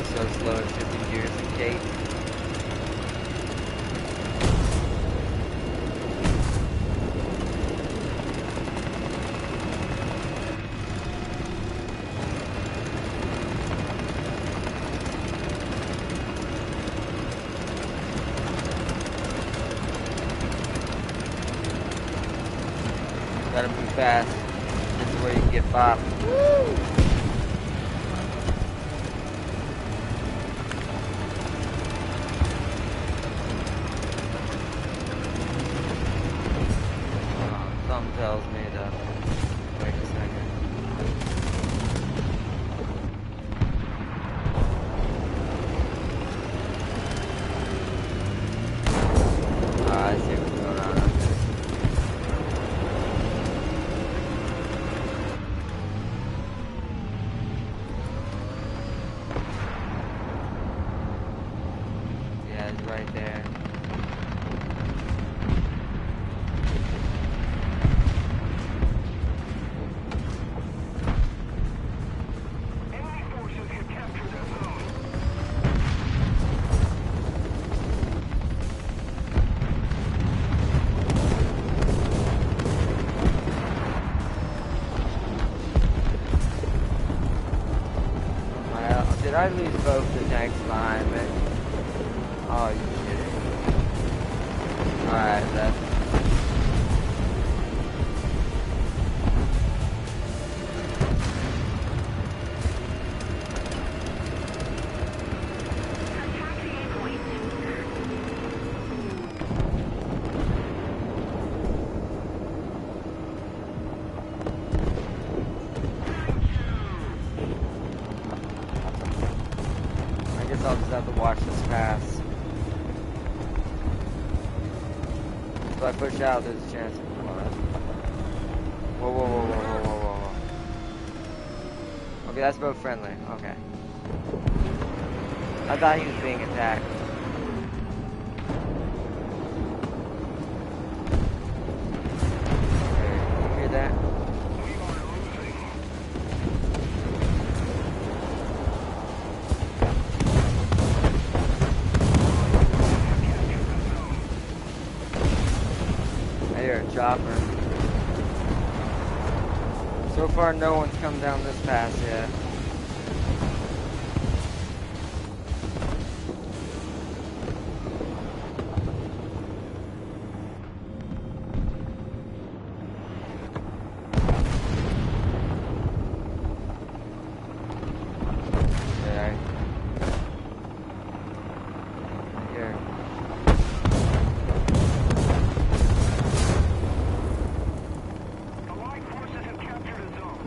Speaker 1: It's so slow at 50 gears and Kate. Gotta move fast. This where you can get popped. Something tells me to wait a second. I see what's going on up there. Yeah, it's right there.
Speaker 3: Enemy forces have captured that zone.
Speaker 1: Well, did I lose both the tanks behind me? Oh, you kidding. Alright, left.
Speaker 2: Attacking a point.
Speaker 1: I guess I'll just have to watch this pass. If I push out, there's a chance. Whoa, whoa, whoa, whoa, whoa, whoa, whoa. Okay, that's both friendly. Okay. I thought he was being attacked. Okay, you hear that?
Speaker 3: We are losing.
Speaker 1: I hear a chopper. So far, no one's come down this pass yet. Okay. Here.
Speaker 3: Allied forces have captured a zone.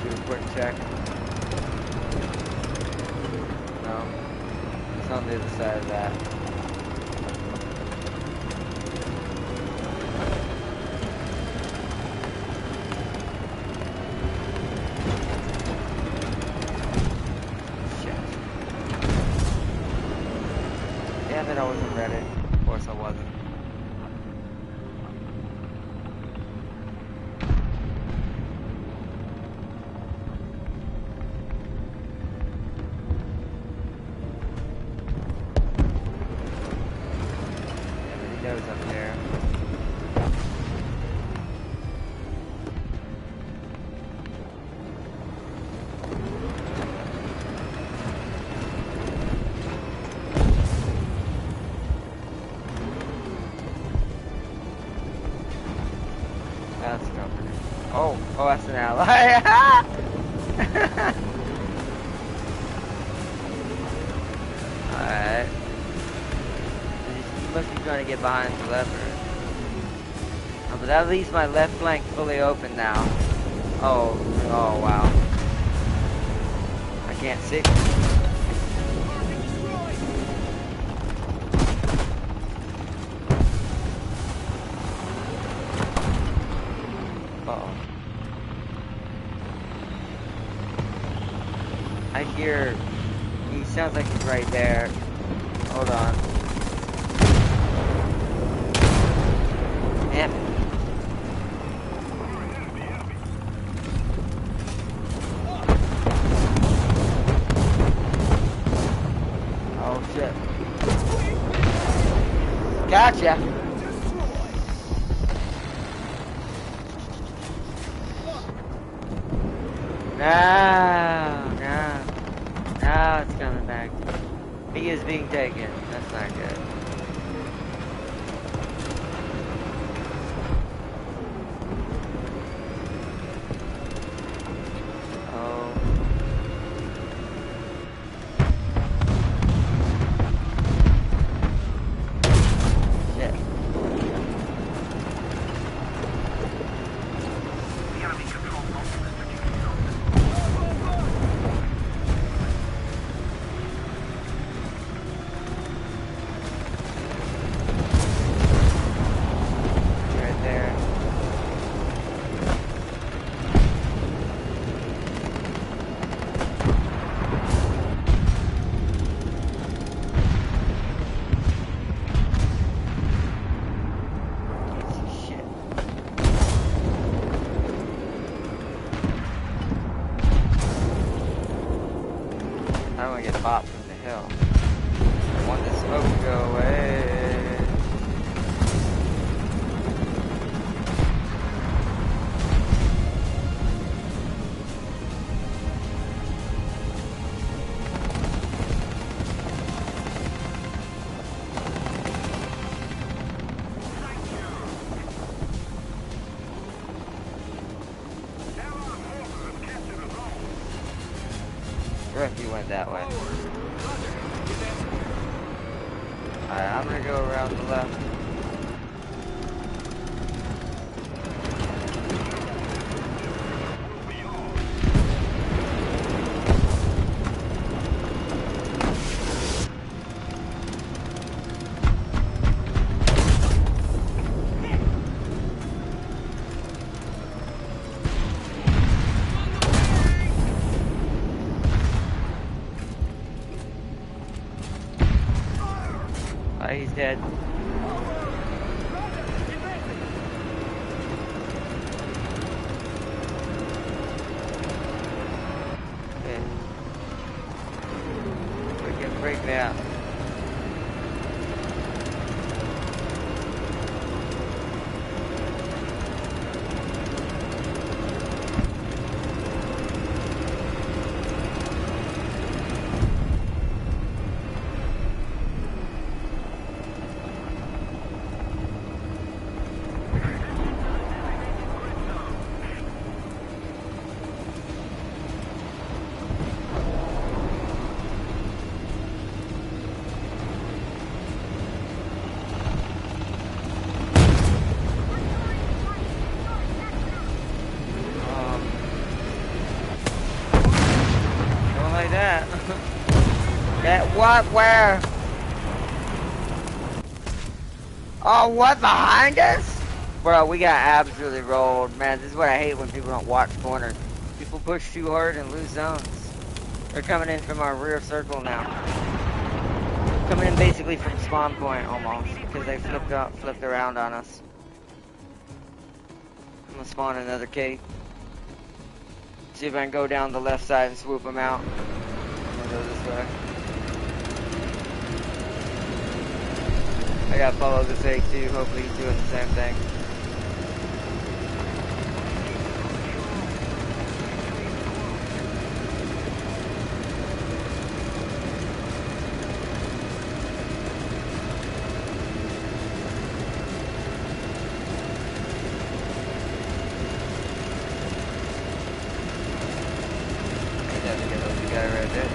Speaker 1: Do a quick check. No. It's on the other side of that. Shit. Damn it, I wasn't ready. Of course I wasn't. He knows I'm here. That's company. Oh, that's an ally. Alright. He must be trying to get behind the lever. Oh, but that leaves my left flank fully open now. Oh wow. I can't see. Uh-oh. I hear... He sounds like he's right there. Hold on. Damn it. Oh shit. Gotcha. No. Oh, it's coming back. He is being taken. That's not good. Oh. Shit.
Speaker 3: The enemy controls most of the strategic zones.
Speaker 1: Right there. Shit. I don't want to get popped from the hill. I want the smoke to go away.
Speaker 3: Allied forces have captured a zone.
Speaker 1: Or if you went that way. Alright, I'm gonna go around the left. Oh, he's dead. Okay. We can break me out. Don't like that. That what? Where? Oh, what? Behind us? Bro, we got absolutely rolled. Man, this is what I hate when people don't watch corners. People push too hard and lose zones. They're coming in from our rear circle now. Coming in basically from spawn point almost. Because they flipped around on us. I'm gonna spawn another K. See if I can go down the left side and swoop them out. I'm gonna go this way. I gotta follow this A too. Hopefully he's doing the same thing. Guy right there.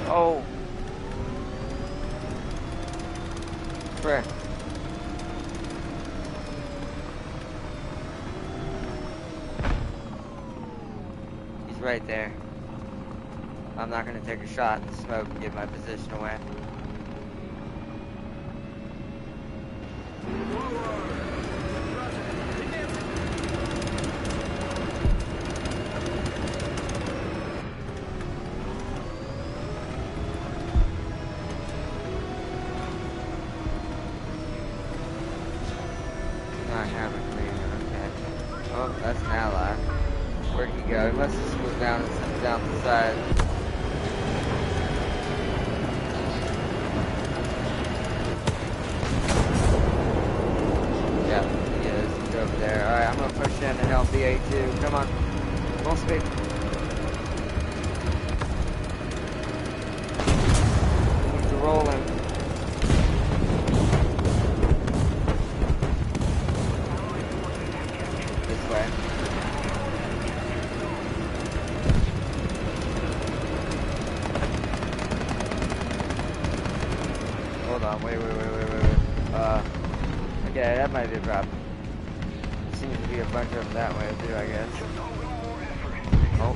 Speaker 1: Oh. Frick. He's right there. I'm not going to take a shot in the smoke and give my position away. Not having cleaner, okay. Oh, that's an ally. Where'd he go? He must have swooped down and sent down the side. push in and help the A2. Come on. Full speed. Need to roll him. This way. Hold on, wait. Okay, that might be a problem. Seems to be a bunch of them that way too, I guess. Oh.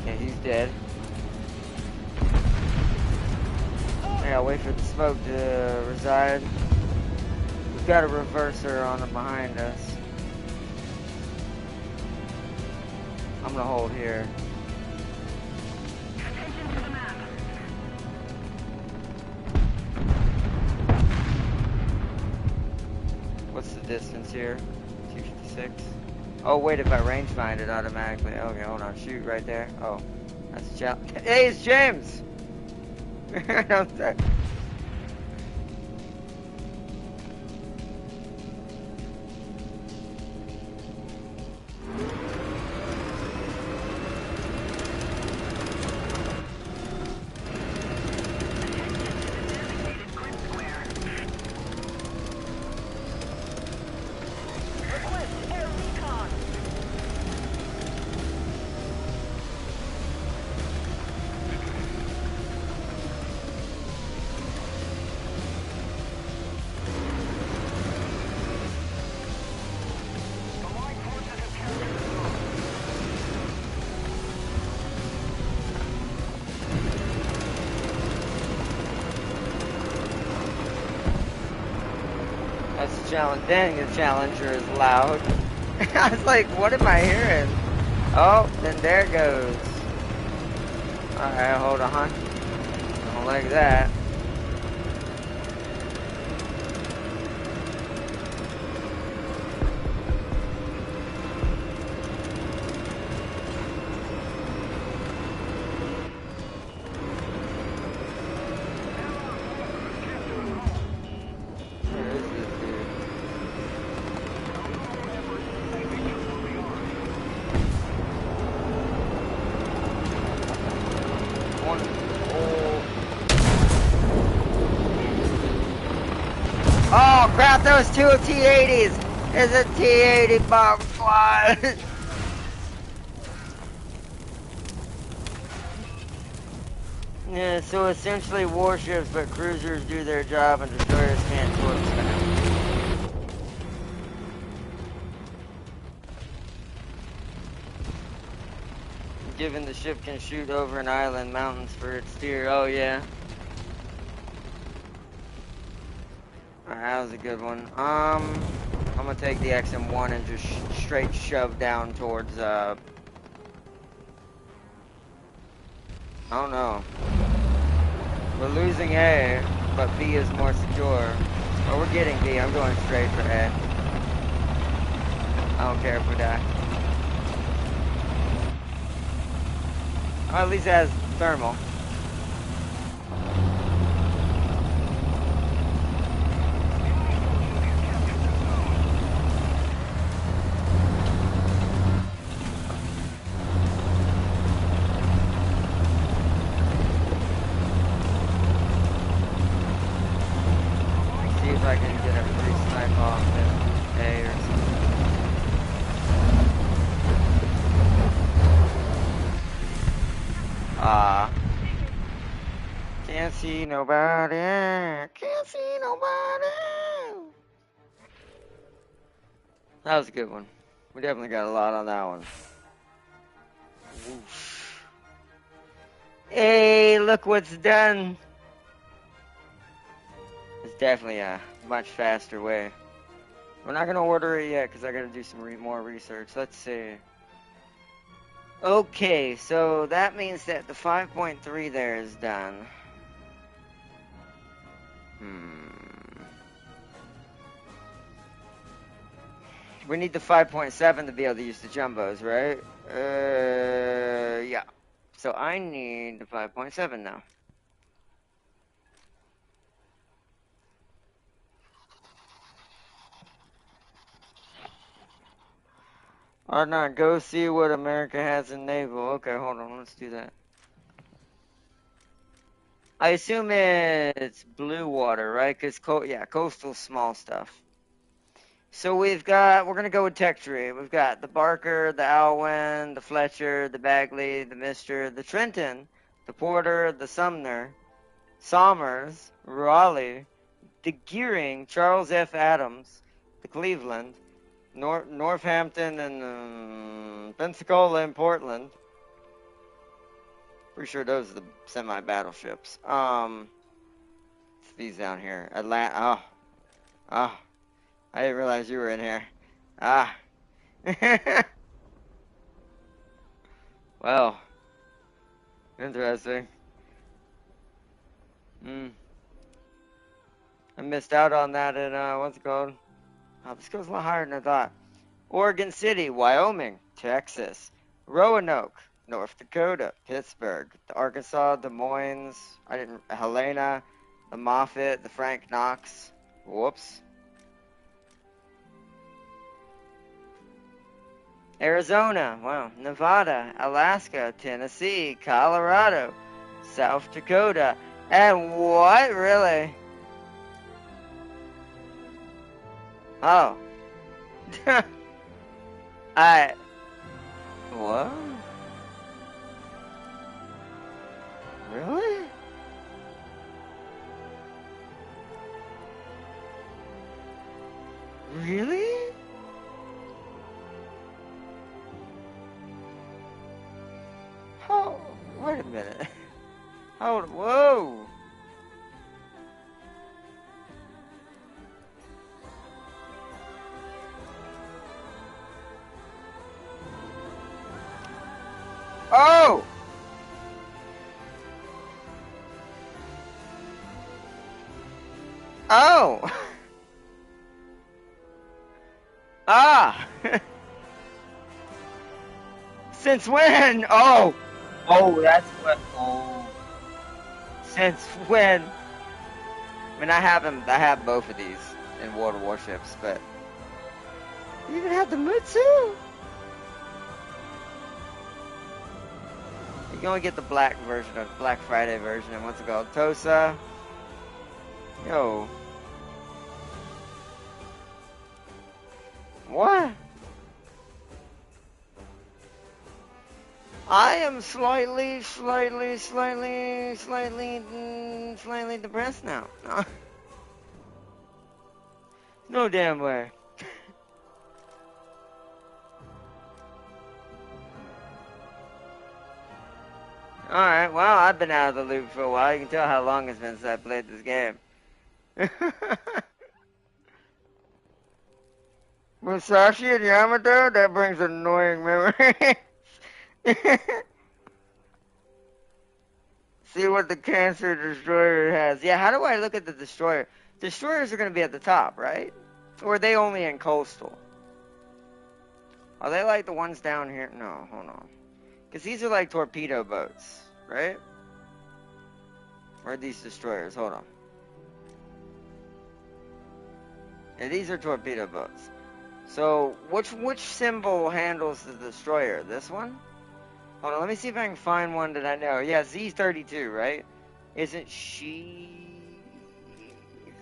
Speaker 1: Okay, he's dead. I gotta wait for the smoke to reside. We've got a reverser on them behind us. I'm gonna hold here.
Speaker 2: Attention to the map.
Speaker 1: What's the distance here? 256. Oh, wait, if I range find it automatically. Okay, hold on. Shoot right there. Oh, that's a challenge. Hey, it's James!
Speaker 2: Request air recon.
Speaker 1: That's the challenge. Dang, the challenger is loud. I was like, what am I hearing? Oh, then there it goes. Alright, hold on. Don't like that. Where is this dude? One. Oh crap, those two T-80s! There's a T-80 bomb squad! Yeah, so essentially warships, but cruisers do their job and destroyers can't torch them. Given the ship can shoot over an island, mountains for its steer. Oh yeah. Alright, that was a good one. I'm gonna take the XM1 and just straight shove down towards I don't know. We're losing A, but B is more secure. Oh, we're getting B. I'm going straight for A. I don't care if we die. Oh, at least it has thermal. See if I can get a free snipe off at A or something. Can't see nobody. Can't see nobody. That was a good one. We definitely got a lot on that one. Oof. Hey, look what's done. It's definitely a much faster way. We're not gonna order it yet because I gotta do some more research. Let's see. Okay, so that means that the 5.3 there is done. We need the 5.7 to be able to use the jumbos, right? Yeah. So I need the 5.7 now. Or not, go see what America has in naval. Okay, hold on, let's do that. I assume it's blue water, right? Because, yeah, coastal small stuff. So we're going to go with tech tree. We've got the Barker, the Alwyn, the Fletcher, the Bagley, the Mister, the Trenton, the Porter, the Sumner, Somers, Raleigh, the Gearing, Charles F. Adams, the Cleveland, Northampton, and Pensacola and Portland. Pretty sure those are the semi-battleships. It's these down here. Atlanta. Oh, I didn't realize you were in here. Ah. Well, interesting. I missed out on that in, what's it called? Oh, this goes a lot higher than I thought. Oregon City, Wyoming, Texas, Roanoke, North Dakota, Pittsburgh, the Arkansas, Des Moines, Helena, the Moffett, the Frank Knox. Whoops. Arizona, wow, Nevada, Alaska, Tennessee, Colorado, South Dakota, and what, really? Oh. What? Really? Really? Oh, wait a minute. Hold, whoa. Oh! Oh! Ah! Since when? Oh! Oh, that's what. Oh. Since when? I mean, I have both of these in World Warships, but you even have the Mutsu. You can only get the black version of Black Friday version, and what's it called? Tosa. Yo. What? I am slightly depressed now. No damn way. Alright, well, I've been out of the loop for a while. You can tell how long it's been since I played this game. Musashi and Yamato? That brings annoying memories. See what the Cancer Destroyer has. Yeah, how do I look at the Destroyer? Destroyers are going to be at the top, right? Or are they only in coastal? Are they like the ones down here? No, hold on. Because these are like torpedo boats, right? Or are these destroyers? Hold on. Yeah, these are torpedo boats. So, which symbol handles the destroyer? This one? Hold on, let me see if I can find one that I know. Yeah, Z32, right? Isn't she...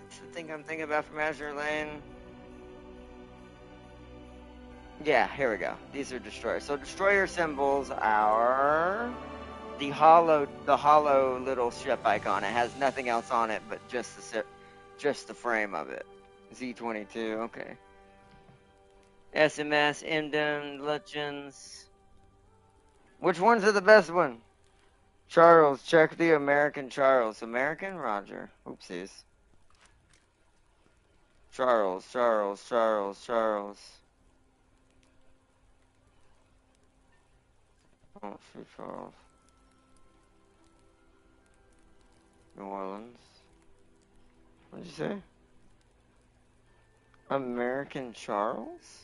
Speaker 1: It's the thing I'm thinking about from Azure Lane. Yeah, here we go. These are destroyers. So destroyer symbols are the hollow little ship icon. It has nothing else on it but just the frame of it. Z22, okay. SMS, Emden, Legends. Which ones are the best one? Charles, check the American Charles. American? Roger. Oopsies. Charles. Oh, shoot, Charles. New Orleans. What did you say? American Charles?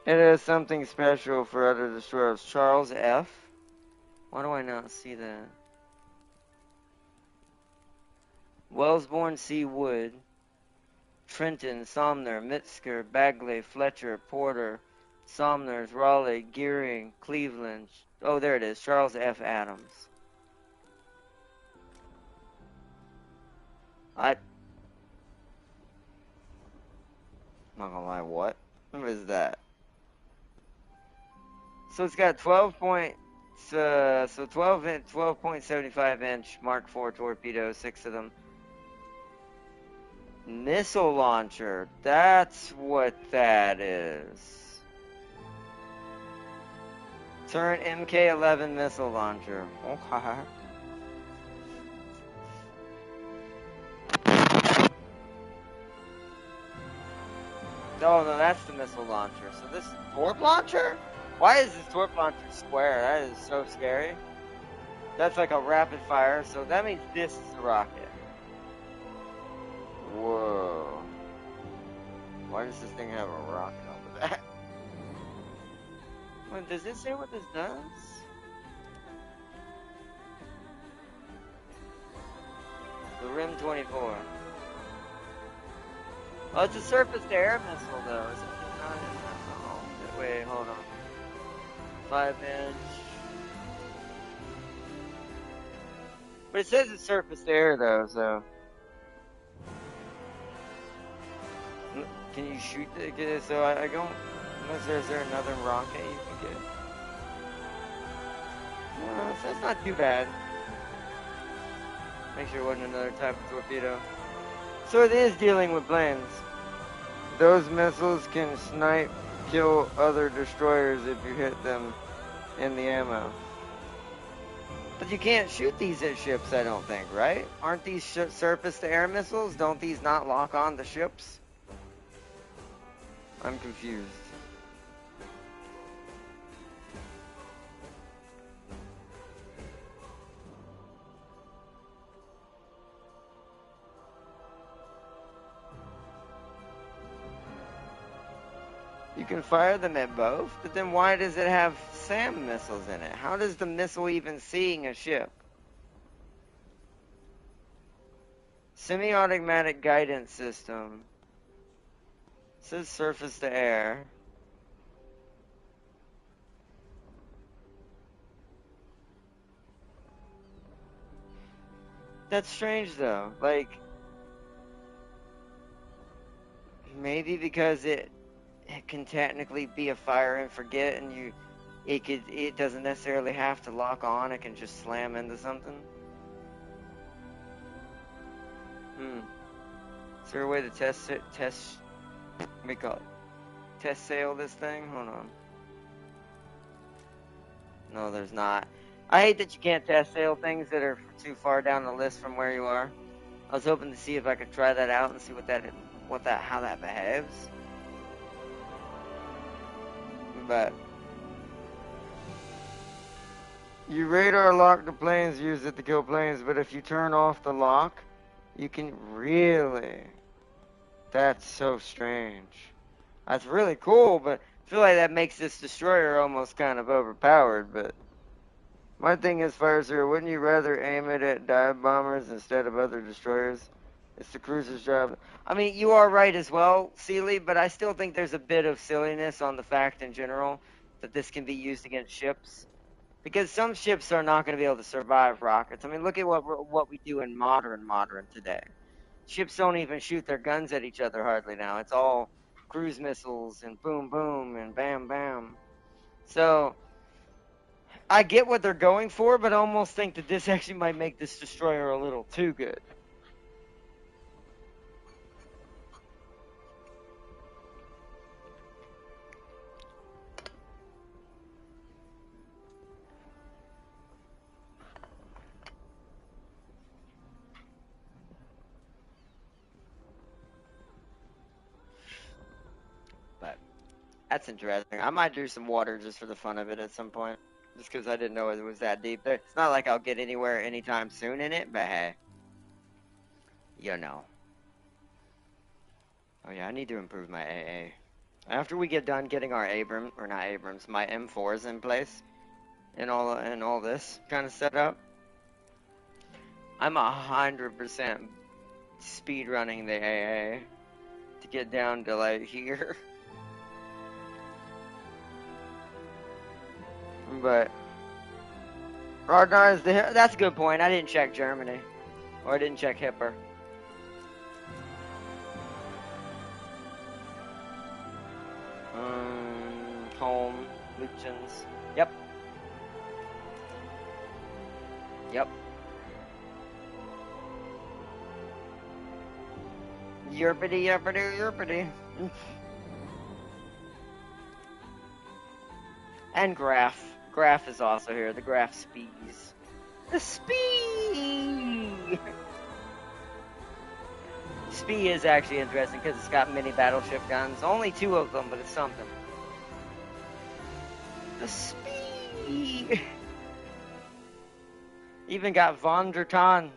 Speaker 1: It has something special for other destroyers. Charles F. Why do I not see that? Wellsbourne C. Wood. Trenton, Somner, Metzger, Bagley, Fletcher, Porter, Somners, Raleigh, Gearing, Cleveland. Oh, there it is. Charles F. Adams. I'm not gonna lie, what? What is that? So it's got 12 point, so 12.75 inch Mark IV torpedoes, 6 of them. Missile launcher. That's what that is. Turn MK-11 missile launcher. Okay. Oh no, that's the missile launcher. So this is torp launcher? Why is this torp launcher square? That is so scary. That's like a rapid fire, so that means this is the rocket. Whoa. Why does this thing have a rocket on the back? Wait, does it say what this does? The RIM 24. Oh, it's a surface-to-air missile, though. Is it not? Oh, wait, hold on. 5-inch. But it says it's surface-to-air, though, so... Can you shoot the... So I don't... Is there another rocket you can get? No, so that's not too bad. Make sure it wasn't another type of torpedo. So it is dealing with planes. Those missiles can snipe, kill other destroyers if you hit them in the ammo. But you can't shoot these at ships, I don't think, right? Aren't these surface-to-air missiles? Don't these not lock on the ships? I'm confused. You can fire them at both, but then why does it have SAM missiles in it? How does the missile even seeing a ship? Semi-automatic guidance system. It says surface to air. That's strange though. Like, maybe because it can technically be a fire and forget, and it doesn't necessarily have to lock on. It can just slam into something. Is there a way to test sail this thing? Hold on. No, there's not. I hate that you can't test sail things that are too far down the list from where you are. I was hoping to see if I could try that out and see how that behaves. But you radar lock the planes, use it to kill planes, but if you turn off the lock, you can really... That's so strange. That's really cool, but I feel like that makes this destroyer almost kind of overpowered, but... My thing is, Fire Zero, wouldn't you rather aim it at dive bombers instead of other destroyers? It's the cruiser's job. I mean, you are right as well, Seeley, but I still think there's a bit of silliness on the fact in general that this can be used against ships. Because some ships are not going to be able to survive rockets. I mean, look at what we do in modern today. Ships don't even shoot their guns at each other hardly now. It's all cruise missiles and boom, boom, and bam, bam. So, I get what they're going for, but I almost think that this actually might make this destroyer a little too good. But that's interesting. I might do some water just for the fun of it at some point. Just because I didn't know it was that deep. It's not like I'll get anywhere anytime soon in it, but hey. You know. Oh yeah, I need to improve my AA. After we get done getting our my M4s in place, and all this kind of setup, I'm 100% speed running the AA to get down to like here. But Ragnar, that's a good point. I didn't check Germany, or I didn't check Hipper. Home, Luchens. Yep. Yep. Yerpity, yerpity, yerpity. And Graph. Graph is also here. The Graph Spees. The Spee! Spee is actually interesting because it's got mini battleship guns. Only 2 of them, but it's something. The Spee! Even got Von der Ton.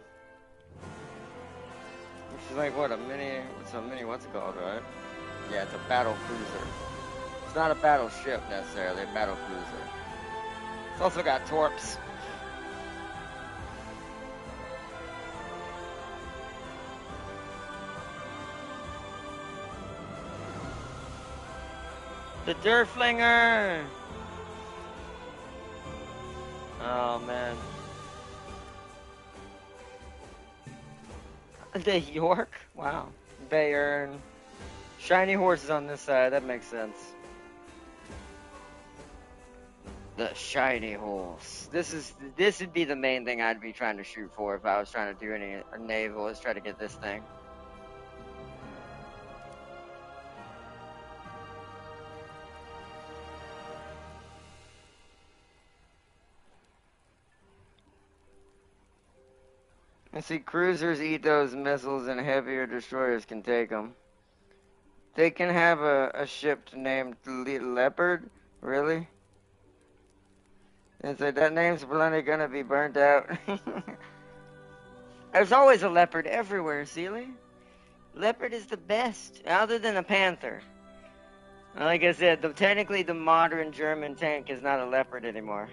Speaker 1: Which is like, what, what's it called, right? Yeah, it's a battle cruiser. It's not a battleship, necessarily, a battle cruiser. It's also got torps. The Durflinger! Oh, man. The York? Wow. Bayern. Shiny horses on this side, that makes sense. The shiny horse. This would be the main thing I'd be trying to shoot for if I was trying to do any naval, is try to get this thing. And see, cruisers eat those missiles and heavier destroyers can take them. They can have a ship named Leopard? Really? And so that name's plenty gonna be burnt out. There's always a leopard everywhere, Sealy. Leopard is the best, other than a panther. Like I said, technically the modern German tank is not a leopard anymore.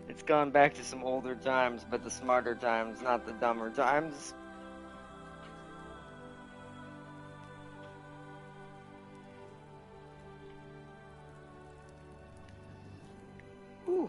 Speaker 1: It's gone back to some older times, but the smarter times, not the dumber times. Whew.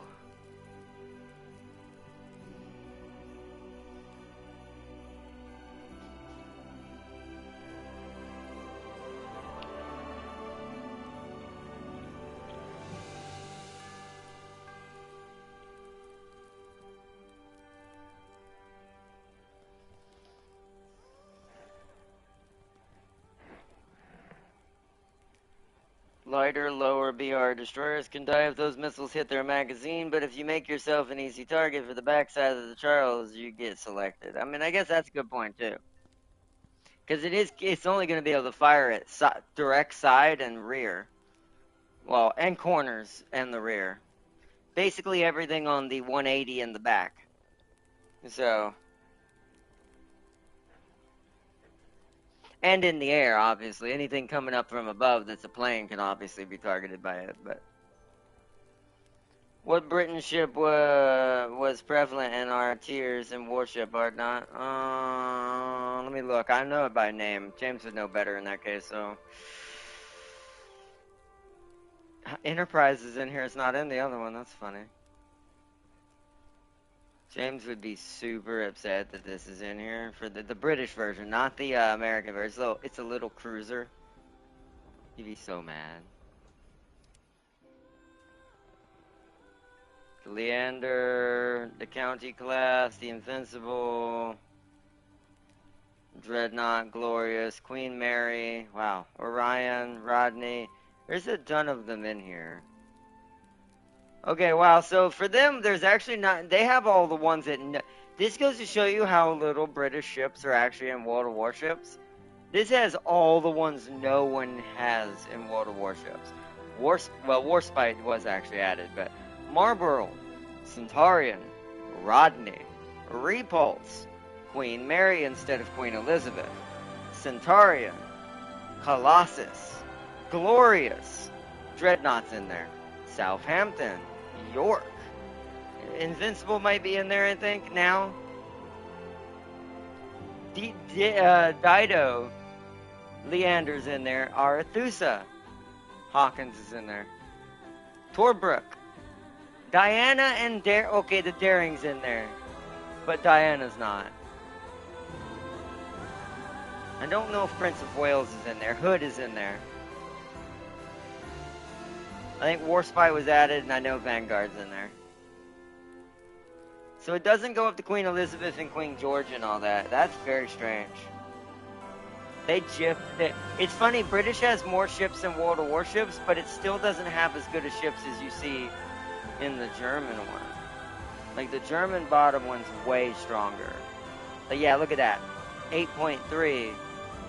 Speaker 1: Lighter, lower BR destroyers can die if those missiles hit their magazine, but if you make yourself an easy target for the backside of the Charles, you get selected. I mean, I guess that's a good point, too. Because it's only going to be able to fire at direct side and rear. Well, and corners and the rear. Basically everything on the 180 in the back. So... And in the air, obviously. Anything coming up from above that's a plane can obviously be targeted by it, but... What Britain ship was prevalent in our tiers and warship art not? Let me look. I know it by name. James would know better in that case, so... Enterprise is in here. It's not in the other one. That's funny. James would be super upset that this is in here for the British version, not the American version. It's a little cruiser. He'd be so mad. The Leander, the County class, the Invincible, Dreadnought, Glorious, Queen Mary, wow, Orion, Rodney. There's a ton of them in here. Okay, wow, so for them, there's actually not, they have all the ones that, this goes to show you how little British ships are actually in World of Warships. This has all the ones no one has in World of Warships. Warspite was actually added, but Marlborough, Centaurian, Rodney, Repulse, Queen Mary instead of Queen Elizabeth, Centaurian, Colossus, Glorious. Dreadnought's in there. Southampton. York. Invincible might be in there, I think, now. Dido. Leander's in there. Arethusa. Hawkins is in there. Torbrook. Diana and okay, the Daring's in there. But Diana's not. I don't know if Prince of Wales is in there. Hood is in there. I think Warspite was added, and I know Vanguard's in there. So it doesn't go up to Queen Elizabeth and Queen George and all that. That's very strange. They gypped it. It's funny, British has more ships than World of Warships, but it still doesn't have as good a ships as you see in the German one. Like, the German bottom one's way stronger. But yeah, look at that. 8.3,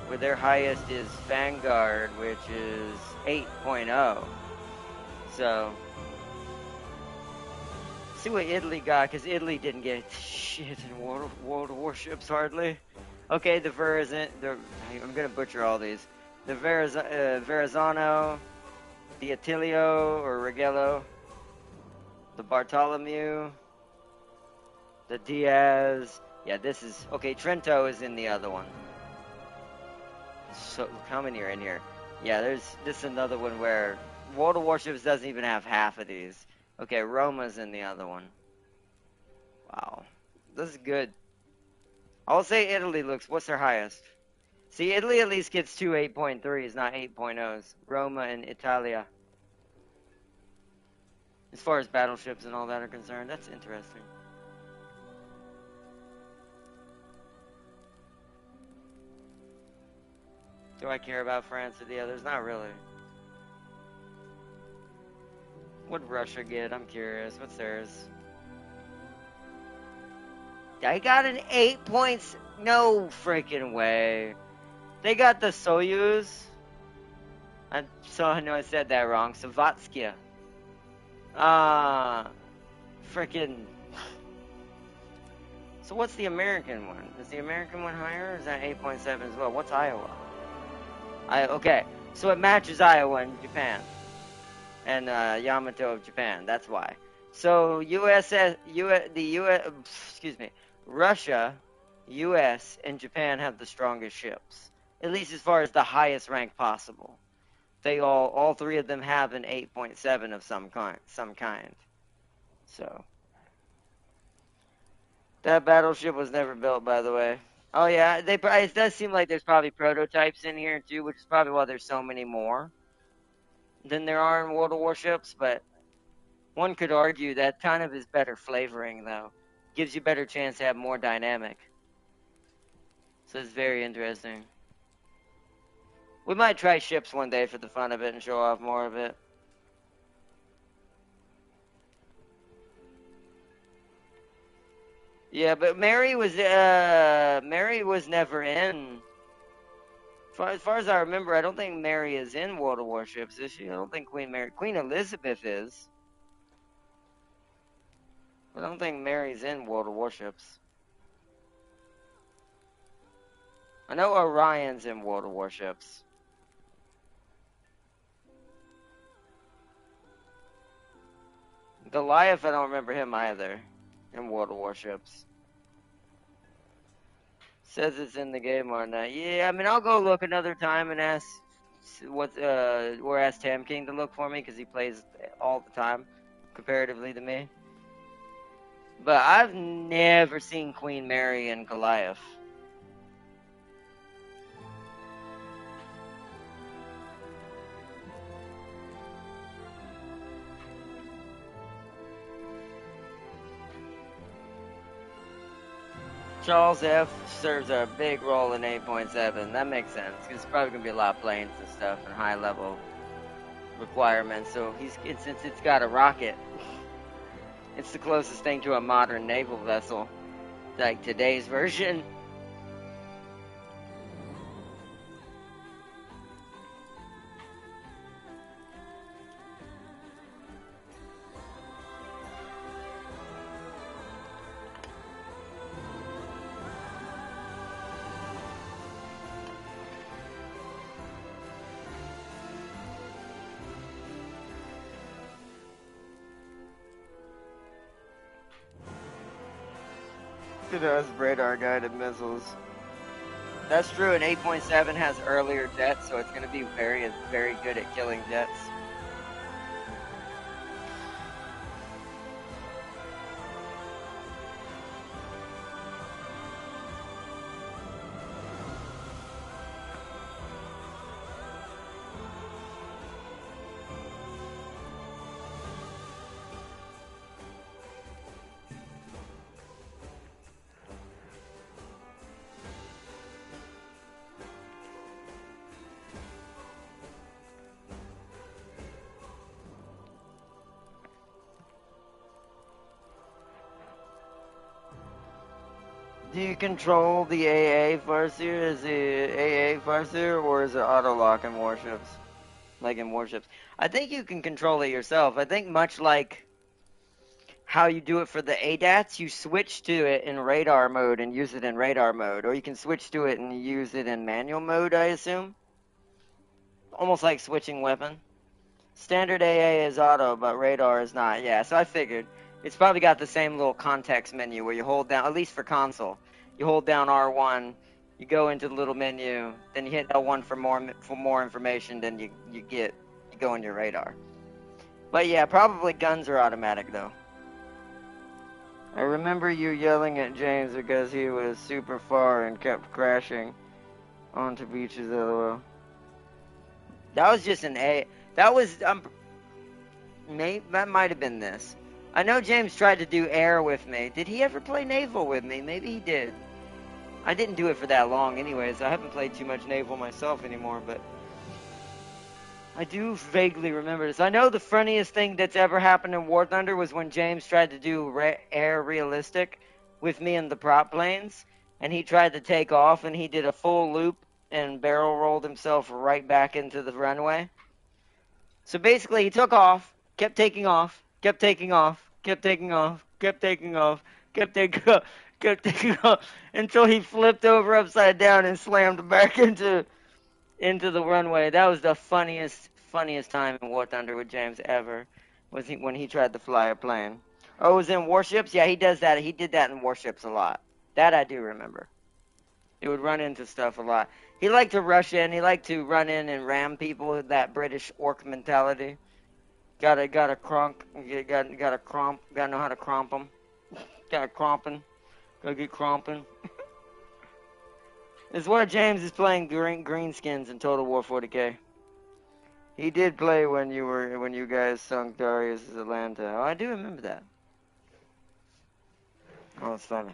Speaker 1: where their highest is Vanguard, which is 8.0. So, see what Italy got, because Italy didn't get shit in World of Warships, hardly. Okay, the I'm going to butcher all these. The Verrazano, the Attilio, or Righello, the Bartholomew, the Diaz. Yeah, this is... Okay, Trento is in the other one. So, how many are in here? Yeah, this is another one where World of Warships doesn't even have half of these. Okay, Roma's in the other one. Wow. This is good. I'll say Italy looks... What's their highest? See, Italy at least gets two 8.3s, not 8.0s. Roma and Italia. As far as battleships and all that are concerned, that's interesting. Do I care about France or the others? Not really. What'd Russia get? I'm curious. What's theirs? I got an 8 points. No freaking way. They got the Soyuz. I know I said that wrong. Savatskia. Freaking. So what's the American one? Is the American one higher, or is that 8.7 as well? What's Iowa? Okay, so it matches Iowa and Japan. And Yamato of Japan, that's why. So Russia, US, and Japan have the strongest ships. At least as far as the highest rank possible. They all three of them have an 8.7 of some kind. So that battleship was never built, by the way. Oh yeah, it does seem like there's probably prototypes in here too, which is probably why there's so many more than there are in World of Warships, but one could argue that kind of is better flavoring, though. Gives you a better chance to have more dynamic. So it's very interesting. We might try ships one day for the fun of it and show off more of it. Yeah, but Mary was never in. As far as I remember, I don't think Mary is in World of Warships, is she? I don't think Queen Elizabeth is. I don't think Mary's in World of Warships. I know Orion's in World of Warships. Goliath, I don't remember him either in World of Warships. Says it's in the game or not. Yeah, I mean, I'll go look another time and ask Tam King to look for me, because he plays all the time, comparatively to me. But I've never seen Queen Mary and Goliath. Charles F. serves a big role in 8.7. That makes sense, because it's probably going to be a lot of planes and stuff and high-level requirements. So since it's got a rocket, it's the closest thing to a modern naval vessel, like today's version. It has radar-guided missiles. That's true, and 8.7 has earlier jets, so it's going to be very, very good at killing jets. Do you control the AA Farseer? Is the AA Farseer, or is it auto-lock in warships? Like in warships. I think you can control it yourself. I think much like how you do it for the ADATs, you switch to it in radar mode and use it in radar mode. Or you can switch to it and use it in manual mode, I assume. Almost like switching weapon. Standard AA is auto, but radar is not. Yeah, so I figured. It's probably got the same little context menu where you hold down, at least for console, you hold down R1, you go into the little menu, then you hit L1 for more information, then you go in your radar. But yeah, probably guns are automatic though. I remember you yelling at James because he was super far and kept crashing onto beaches, LOL. That was just an A. That was, that might have been this. I know James tried to do air with me. Did he ever play naval with me? Maybe he did. I didn't do it for that long anyways. I haven't played too much naval myself anymore, but I do vaguely remember this. I know the funniest thing that's ever happened in War Thunder was when James tried to do air realistic with me in the prop planes, and he tried to take off, and he did a full loop and barrel rolled himself right back into the runway. So basically, he took off, kept taking off, kept taking off, kept taking off, kept taking off, kept taking off, kept taking off, until he flipped over upside down and slammed back into the runway. That was the funniest time in War Thunder with James ever, was when he tried to fly a plane. Oh, it was in Warships? Yeah, he does that. He did that in Warships a lot. That I do remember. He would run into stuff a lot. He liked to rush in. He liked to run in and ram people with that British orc mentality. Gotta cromp. Gotta cromp. Gotta know how to cromp them. Gotta cromping. Gotta get cromping. It's where James is playing greenskins in Total War 40K. He did play when you guys sunk Darius' Atlanta. Oh, I do remember that. Oh, it's funny.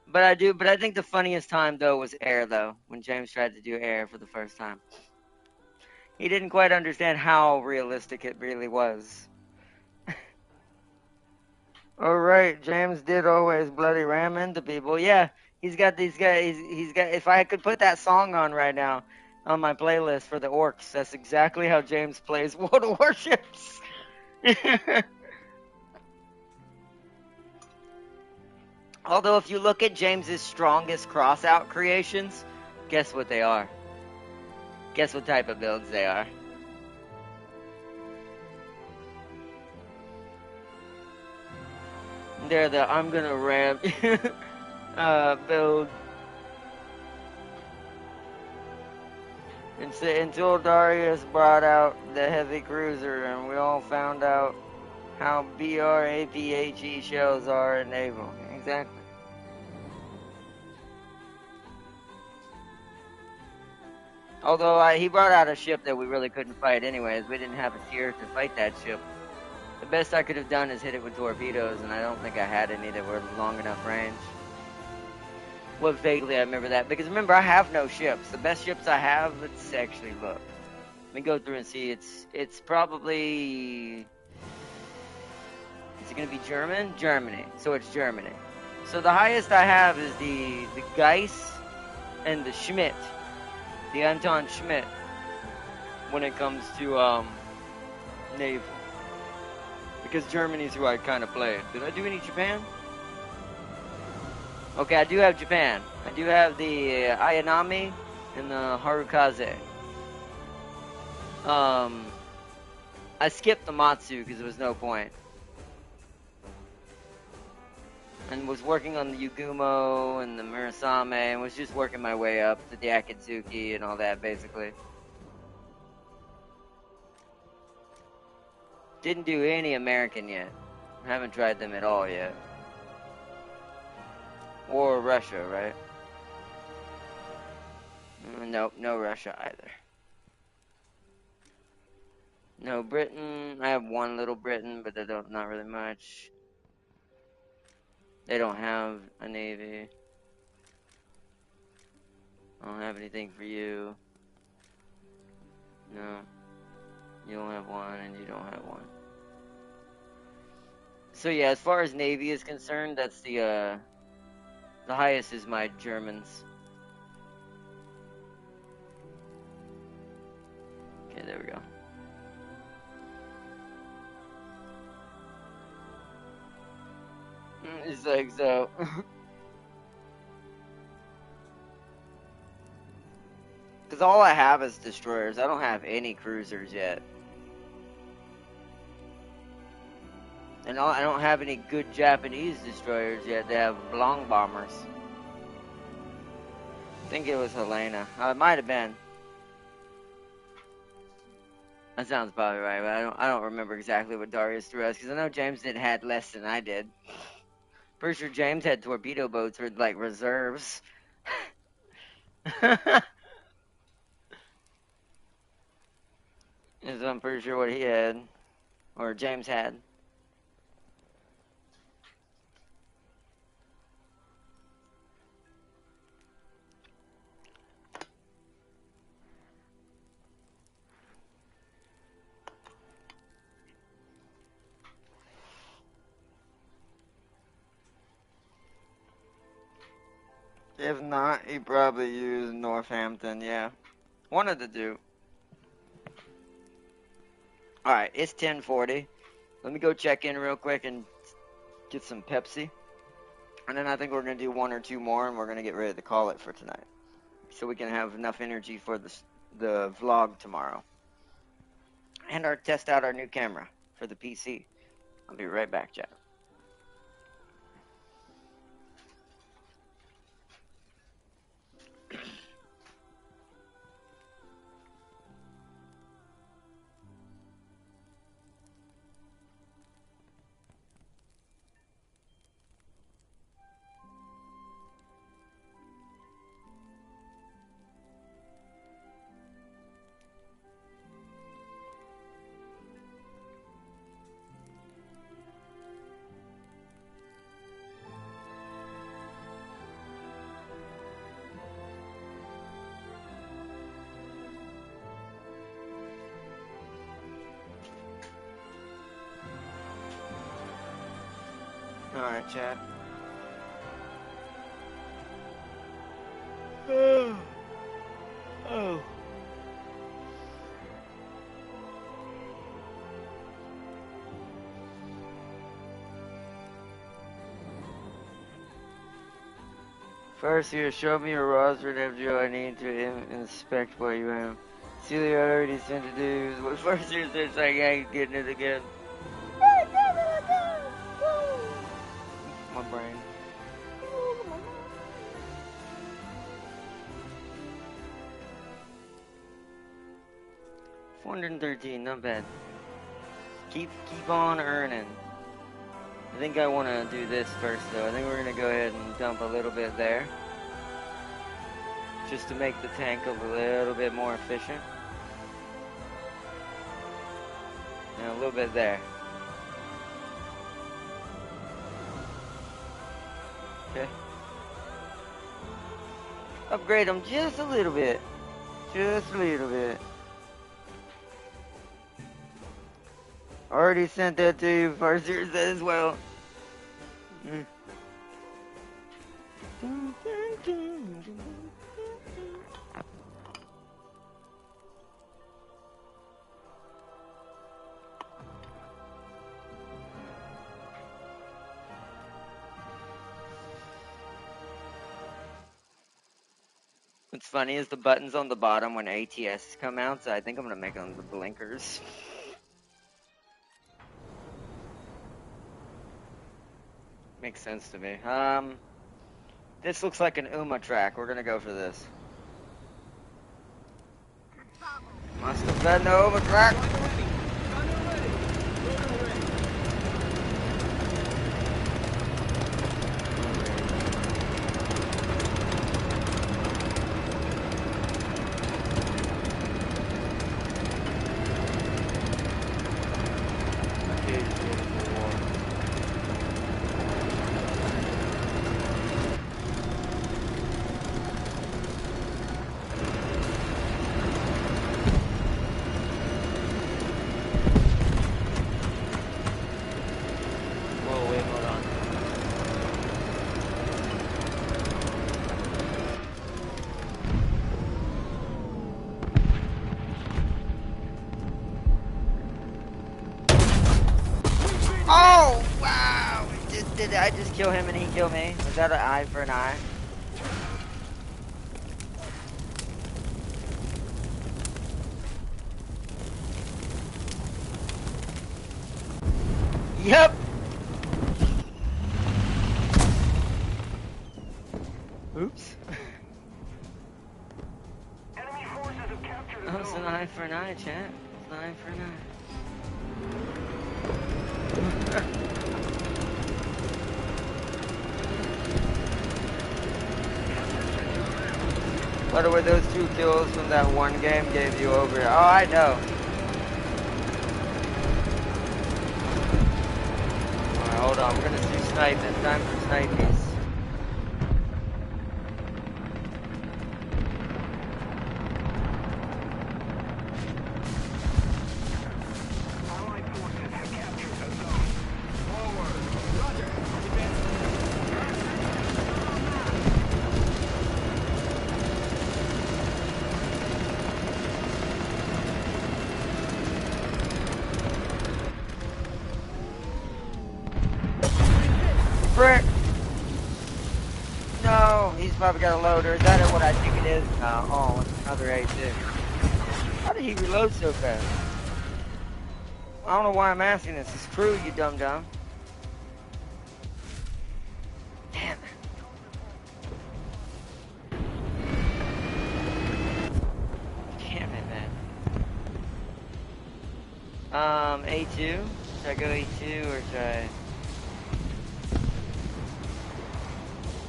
Speaker 1: But I think the funniest time though was air though, when James tried to do air for the first time. He didn't quite understand how realistic it really was. Alright, James did always bloody ram into people. Yeah, he's got these guys, he's got, if I could put that song on right now, on my playlist for the orcs, that's exactly how James plays World of Warships. Although if you look at James's strongest crossout creations, guess what they are? Guess what type of builds they are? They're the I'm gonna ram build. Until Darius brought out the heavy cruiser and we all found out how BRAPHE shells are in naval. Exactly. Although he brought out a ship that we really couldn't fight anyways. We didn't have a tier to fight that ship. The best I could have done is hit it with torpedoes, and I don't think I had any that were long enough range. Well, vaguely I remember that. Because remember, I have no ships. The best ships I have, let's actually look. Let me go through and see. It's probably... Is it going to be German? Germany. So it's Germany. So the highest I have is the Geiss and the Schmidt. The Anton Schmidt. When it comes to naval. Because Germany's who I kind of played. Did I do any Japan? Okay, I do have Japan. I do have the Ayanami and the Harukaze. I skipped the Matsu because there was no point. and was working on the Yugumo and the Murasame, and was just working my way up to the Akatsuki and all that, basically. Didn't do any American yet. Haven't tried them at all yet. Or Russia, right? Nope, no Russia either. No Britain. I have one little Britain, but they don't, not really much. They don't have a navy. I don't have anything for you. No. You don't have one, and you don't have one. So yeah, as far as navy is concerned, that's the highest is my Germans. Okay, there we go. It's like so. Because all I have is destroyers. I don't have any cruisers yet. And I don't have any good Japanese destroyers yet. They have long bombers. I think it was Helena. It might have been. That sounds probably right, but I don't remember exactly what Darius threw us, because I know James had less than I did. Pretty sure James had torpedo boats with like reserves. Is I'm pretty sure what he had, or James had. If not, he probably used Northampton, yeah. One of the two. Alright, it's 10:40. Let me go check in real quick and get some Pepsi. And then I think we're going to do one or two more, and we're going to get ready to call it for tonight. So we can have enough energy for the vlog tomorrow. And test out our new camera for the PC. I'll be right back, chat. Alright, chat. Oh. First, here, show me your roster FGO. I need to inspect what you have. Celia already sent it to you. First, here says I ain't getting it again. My brain. 413, not bad. Keep on earning. I think I want to do this first, though. I think we're going to go ahead and dump a little bit there. Just to make the tank a little bit more efficient. And a little bit there. Okay. Upgrade them just a little bit. Just a little bit. Already sent that to you. Farseer as well. What's funny is the buttons on the bottom when ATS come out, so I think I'm gonna make them the blinkers. Makes sense to me. This looks like an Uma track. We're gonna go for this. Must have been the Uma track. Oh, wow! Did I just kill him and he kill me? Was that an eye for an eye? Yep! Oops.
Speaker 3: Enemy forces have captured
Speaker 1: Oh,
Speaker 3: the
Speaker 1: it's an
Speaker 3: zone.
Speaker 1: eye for an eye, chat. It's an eye for an eye. What were those 2 kills from that one game gave you over? Oh, I know. Alright, hold on. We're gonna do sniping. It's time for snipies.
Speaker 3: Allied forces have captured the zone. Forward. Roger.
Speaker 1: Frick! No, he's probably got a loader. Is that what I think it is? Oh, it's another A6. How did he reload so fast? I don't know why I'm asking this. It's crew, you dumb dumb. Damn. Damn it, man. A2? Should I go A2 or should I...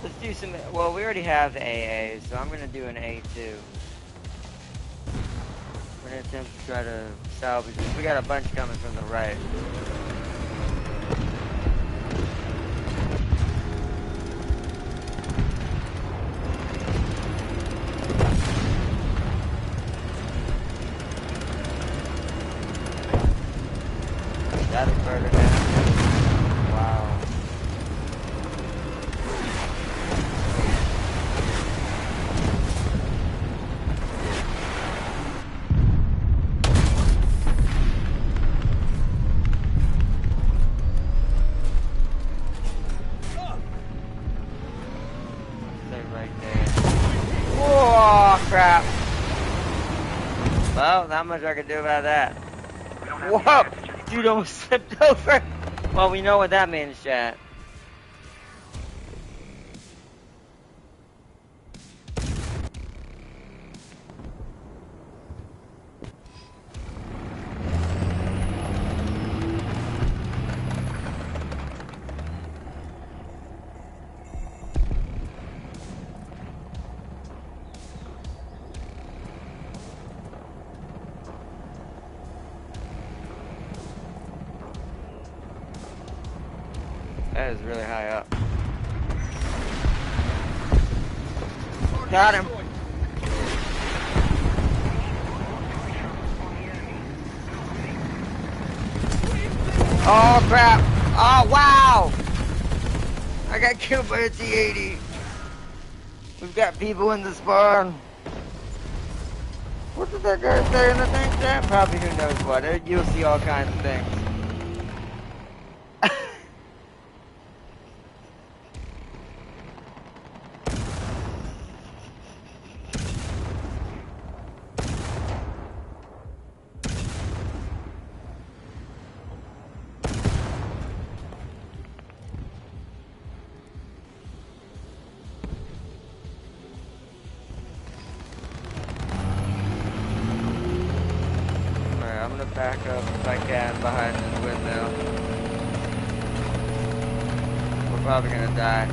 Speaker 1: Let's do some... Well, we already have the AA, so I'm gonna do an A2. We're gonna attempt to try to salvage this. We got a bunch coming from the right. That's a burger now. Wow. Crap. Well, not much I can do about that. Whoa! Dude almost slipped over. Well, we know what that means, chat. That is really high up. Got him. Oh crap. Oh wow. I got killed by a T-80. We've got people in the spawn. What did that guy say in the thing, chat? Probably who knows what. You'll see all kinds of things. back up if I can behind this windmill. We're probably gonna die.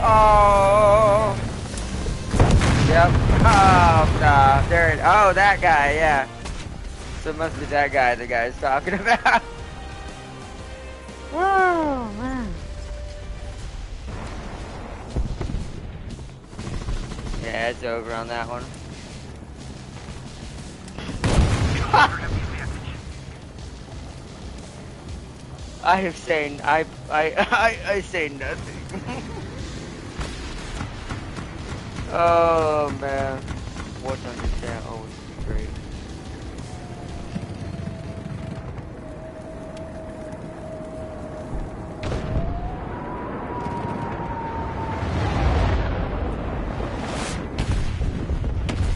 Speaker 1: Oh! Yep. Oh, nah. There it. Oh, that guy, yeah. So it must be that guy the guy's talking about. Oh, man. Yeah, it's over on that one. I have saying I say nothing. Oh man. What's understand? Oh, it's great.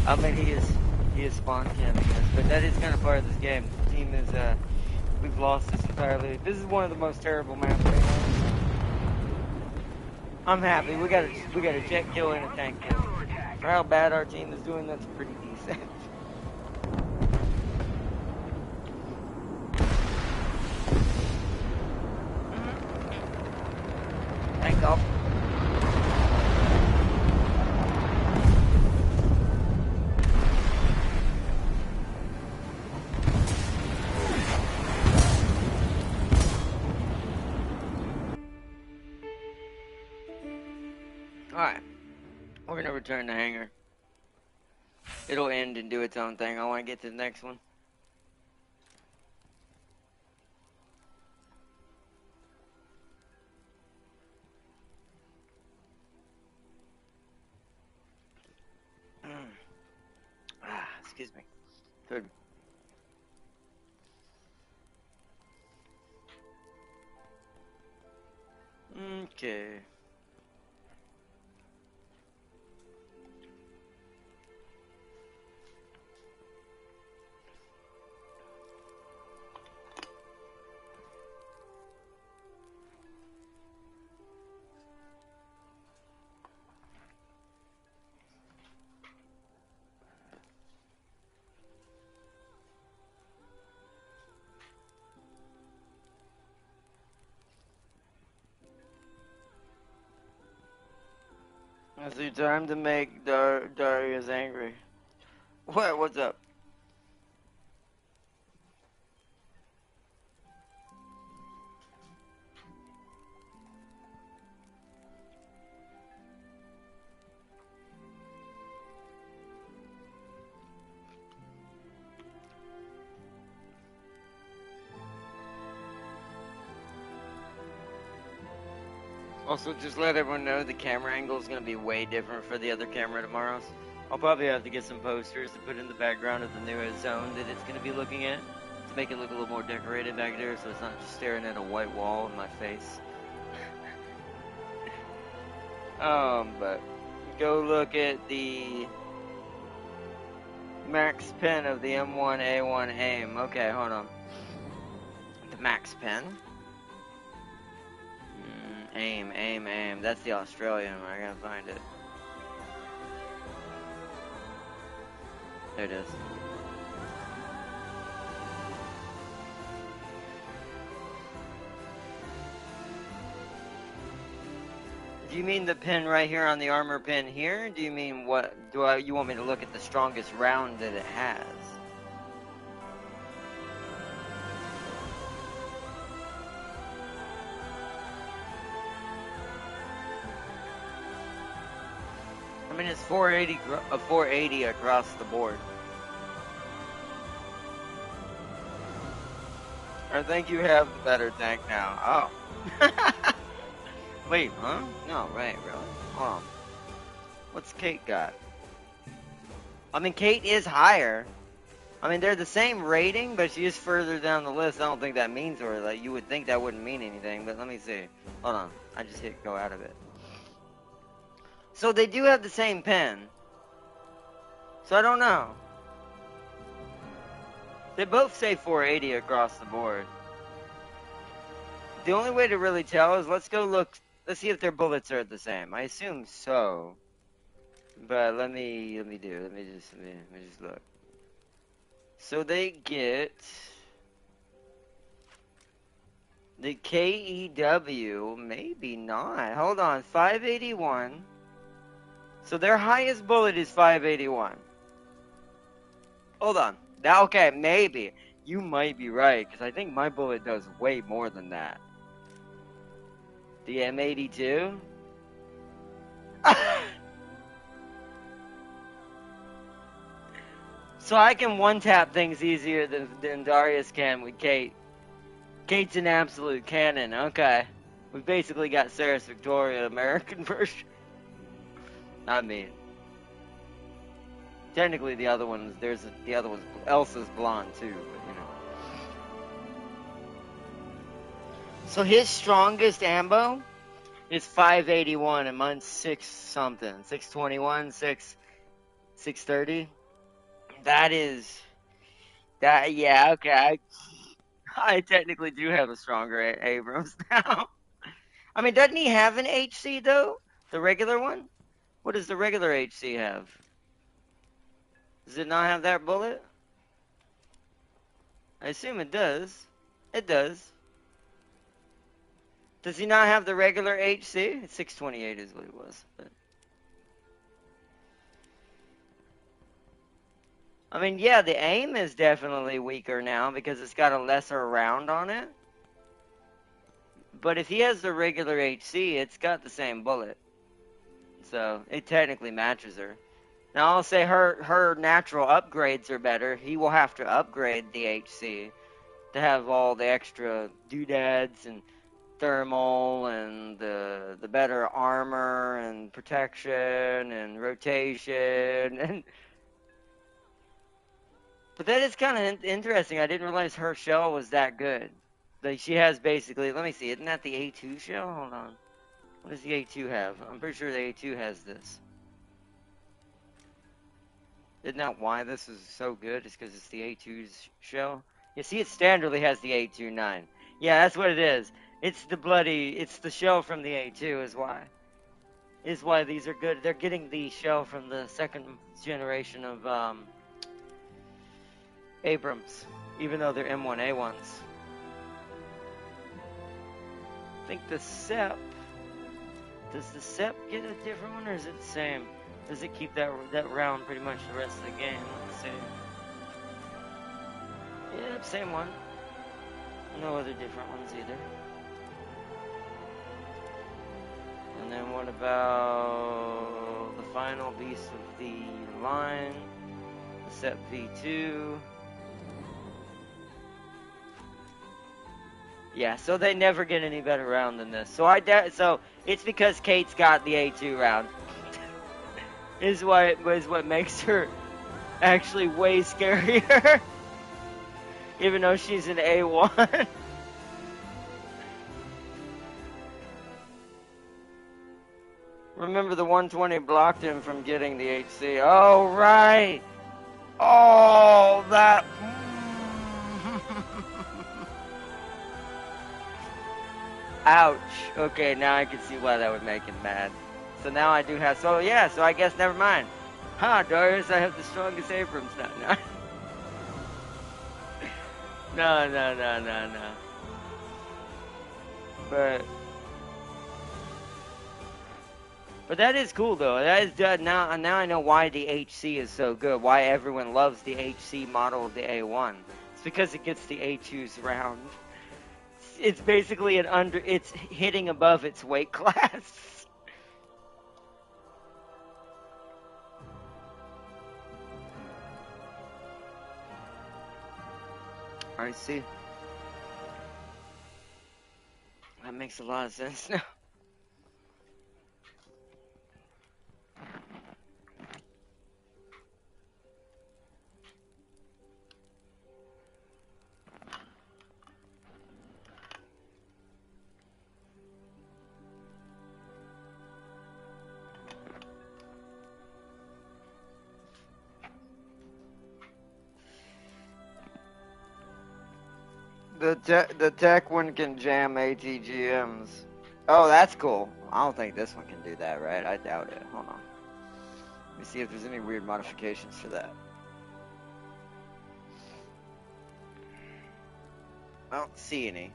Speaker 1: I mean, he is spawn camping us, but that is kind of part of this game. The team is we've lost this entirely. This is one of the most terrible maps. I'm happy. We got a jet kill and a tank kill. For how bad our team is doing, that's pretty decent. Thank God. Alright. We're gonna return the hangar. It'll end and do its own thing. I want to get to the next one. Excuse me. Good. Okay. It's your time to make Darius angry. What? What's up? Also, just let everyone know the camera angle is going to be way different for the other camera tomorrow. I'll probably have to get some posters to put in the background of the newest zone that it's going to be looking at to make it look a little more decorated back there, so it's not just staring at a white wall in my face. But go look at the max pen of the M1A1 AIM. Okay, hold on. The max pen. AIM. That's the Australian one. I gotta find it. There it is. Do you mean the pin right here on the armor pin here? Do you mean what? You want me to look at the strongest round that it has? I mean, it's 480 across the board. I think you have the better tank now. Oh. Wait, huh? No, right, really? Hold on. What's Kate got? I mean, Kate is higher. I mean, they're the same rating, but she is further down the list. I don't think that means or like you would think that wouldn't mean anything, but let me see. Hold on. I just hit go out of it. So they do have the same pen. So I don't know. They both say 480 across the board. The only way to really tell is let's go look. Let's see if their bullets are the same. I assume so. But let me just look. So they get the KEW, maybe not. Hold on, 581. So their highest bullet is 581. Hold on. Now, okay, maybe. You might be right, because I think my bullet does way more than that. The M82? So I can one-tap things easier than Darius can with Kate. Kate's an absolute cannon. Okay. We basically got Sarah's Victoria American version. I mean, technically the other one's Elsa's blonde too, but you know. So his strongest ammo is 581 and mine's 6 something. 621, 630. Yeah, okay. I technically do have a stronger Abrams now. I mean, doesn't he have an HC though? The regular one? What does the regular HC have? Does it not have that bullet? I assume it does. It does. Does he not have the regular HC? 628 is what it was. But I mean, yeah, the aim is definitely weaker now because it's got a lesser round on it. But if he has the regular HC, it's got the same bullet. So it technically matches her. Now I'll say her natural upgrades are better. He will have to upgrade the HC to have all the extra doodads and thermal and the better armor and protection and rotation and but that is kind of interesting. I didn't realize her shell was that good. Like she has basically, let me see, isn't that the A2 shell? Hold on. What does the A2 have? I'm pretty sure the A2 has this. Isn't that why this is so good? It's because it's the A2's shell? You see, it standardly has the A29. Yeah, that's what it is. It's the shell from the A2 is why. Is why these are good. They're getting the shell from the second generation of Abrams, even though they're M1A1s. I think the SEP, does the SEP get a different one or is it the same? Does it keep that round pretty much the rest of the game? Let's see. Yeah, same one. No other different ones either. And then what about the final beast of the line? The SEP V2. Yeah, so they never get any better round than this. So it's because Kate's got the A2 round. is what makes her actually way scarier. Even though she's an A1. Remember the 120 blocked him from getting the HC. Oh, right. Oh, that... Ouch. Okay, now I can see why that would make him mad. So now I do have... So, yeah, so I guess never mind. Huh, Darius, I have the strongest Abrams now. No. But that is cool, though. That is now I know why the HC is so good. Why everyone loves the HC model of the A1. It's because it gets the A2's round. It's basically it's hitting above its weight class. I see. That makes a lot of sense now. The tech one can jam ATGMs. Oh, that's cool. I don't think this one can do that, right? I doubt it. Hold on. me see if there's any weird modifications for that. I don't see any.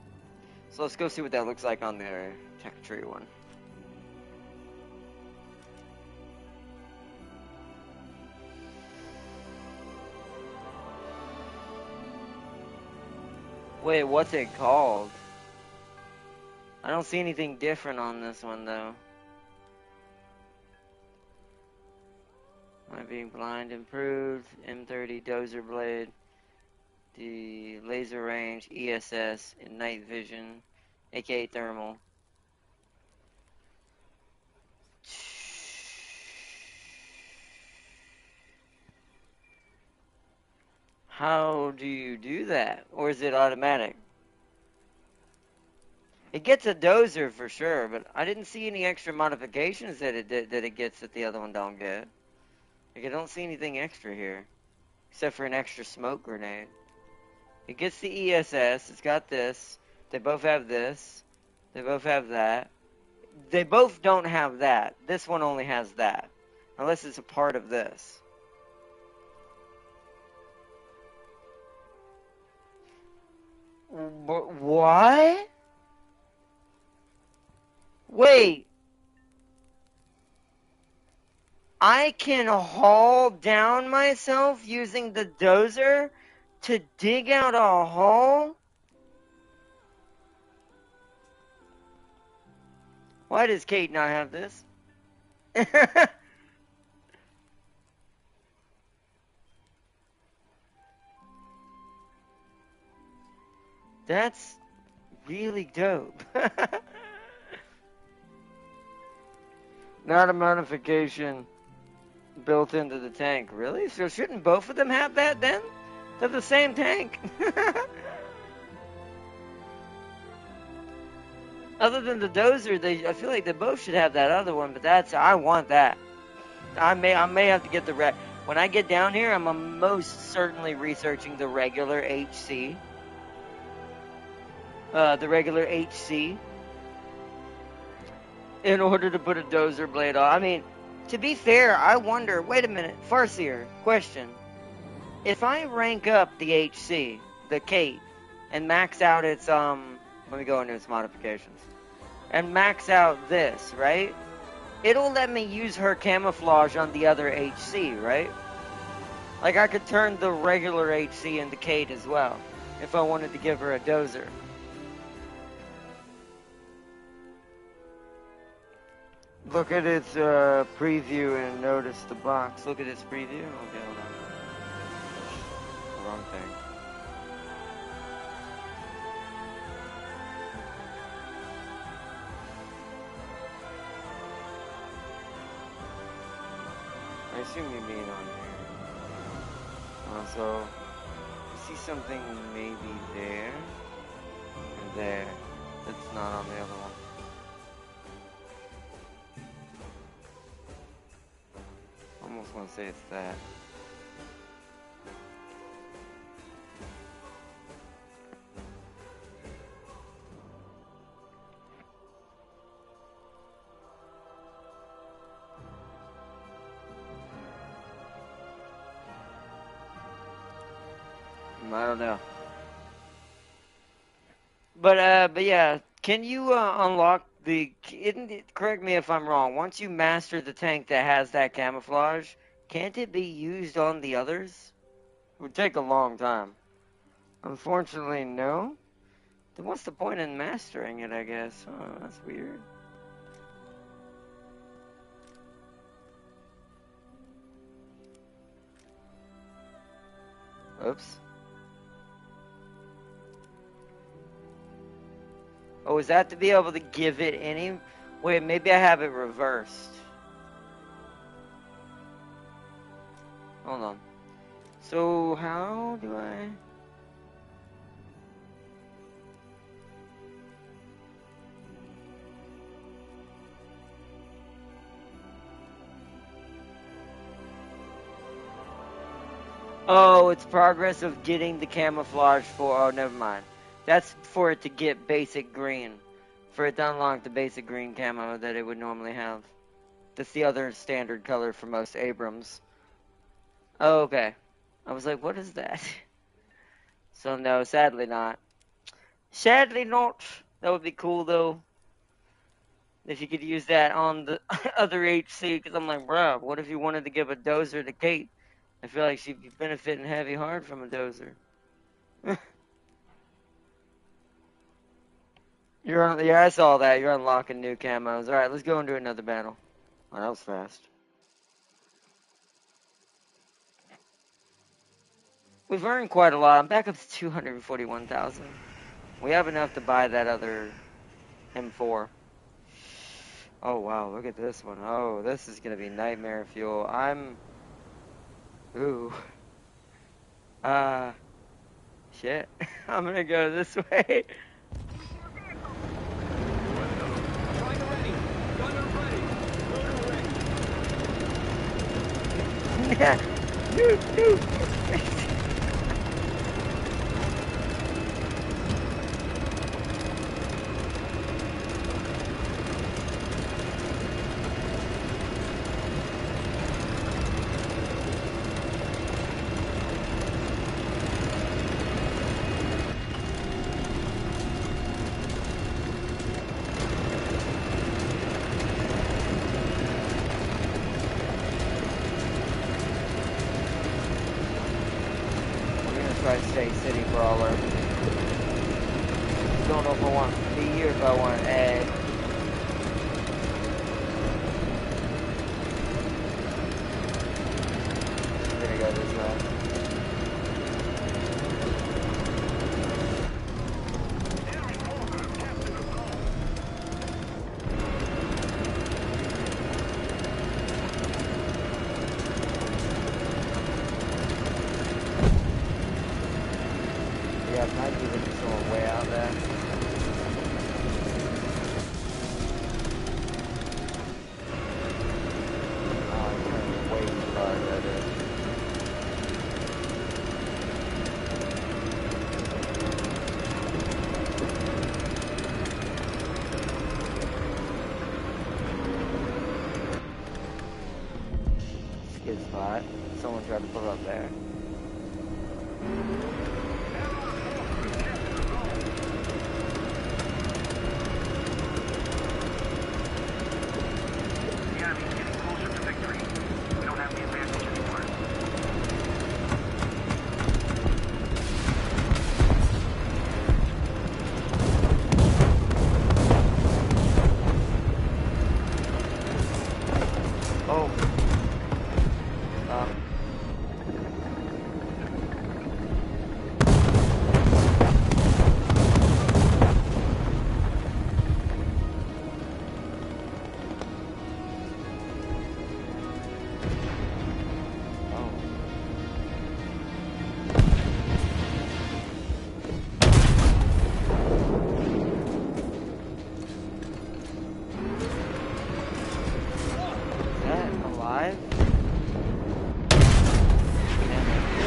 Speaker 1: So let's go see what that looks like on the tech tree one. Wait, what's it called? I don't see anything different on this one, though. Am I being blind? Improved. M30 dozer blade. The laser range, ESS, and night vision, aka thermal. How do you do that? Or is it automatic? It gets a dozer for sure, but I didn't see any extra modifications that it gets that the other one don't get. Like, I don't see anything extra here. Except for an extra smoke grenade. It gets the ESS, it's got this. They both have this. They both have that. They both don't have that. This one only has that. Unless it's a part of this. What? Wait. I can haul down myself using the dozer to dig out a hole? Why does Kate not have this? That's really dope. Not a modification built into the tank. Really? So shouldn't both of them have that then? They're the same tank. Other than the dozer, I feel like they both should have that other one, but I want that. I may have to get the when I get down here, I'm most certainly researching the regular HC. The regular HC. In order to put a dozer blade on. I mean, to be fair, I wonder, wait a minute, Farseer, question. If I rank up the HC, the Kate, and max out its, let me go into its modifications, and max out this, right? It'll let me use her camouflage on the other HC, right? Like, I could turn the regular HC into Kate as well, if I wanted to give her a dozer. Look at its preview and notice the box. Look at its preview. Okay, hold on. Wrong thing. I assume you mean on here. So, you see something maybe there and there. That's not on the other one. Almost want to say it's that. I don't know. But yeah, can you unlock correct me if I'm wrong, once you master the tank that has that camouflage, can't it be used on the others? It would take a long time. Unfortunately, no. Then what's the point in mastering it, I guess? Oh, that's weird. Oops. Oh, is that to be able to give it any... Wait, maybe I have it reversed. Hold on. So, how do I... Oh, it's progress of getting the camouflage for... Oh, never mind. That's for it to get basic green. For it to unlock the basic green camo that it would normally have. That's the other standard color for most Abrams. Oh, okay. I was like, what is that? So no, sadly not. Sadly not. That would be cool though. If you could use that on the other HC, because I'm like, bro, what if you wanted to give a dozer to Kate? I feel like she'd be benefiting heavy hard from a dozer. Yeah, I saw that. You're unlocking new camos. Alright, let's go into another battle. Oh, that was fast. We've earned quite a lot. I'm back up to 241,000. We have enough to buy that other M4. Oh, wow, look at this one. Oh, this is going to be nightmare fuel. Ooh. Shit. I'm going to go this way.
Speaker 3: Striker ready. Gunner ready. Loader ready.
Speaker 1: Dude. Try to stay city brawler. Don't know if I want B or if I want A. I'm gonna go this way. Yeah, might be looking someone way out there. Oh, I'm turning way too hard, that is. Skid spot. Someone tried to pull up there. Oh.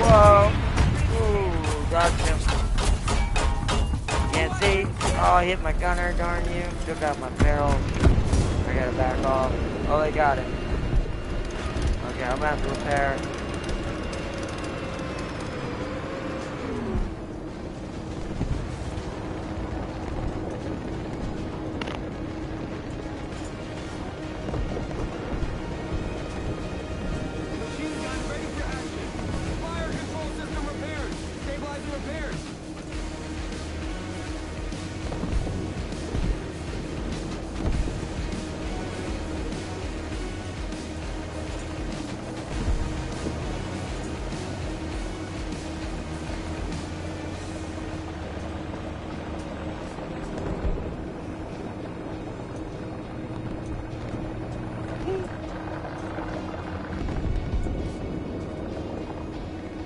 Speaker 1: Whoa! Ooh, gotcha. Can't see. Oh, I hit my gunner, darn you. Took out my barrel. I gotta back off. Oh, they got it. Okay, I'm gonna have to repair it.
Speaker 3: Machine gun ready for action. Fire control system repaired. Stabilizer repaired.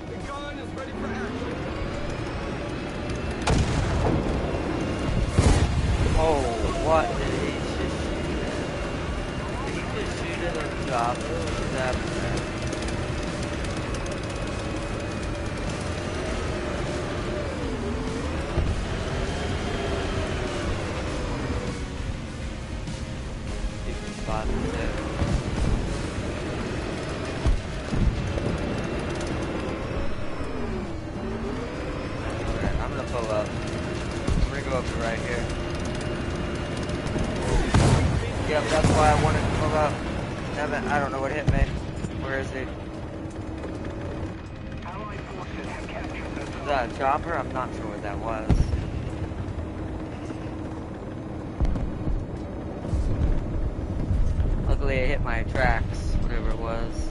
Speaker 3: The gun is ready for action.
Speaker 1: Oh, what did he just shoot at? Did he just shoot at a chopper? What is happening there? Spot there. Yep, that's why I wanted to move up. I don't know what hit me. Where is he?
Speaker 3: Allied forces have captured the
Speaker 1: Is
Speaker 3: zone.
Speaker 1: that a chopper? I'm not sure what that was. Luckily, I hit my tracks, whatever it was.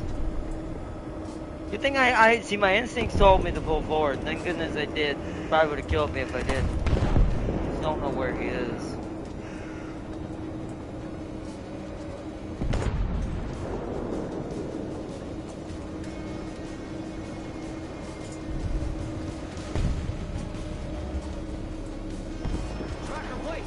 Speaker 1: Good thing I see, my instincts told me to pull forward. Thank goodness I did. Probably would have killed me if I didn't. Just don't know where he is.
Speaker 3: Tracker placed.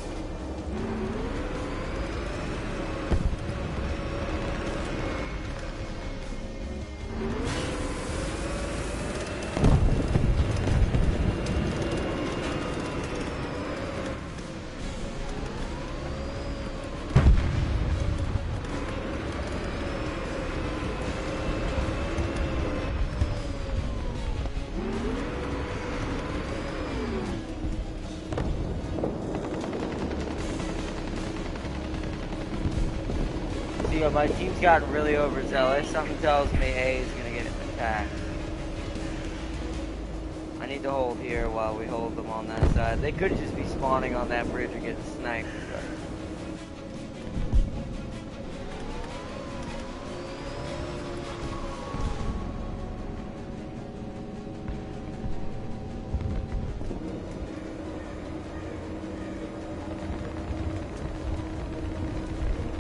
Speaker 1: See, my team's gotten really overzealous. Something tells me A is gonna get attacked. I need to hold here while we hold them on that side. They could just be spawning on that bridge or getting sniped. But...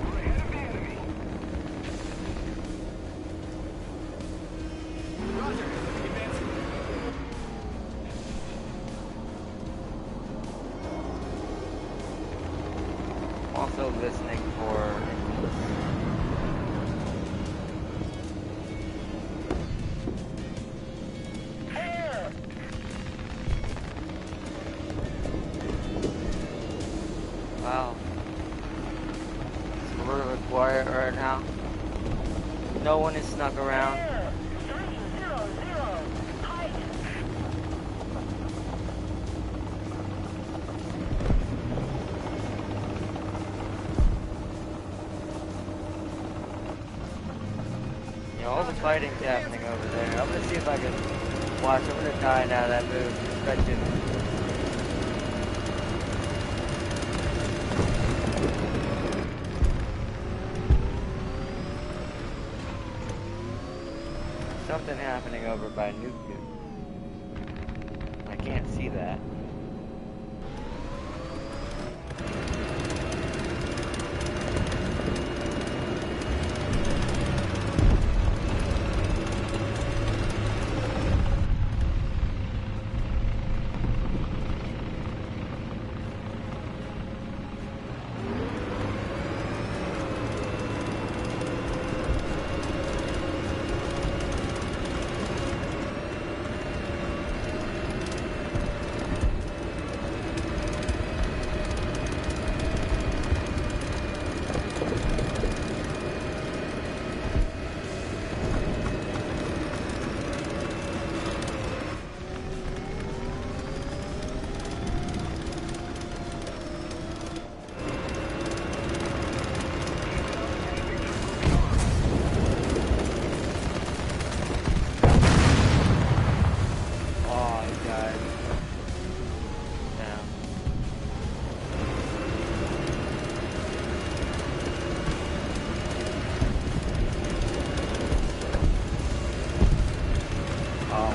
Speaker 3: We're ahead of the enemy. Roger. Advancing.
Speaker 1: I'm also listening for...
Speaker 2: Air!
Speaker 1: Wow. It's a little bit quiet right now. No one is snuck around.
Speaker 2: Air! 300. Height!
Speaker 1: You know, all the fighting's happening over there. I'm gonna see if I can watch. I'm gonna die now that move. Bet you. Something happening over by Nuke. I can't see that.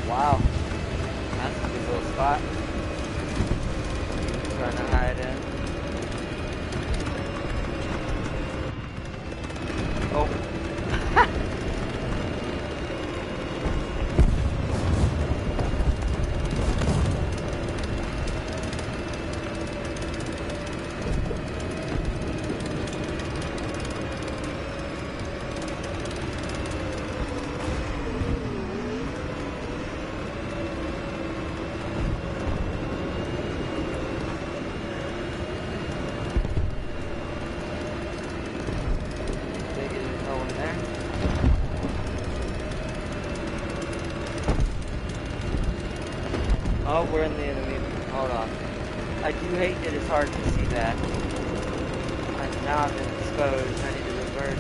Speaker 1: Wow. That's a good little spot. Trying to hide in. Oh. Oh, we're in the enemy. Hold on. I do hate that it's hard to see that. Now I'm in the exposed. I need to reverse.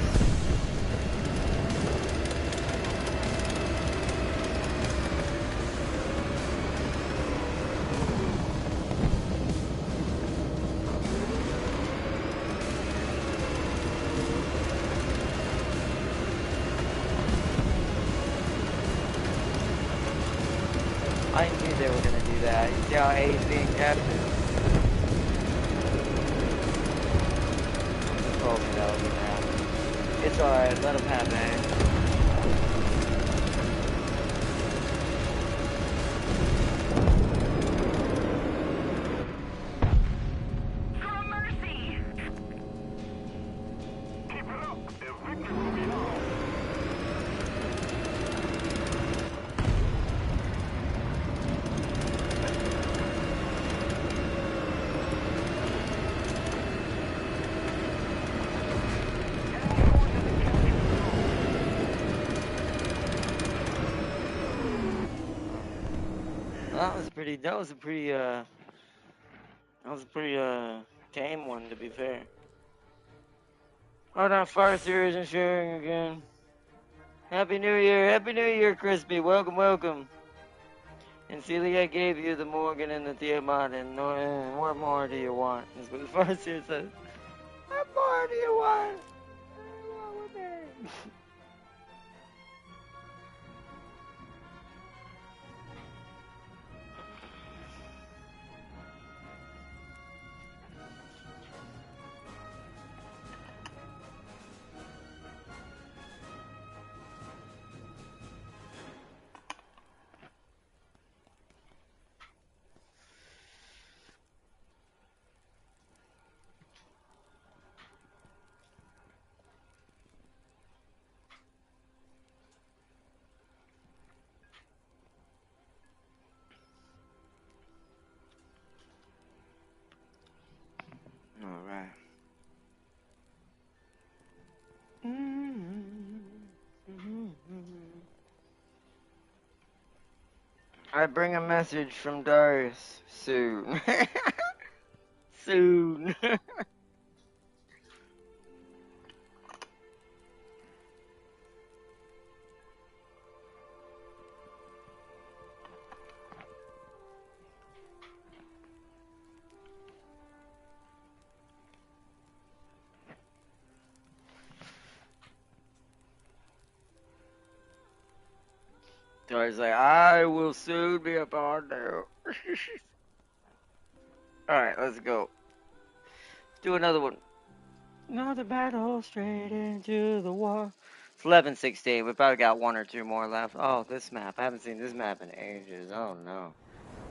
Speaker 1: I knew they were gonna do that. You see how A is being captured? They told me that was gonna happen. It's alright, let them have A.
Speaker 2: For mercy!
Speaker 3: Keep it up. The victor will be ours.
Speaker 1: That was a pretty tame one, to be fair. Hold on, Fire Series and sharing again. Happy New Year, Crispy. Welcome, welcome. And Celia gave you the Morgan and the Tiamat, and what more do you want? That's what the Fire Series says. What more do you want? What do you want with me? All right. I bring a message from Darius soon. Soon. Darius like, I will soon be upon you. Alright, let's go. Let's do another one. Another battle straight into the war. It's 11:16. We probably got one or two more left. Oh, this map. I haven't seen this map in ages. Oh no.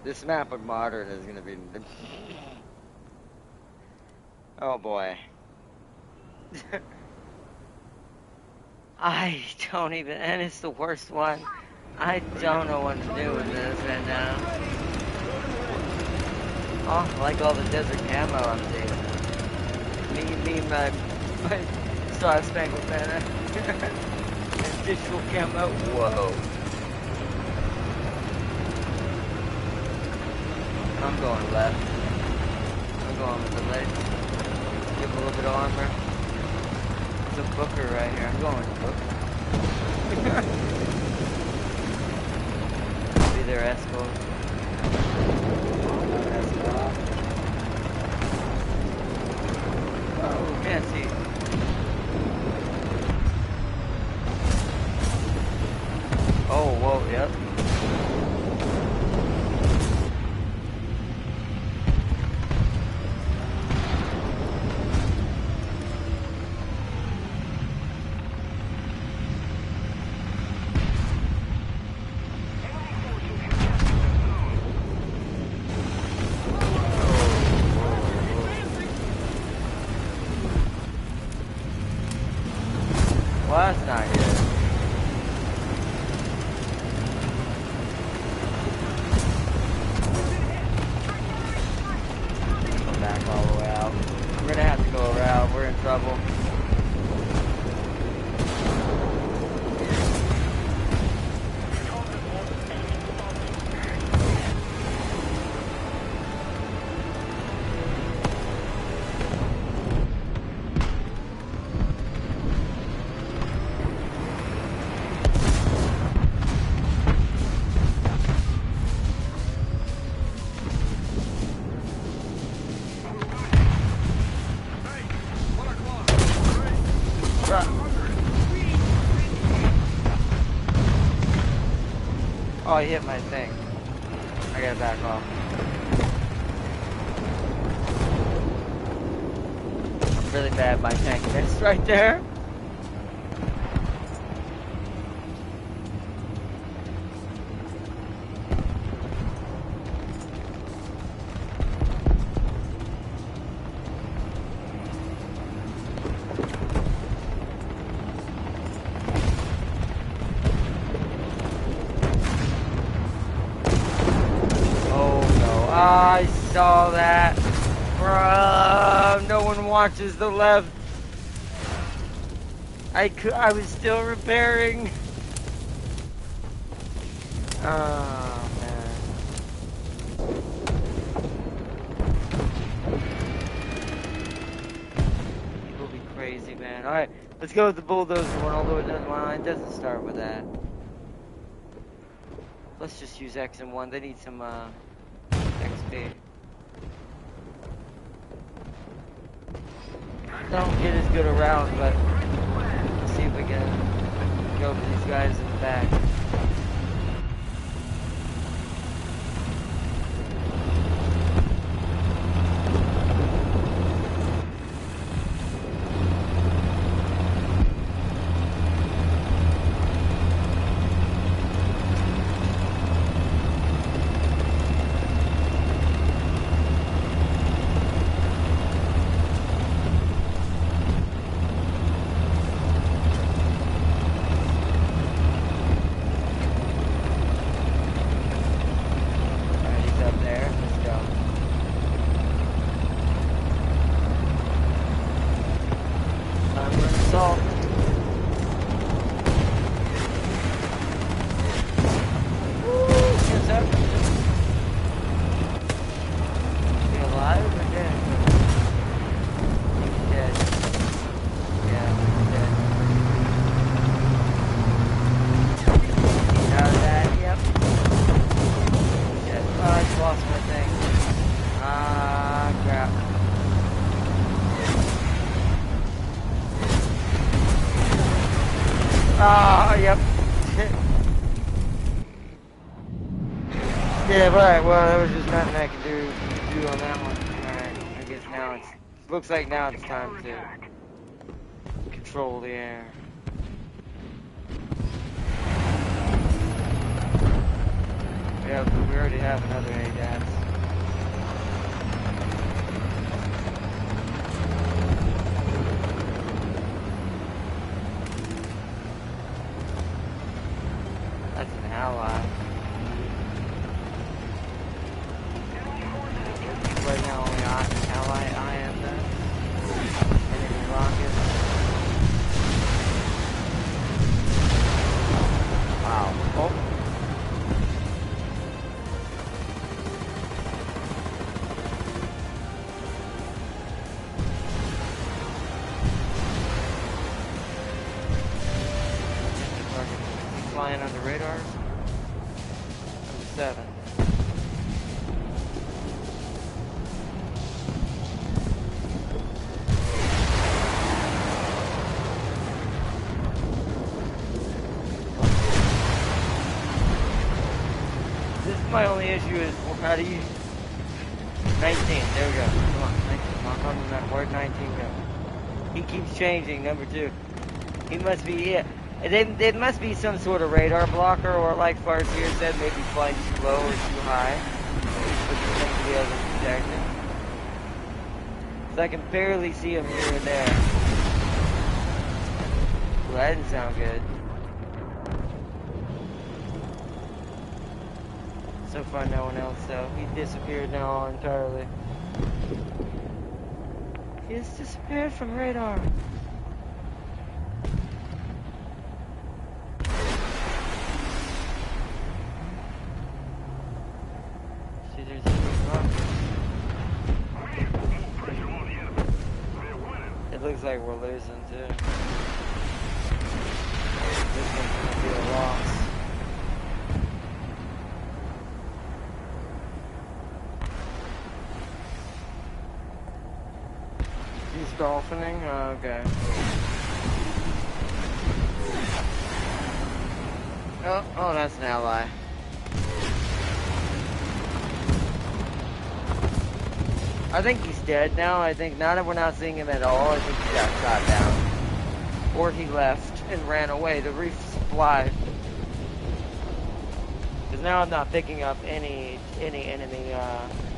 Speaker 1: This map of modern is gonna be. Oh boy. I don't even. And it's the worst one. I don't know what to do with this right now. Oh, I like all the desert camo I'm seeing. Me and my Star Spangled Banner. Additional camo. Whoa. I'm going left. I'm going with the ledge. Give a little bit of armor. There's a Booker right here. I'm going with the Booker. Be their escort. Oh, can't see. Oh, whoa, yep. Well, that's not good. Go back all the way out. We're gonna have to go around. We're in trouble. Oh, he hit my thing. I gotta back off. I'm really bad by tank missed right there. I saw that. Bruh, no one watches the left. I was still repairing. Oh, man. People be crazy, man. Alright, let's go with the bulldozer one, although it doesn't start with that. Let's just use X and 1. They need some, XP. Don't get as good a route, but let's see if we can go for these guys in the back. Yep. Yeah, right. Well, there was just nothing I could do on that one. Alright, I guess now looks like now it's time to control the air. Yeah, we already have another ADAS. That's an ally. Right now only ally I am then. Enemy rocket. Wow. Oh. Flying under radars. Number 7. My only issue is, well, how do you... 19, there we go. Come on, 19. Knock on the map. Where'd 19 go? He keeps changing, number 2. He must be, yeah. There must be some sort of radar blocker, or like Farseer said, maybe flying too low or too high. Which is going to be able to protect him. So I can barely see him here and there. Well, that didn't sound good. So far, no one else, though. He disappeared now entirely. He has disappeared from radar. See, there's a It looks like we're losing, too. This one's gonna be a loss. He's dolphining? Oh, okay. Oh, that's an ally. I think he's dead now. I think now that we're not seeing him at all, I think he got shot down. Or he left and ran away to resupply. Because now I'm not picking up any enemy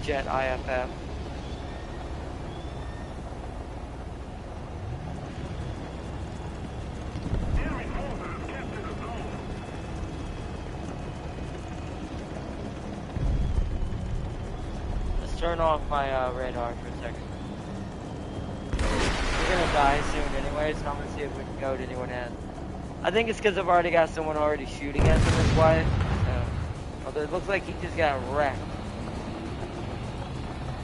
Speaker 1: jet IFF. Let's turn off my radar for a second. We're gonna die soon anyway, so I'm gonna see if we can go to anyone in. I think it's because I've already got someone already shooting at them, that's why. Although it looks like he just got wrecked.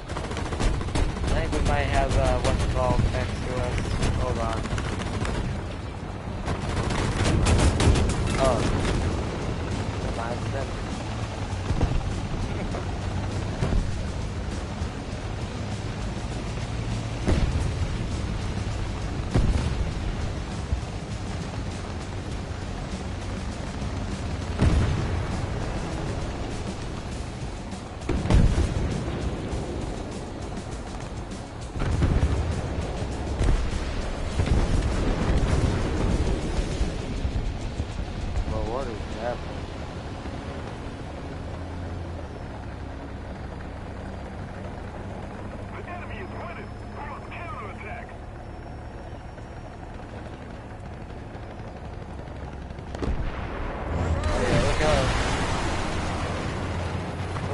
Speaker 1: I think we might have, what's it called next to us. Hold on. Oh. Never mind, it's them.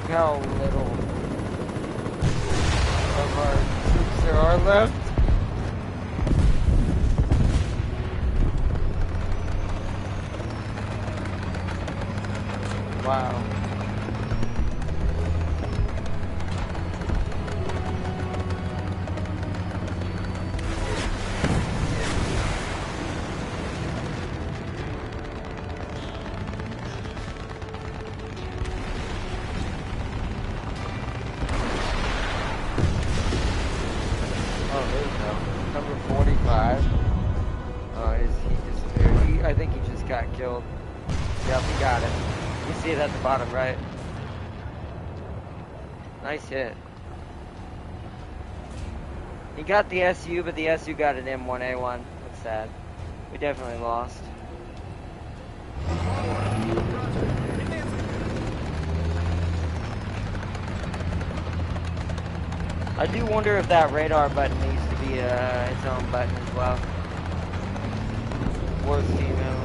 Speaker 1: How little of our troops there are left. Wow. Killed. Yep, he got it. You see it at the bottom right. Nice hit. He got the SU, but the SU got an M1A1. That's sad. We definitely lost. I do wonder if that radar button needs to be its own button as well. Worst team ever.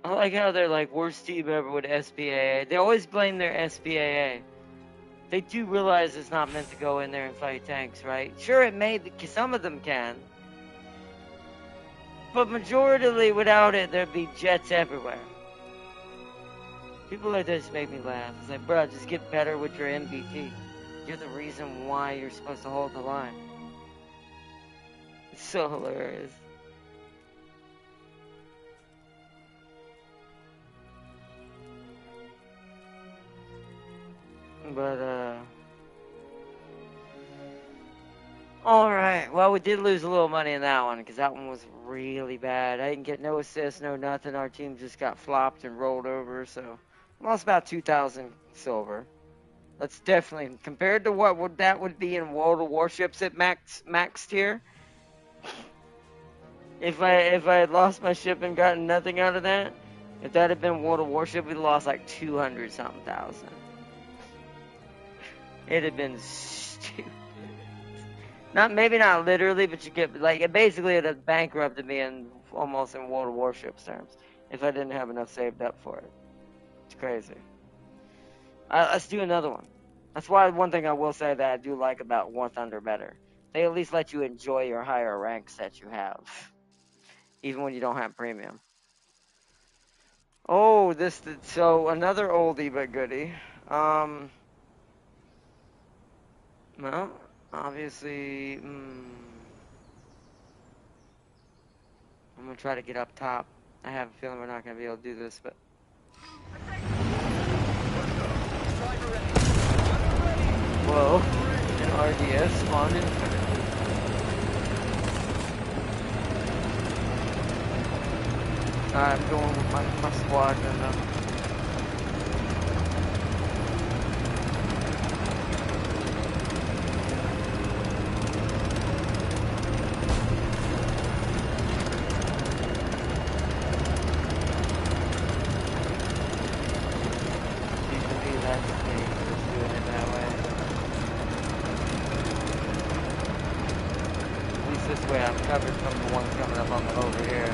Speaker 1: I like how they're like, worst team ever with SPAA. They always blame their SPAA. They do realize it's not meant to go in there and fight tanks, right? Sure, it may, some of them can. But majoritarily, without it, there'd be jets everywhere. People like this make me laugh. It's like, bro, just get better with your MBT. You're the reason why you're supposed to hold the line. It's so hilarious. But, alright, well, we did lose a little money in that one, because that one was really bad. I didn't get no assists, no nothing. Our team just got flopped and rolled over, so lost about 2,000 silver. That's definitely, compared to what that would be in World of Warships at max tier. If I had lost my ship and gotten nothing out of that, if that had been World of Warship, we'd lost like 200-something thousand. It'd have been stupid. Maybe not literally, but you get, like, it basically would have bankrupted me almost in World of Warships terms if I didn't have enough saved up for it. It's crazy. Let's do another one. That's why one thing I will say that I do like about War Thunder better. They at least let you enjoy your higher ranks that you have, even when you don't have premium. Oh, so another oldie but goodie. Well, obviously, I'm gonna try to get up top. I have a feeling we're not gonna be able to do this, but. Whoa, an RDS spawned in. I'm going with my squadron now. This way I'm covered from the one coming up on the over here.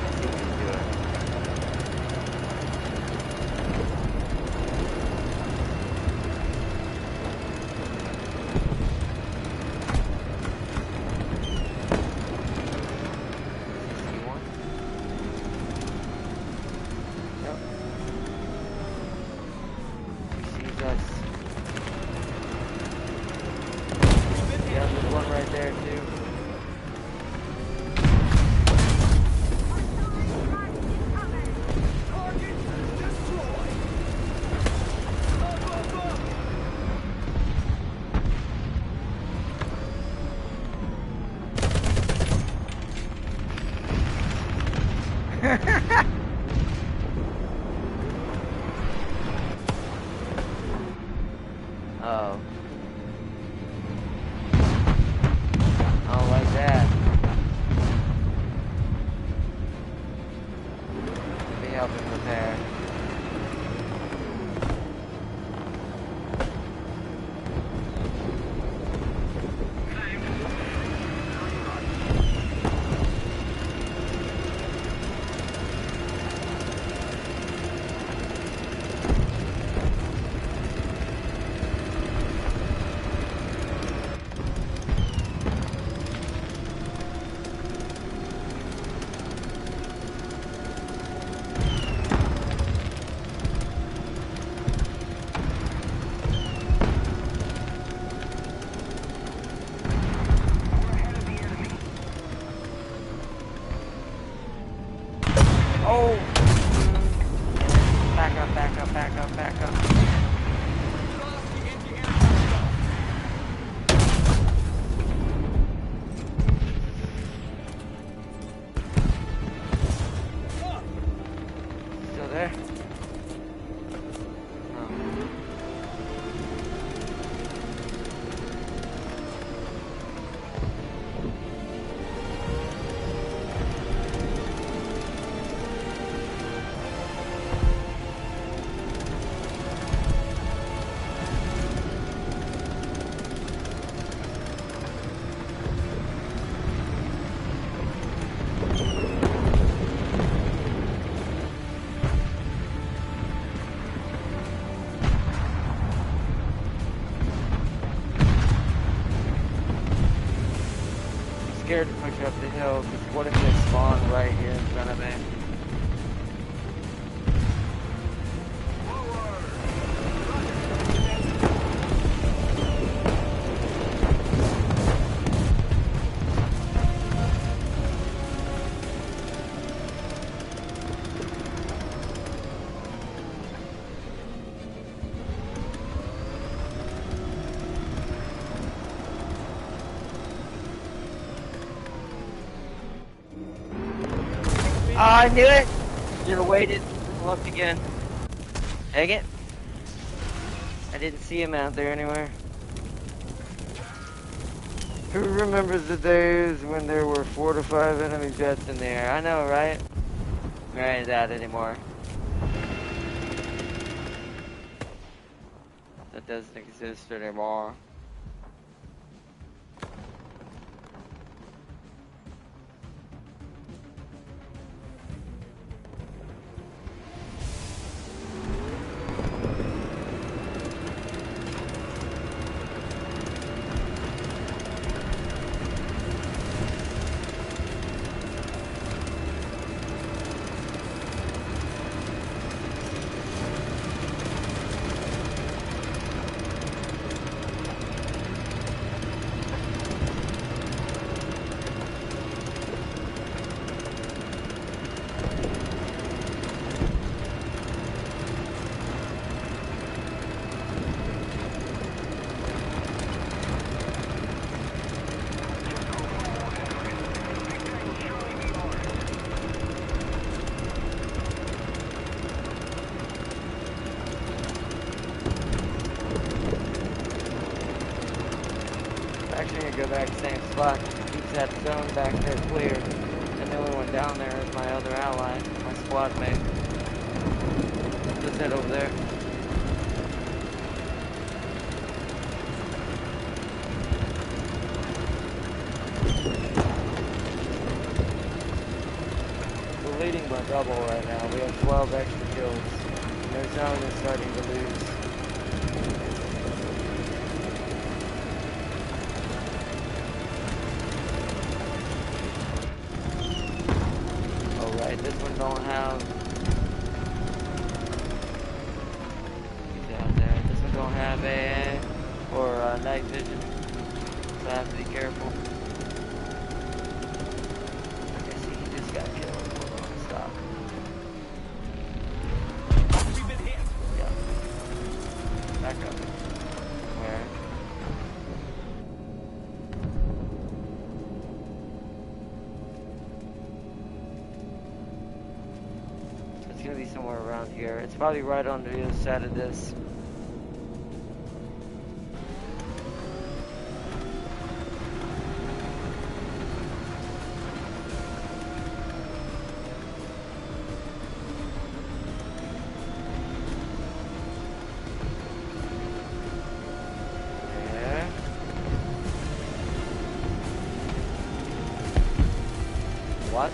Speaker 1: Let's see what he's doing. See one? Yep. Us. Yeah, there's one right there too. Oh. I don't like that. Let me help him repair. Oh! Back up, back up, back up, back up. Still there? No. Scared to push up the hill because what if they spawn right here in front of me? Oh, I knew it! Should have waited and looked again. Dang it. I didn't see him out there anywhere. Who remembers the days when there were 4 to 5 enemy jets in the air? I know, right? There ain't that anymore. That doesn't exist anymore. gonna go back to the same spot. Keeps that zone back there clear. And the only one down there is my other ally, my squad mate. Let's head over there. We're leading by double right now. We have 12 extra kills. And their zone is starting to lose. This one don't have down there. This one don't have AA or night vision, so I have to be careful. Okay, see, he just got killed. Hold on, stop.
Speaker 3: We've been hit.
Speaker 1: Yeah. Back up. Where? It's gonna be somewhere around here. It's probably right on the other side of this. There. What?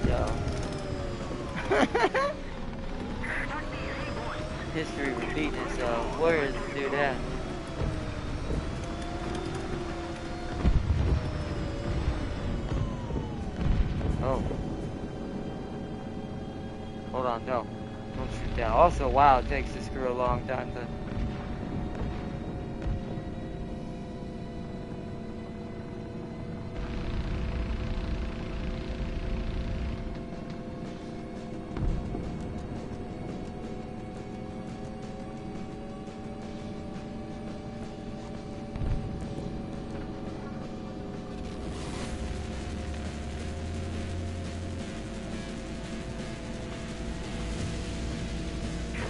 Speaker 1: Yo. History repeating itself. Where is this dude at? Oh. Hold on, no. Don't shoot that. Also, wow, it takes this crew a long time to...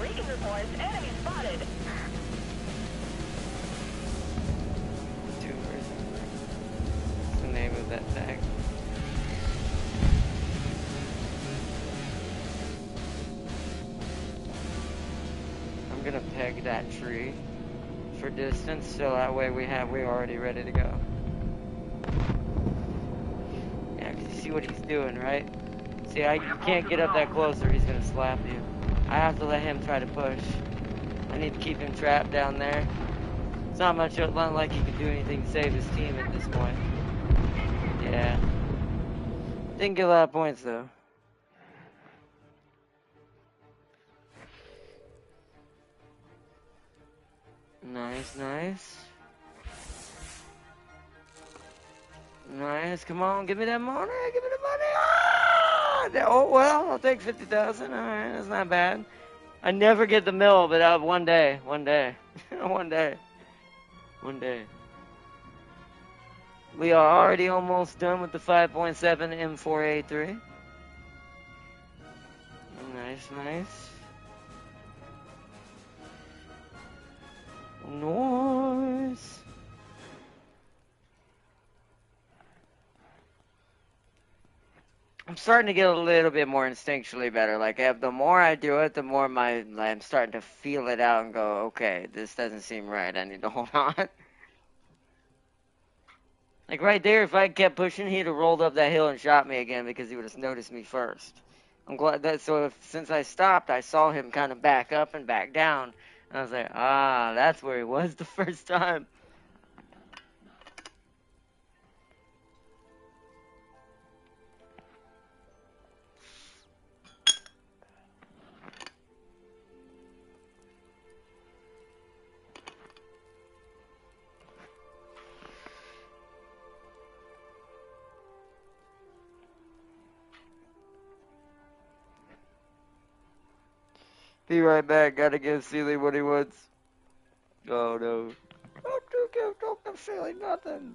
Speaker 2: Leaking reports, enemy spotted.
Speaker 1: What's the name of that tag? I'm gonna peg that tree for distance, so that way we're already ready to go. Yeah, 'cause you see what he's doing, right? See, you can't get up that close or he's gonna slap you. I have to let him try to push. I need to keep him trapped down there. It's not like he can do anything to save his team at this point. Yeah. Didn't get a lot of points though. Nice, nice. Nice, come on, give me that money, give me the money. Ah! Oh, well, I'll take 50,000. All right, that's not bad. I never get the mill, but one day, one day, one day. We are already almost done with the 5.7 M4A3. Nice, nice. Nice. I'm starting to get a little bit more instinctually better. Like, the more I do it, the more I'm starting to feel it out and go, okay, this doesn't seem right. I need to hold on. Like, right there, if I kept pushing, he'd have rolled up that hill and shot me again because he would have noticed me first. I'm glad that, since I stopped, I saw him kind of back up and back down. And I was like, that's where he was the first time. Be right back. Gotta give Sealy what he wants. Oh no. Don't give Sealy nothing.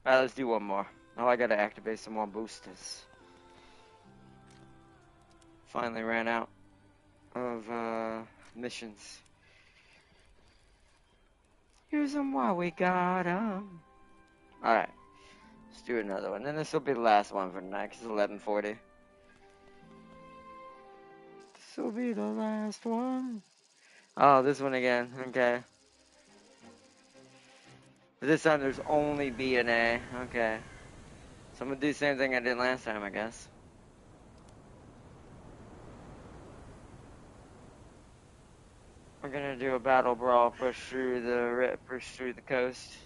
Speaker 1: Alright, let's do one more. Oh, I gotta activate some more boosters. Finally ran out of missions. Use them while we got them. Alright, let's do another one. Then this will be the last one for tonight, 'cause it's 11:40. This will be the last one. Oh, this one again. Okay. But this time there's only B and A. Okay. So I'm gonna do the same thing I did last time, I guess. We're gonna do a battle brawl, push through the coast.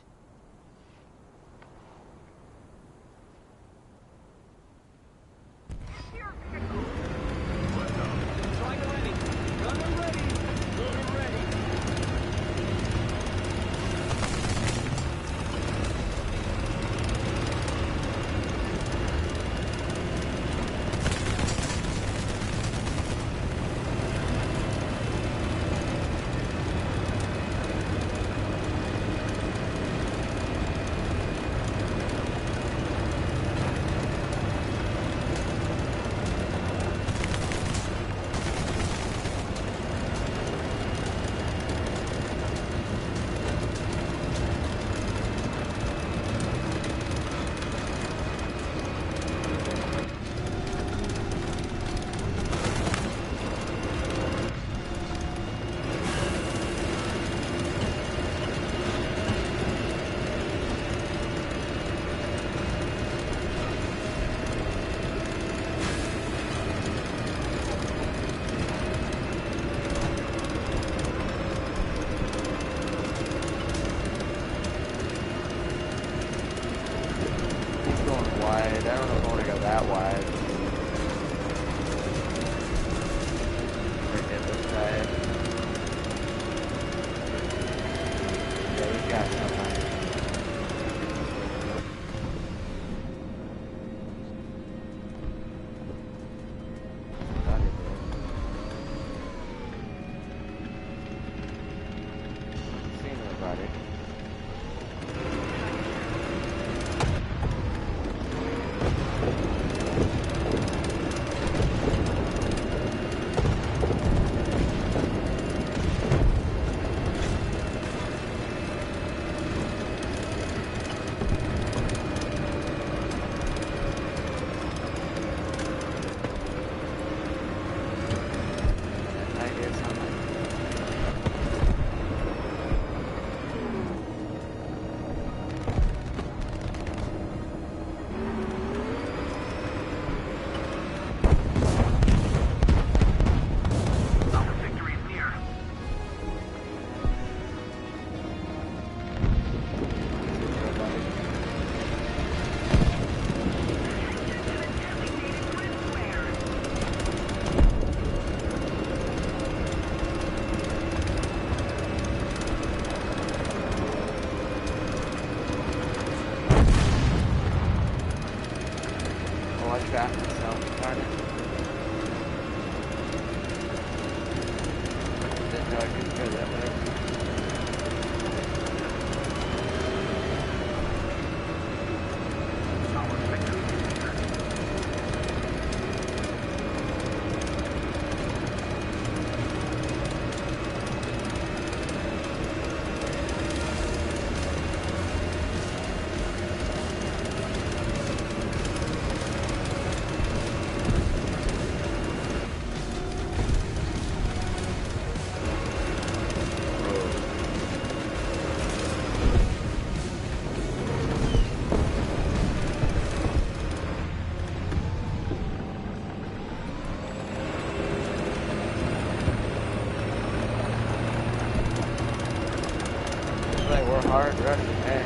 Speaker 1: Hard running, hey.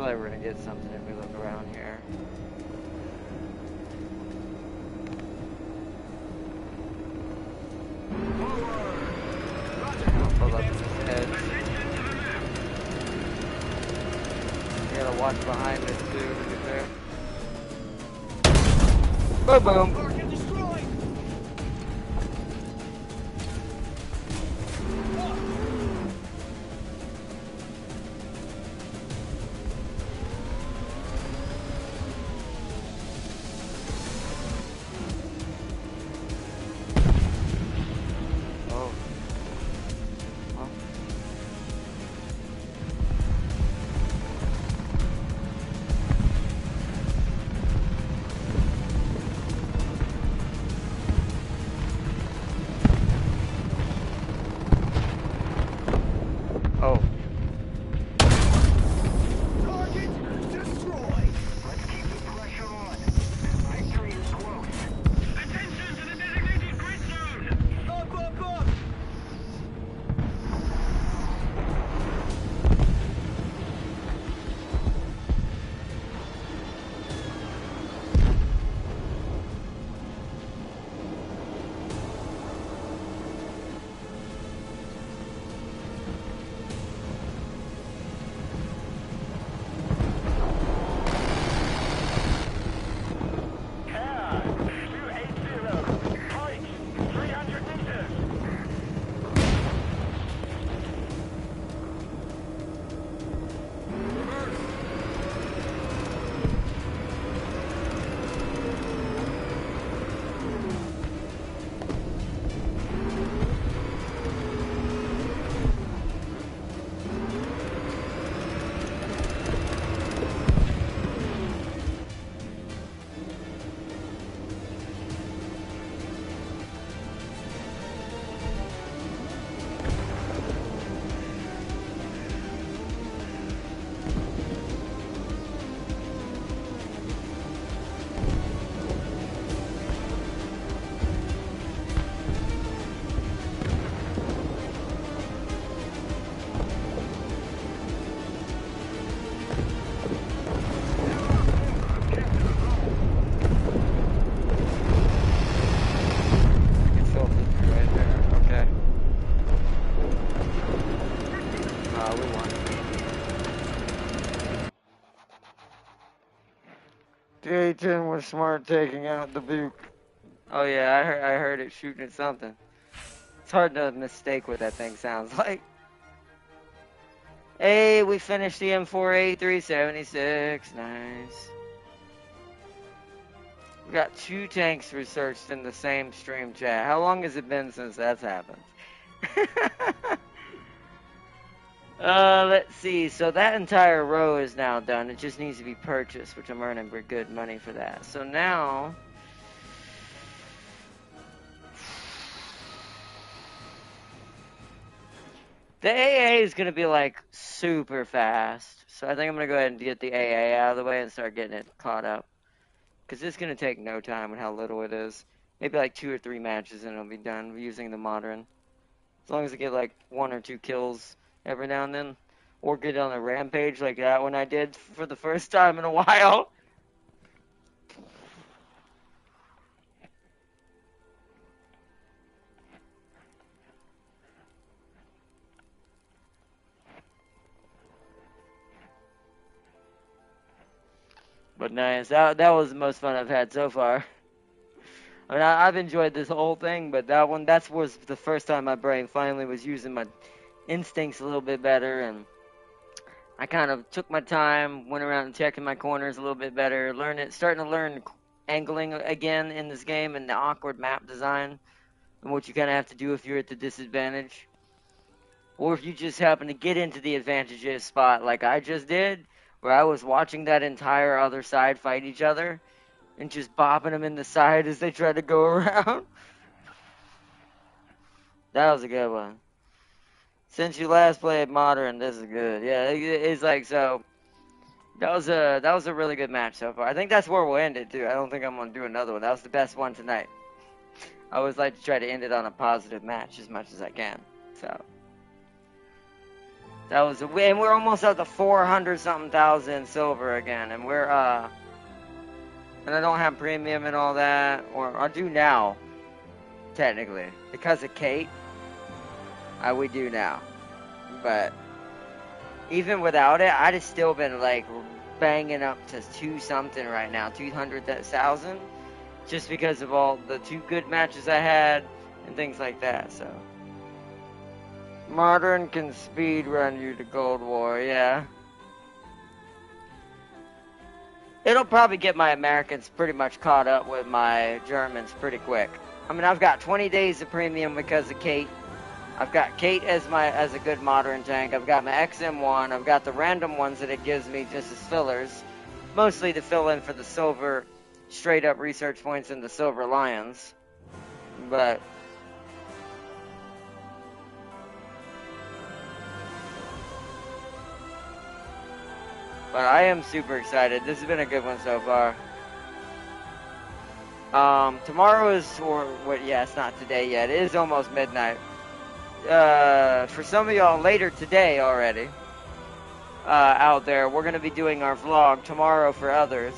Speaker 1: like we're gonna get something if we look around here. I'll pull up this edge. You gotta watch behind this too, to be fair. Boom, boom. The A-10 was smart taking out the Buke. Oh yeah, I heard it shooting at something. It's hard to mistake what that thing sounds like. Hey, we finished the M4A376. Nice. We got 2 tanks researched in the same stream chat. How long has it been since that's happened? Let's see. So that entire row is now done. It just needs to be purchased, which I'm earning good money for that. So now, the AA is going to be like super fast. So I think I'm going to go ahead and get the AA out of the way and start getting it caught up. Because it's going to take no time with how little it is. Maybe like 2 or 3 matches and it'll be done using the modern. As long as I get like 1 or 2 kills every now and then. Or get on a rampage like that one I did for the first time in a while. But nice. That was the most fun I've had so far. I mean, I've enjoyed this whole thing, but that was the first time my brain finally was using my instincts a little bit better, and I kind of took my time, went around and checking my corners a little bit better, starting to learn angling again in this game and the awkward map design and what you kind of have to do if you're at the disadvantage. Or if you just happen to get into the advantageous spot like I just did, where I was watching that entire other side fight each other and just bopping them in the side as they tried to go around. That was a good one. Since you last played Modern, this is good. Yeah, it's like, so, that was a really good match so far. I think that's where we'll end it, too. I don't think I'm going to do another one. That was the best one tonight. I always like to try to end it on a positive match as much as I can, so. That was and we're almost at the 400 something thousand silver again, and we're and I don't have premium and all that, or I do now, technically, because of Kate. We do now, but even without it, I'd have still been like banging up to 2 something right now, 200,000, just because of all the 2 good matches I had and things like that. So modern can speed run you to Gold War, yeah. It'll probably get my Americans pretty much caught up with my Germans pretty quick. I mean, I've got 20 days of premium because of Kate. I've got Kate as a good modern tank. I've got my XM1. I've got the random ones that it gives me just as fillers, mostly to fill in for the silver, straight up research points in the Silver Lions. But I am super excited. This has been a good one so far. Tomorrow is, yeah, it's not today yet. It is almost midnight. For some of y'all later today already, out there, we're going to be doing our vlog tomorrow for others.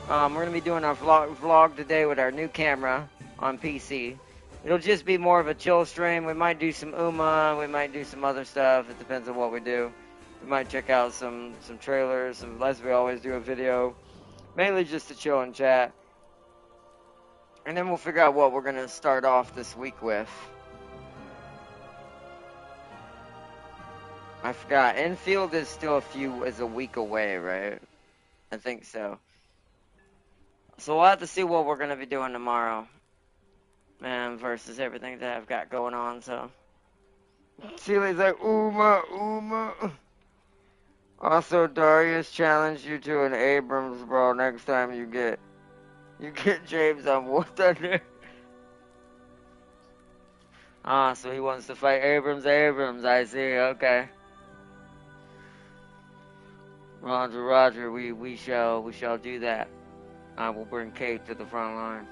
Speaker 1: We're going to be doing our vlog today with our new camera on PC. It'll just be more of a chill stream. We might do some UMA, we might do some other stuff. It depends on what we do. We might check out some trailers, unless we always do a video. Mainly just to chill and chat. And then we'll figure out what we're going to start off this week with. I forgot. Infield is still a week away, right? I think so. So we'll have to see what we're going to be doing tomorrow. Versus everything that I've got going on, so. Sealy's like, Uma. Also, Darius challenged you to an Abrams brawl next time you get James on War Thunder. So he wants to fight Abrams. I see, okay. Roger, we shall do that. I will bring Kate to the front lines.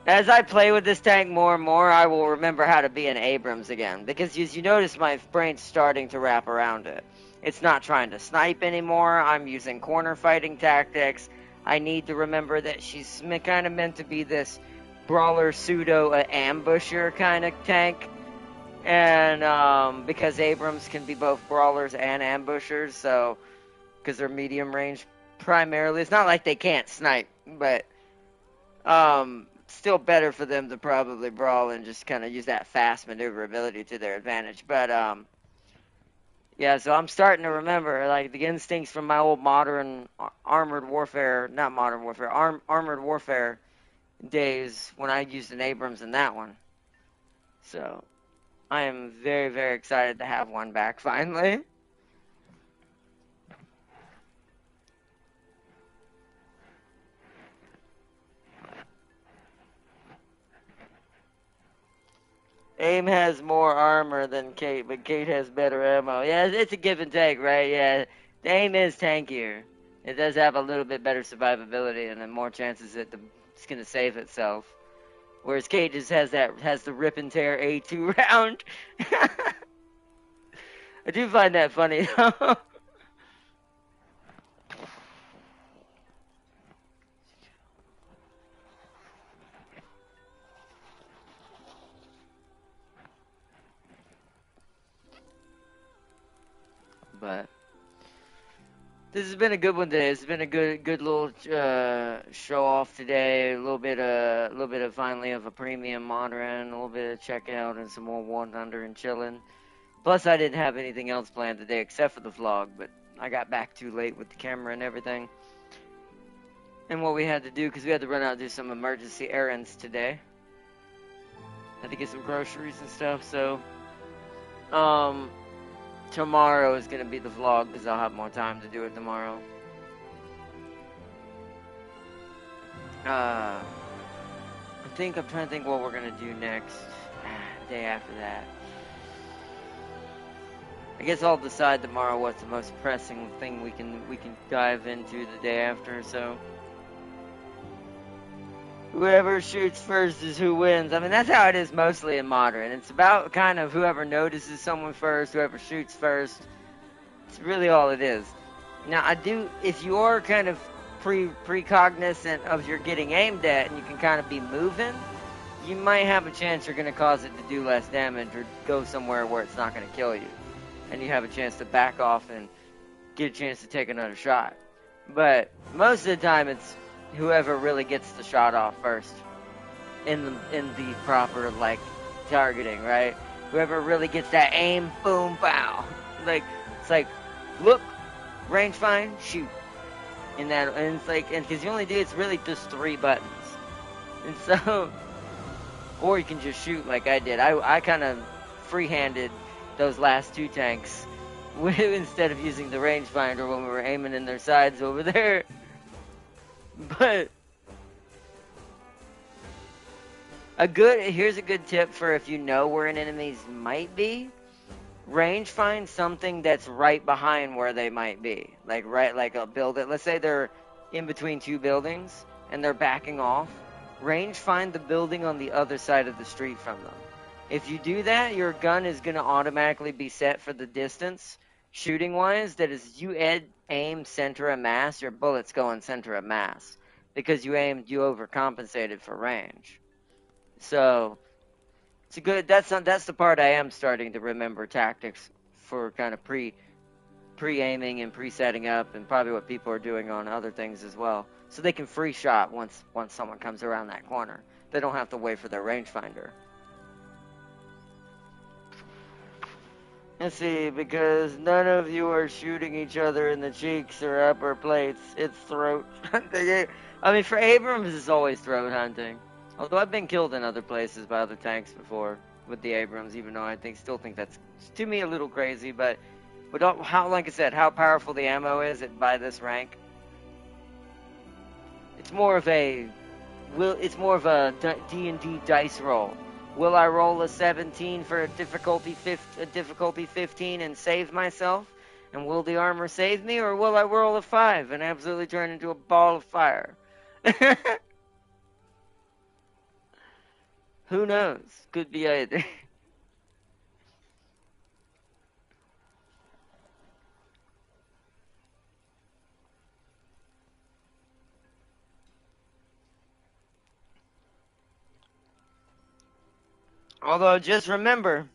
Speaker 1: As I play with this tank more and more, I will remember how to be an Abrams again. Because as you notice, my brain's starting to wrap around it. It's not trying to snipe anymore. I'm using corner fighting tactics. I need to remember that she's kind of meant to be this brawler pseudo ambusher kind of tank. And because Abrams can be both brawlers and ambushers, so because they're medium range primarily. It's not like they can't snipe, but still better for them to probably brawl and just kind of use that fast maneuverability to their advantage. But yeah, so I'm starting to remember like the instincts from my old armored warfare days when I used an Abrams in that one. So I am very, very excited to have one back finally. AIM has more armor than Kate, but Kate has better ammo. Yeah, it's a give and take, right? Yeah, the AIM is tankier. It does have a little bit better survivability and then more chances that it's going to save itself. Whereas Kate just has the rip and tear A2 round. I do find that funny, though. But this has been a good one today. It's been a good little show off today. A little bit of finally of a premium modern, a little bit of checkout and some more War Thunder and chilling. Plus, I didn't have anything else planned today except for the vlog, but I got back too late with the camera and everything. And what we had to do, because we had to run out and do some emergency errands today. Had to get some groceries and stuff, so tomorrow is going to be the vlog because I'll have more time to do it tomorrow. I'm trying to think what we're going to do next. Day after that. I guess I'll decide tomorrow what's the most pressing thing we can dive into the day after, so. whoever shoots first is who wins. I mean, that's how it is mostly in modern. It's about kind of whoever notices someone first, whoever shoots first. It's really all it is. Now, if you're kind of precognizant of you're getting aimed at and you can kind of be moving, you might have a chance you're going to cause it to do less damage or go somewhere where it's not going to kill you. And you have a chance to back off and get a chance to take another shot. But most of the time, it's whoever really gets the shot off first in the proper, like, targeting, right? Whoever really gets that aim, boom, pow. Like, it's like, look, range find, shoot. And it's like, and because you only do, it's really just 3 buttons. And so, or you can just shoot like I did. I kind of free-handed those last 2 tanks instead of using the rangefinder when we were aiming in their sides over there. But here's a good tip for if you know where an enemy's might be. Range find something that's right behind where they might be. Like a building. Let's say they're in between 2 buildings and they're backing off. Range find the building on the other side of the street from them. If you do that, your gun is going to automatically be set for the distance, shooting wise, that is, you aim center of mass, your bullets go in center of mass. Because you overcompensated for range. So, it's a good, that's the part I am starting to remember tactics for kind of pre-aiming and pre-setting up, and probably what people are doing on other things as well. So they can free shot once someone comes around that corner. They don't have to wait for their rangefinder. Let's see, because none of you are shooting each other in the cheeks or upper plates. It's throat hunting. I mean, for Abrams, it's always throat hunting. Although I've been killed in other places by other tanks before with the Abrams, even though I still think that's, to me, a little crazy. But how, like I said, how powerful the ammo is by this rank. It's more of a D&D dice roll. Will I roll a 17 for a difficulty 15 and save myself? And will the armor save me, or will I roll a 5 and absolutely turn into a ball of fire? Who knows? Could be either. Although, just remember,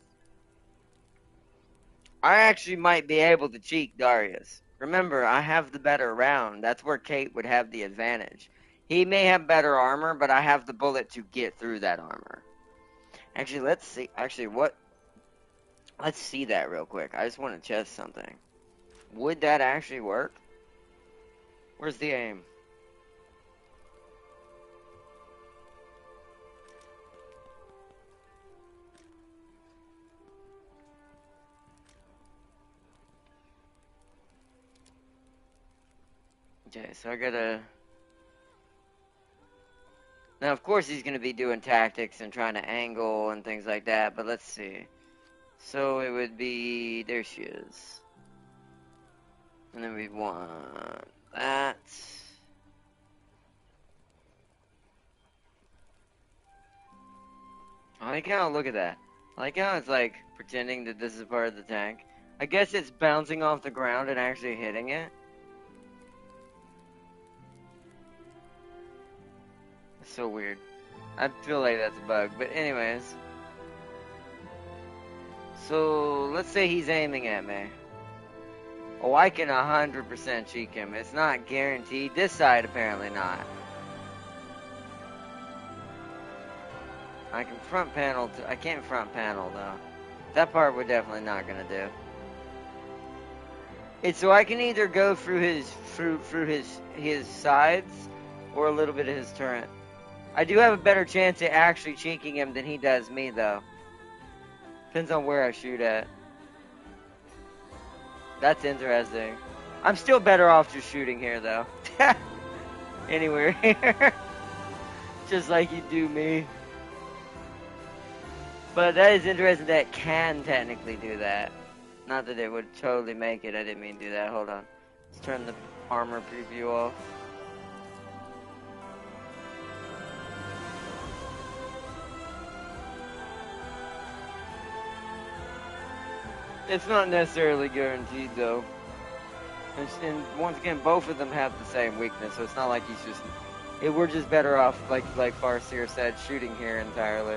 Speaker 1: I actually might be able to cheat Darius. Remember, I have the better round. That's where Kate would have the advantage. He may have better armor, but I have the bullet to get through that armor. Actually, let's see. Let's see that real quick. I just want to test something. Would that actually work? Where's the aim? Okay, so I gotta... Now, of course, he's gonna be doing tactics and trying to angle and things like that, but let's see. So it would be... There she is. And then we want that. I like how, look at that. I like how it's like pretending that this is part of the tank. I guess it's bouncing off the ground and actually hitting it. It's so weird. I feel like that's a bug, but anyways. So, let's say he's aiming at me. Oh, I can 100% cheek him. It's not guaranteed. This side, apparently not. I can front panel. I can't front panel, though. That part we're definitely not going to do. It's so I can either go through his sides or a little bit of his turret. I do have a better chance at actually cheeking him than he does me, though. Depends on where I shoot at. That's interesting. I'm still better off just shooting here, though. Anywhere here. Just like you do me. But that is interesting that it can technically do that. Not that it would totally make it. I didn't mean to do that. Hold on. Let's turn the armor preview off. It's not necessarily guaranteed though. And once again, both of them have the same weakness, so it's not like he's just. We're just better off, like Farseer said, shooting here entirely.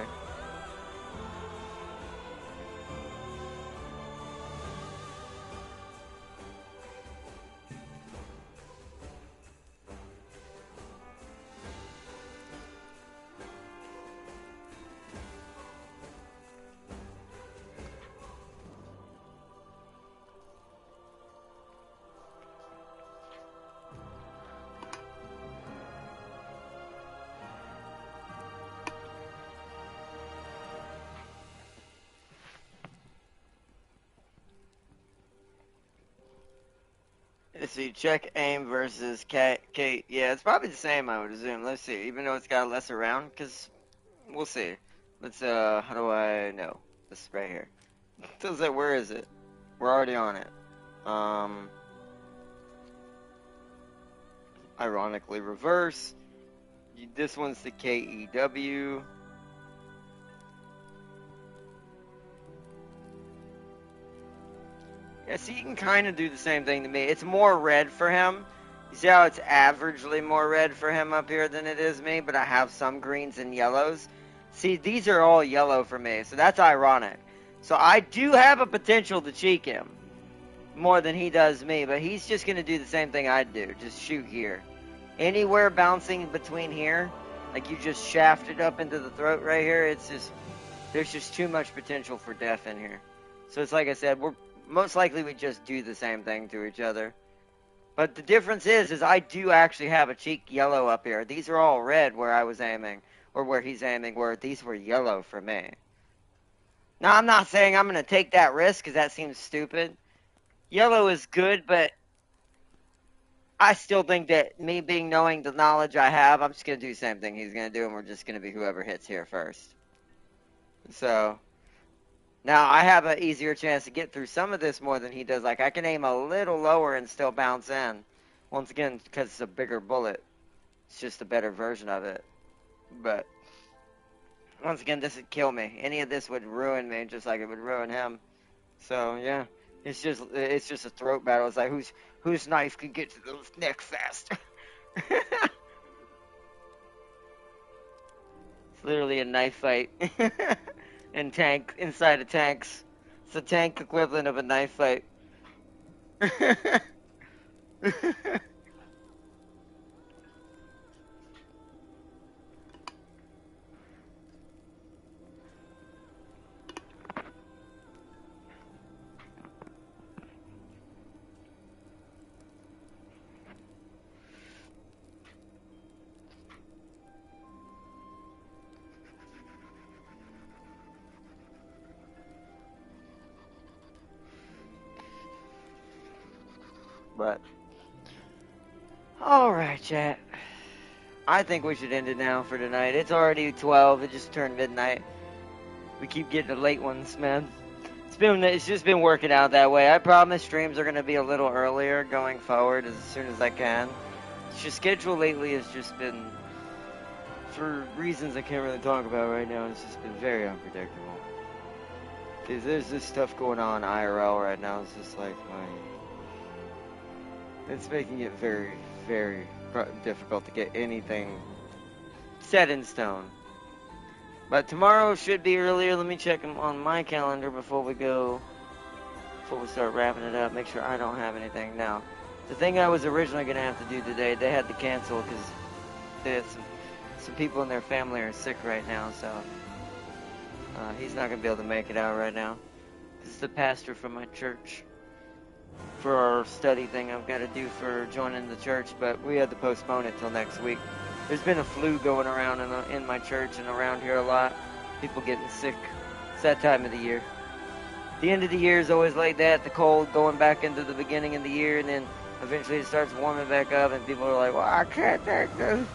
Speaker 1: Let's see, check aim versus Kate. Yeah, it's probably the same, I would assume. Let's see, even though it's got less around, because we'll see. Let's, how do I know? This is right here. Tells that, where is it? We're already on it. Ironically, reverse. This one's the KEW. Yeah, so you can kind of do the same thing to me. It's more red for him. You see how it's averagely more red for him up here than it is me, but I have some greens and yellows. See, these are all yellow for me, so that's ironic. So I do have a potential to cheek him more than he does me, but he's just going to do the same thing I'd do. Just shoot here. Anywhere bouncing between here, like you just shafted up into the throat right here, it's just, there's just too much potential for death in here. So it's like I said, most likely we just do the same thing to each other. But the difference is I do actually have a cheek yellow up here. These are all red where I was aiming, or where he's aiming, where these were yellow for me. Now, I'm not saying I'm going to take that risk, because that seems stupid. Yellow is good, but I still think that me knowing the knowledge I have, I'm just going to do the same thing he's going to do, and we're just going to be whoever hits here first. So, now I have an easier chance to get through some of this more than he does. Like, I can aim a little lower and still bounce in. Once again, because it's a bigger bullet. It's just a better version of it. But, once again, this would kill me. Any of this would ruin me, just like it would ruin him. So, yeah. It's just a throat battle. It's like, whose knife can get to the neck faster? It's literally a knife fight. Inside of tanks. It's a tank equivalent of a knife fight. But, alright, chat. I think we should end it now for tonight. It's already 12. It just turned midnight. We keep getting the late ones, man. It's just been working out that way. I promise streams are going to be a little earlier going forward as soon as I can. It's just schedule lately has just been, for reasons I can't really talk about right now, it's just been very unpredictable. There's this stuff going on IRL right now. It's just like, it's making it very, very difficult to get anything set in stone. But tomorrow should be earlier. Let me check on my calendar before we start wrapping it up. Make sure I don't have anything. Now, the thing I was originally going to have to do today, they had to cancel because they had some people in their family are sick right now, so he's not going to be able to make it out right now. This is the pastor from my church for our study thing I've got to do for joining the church, but we had to postpone it till next week. There's been a flu going around in my church and around here a lot. People getting sick. It's that time of the year. The end of the year is always like that, the cold going back into the beginning of the year, and then eventually it starts warming back up, and people are like, well, I can't take this.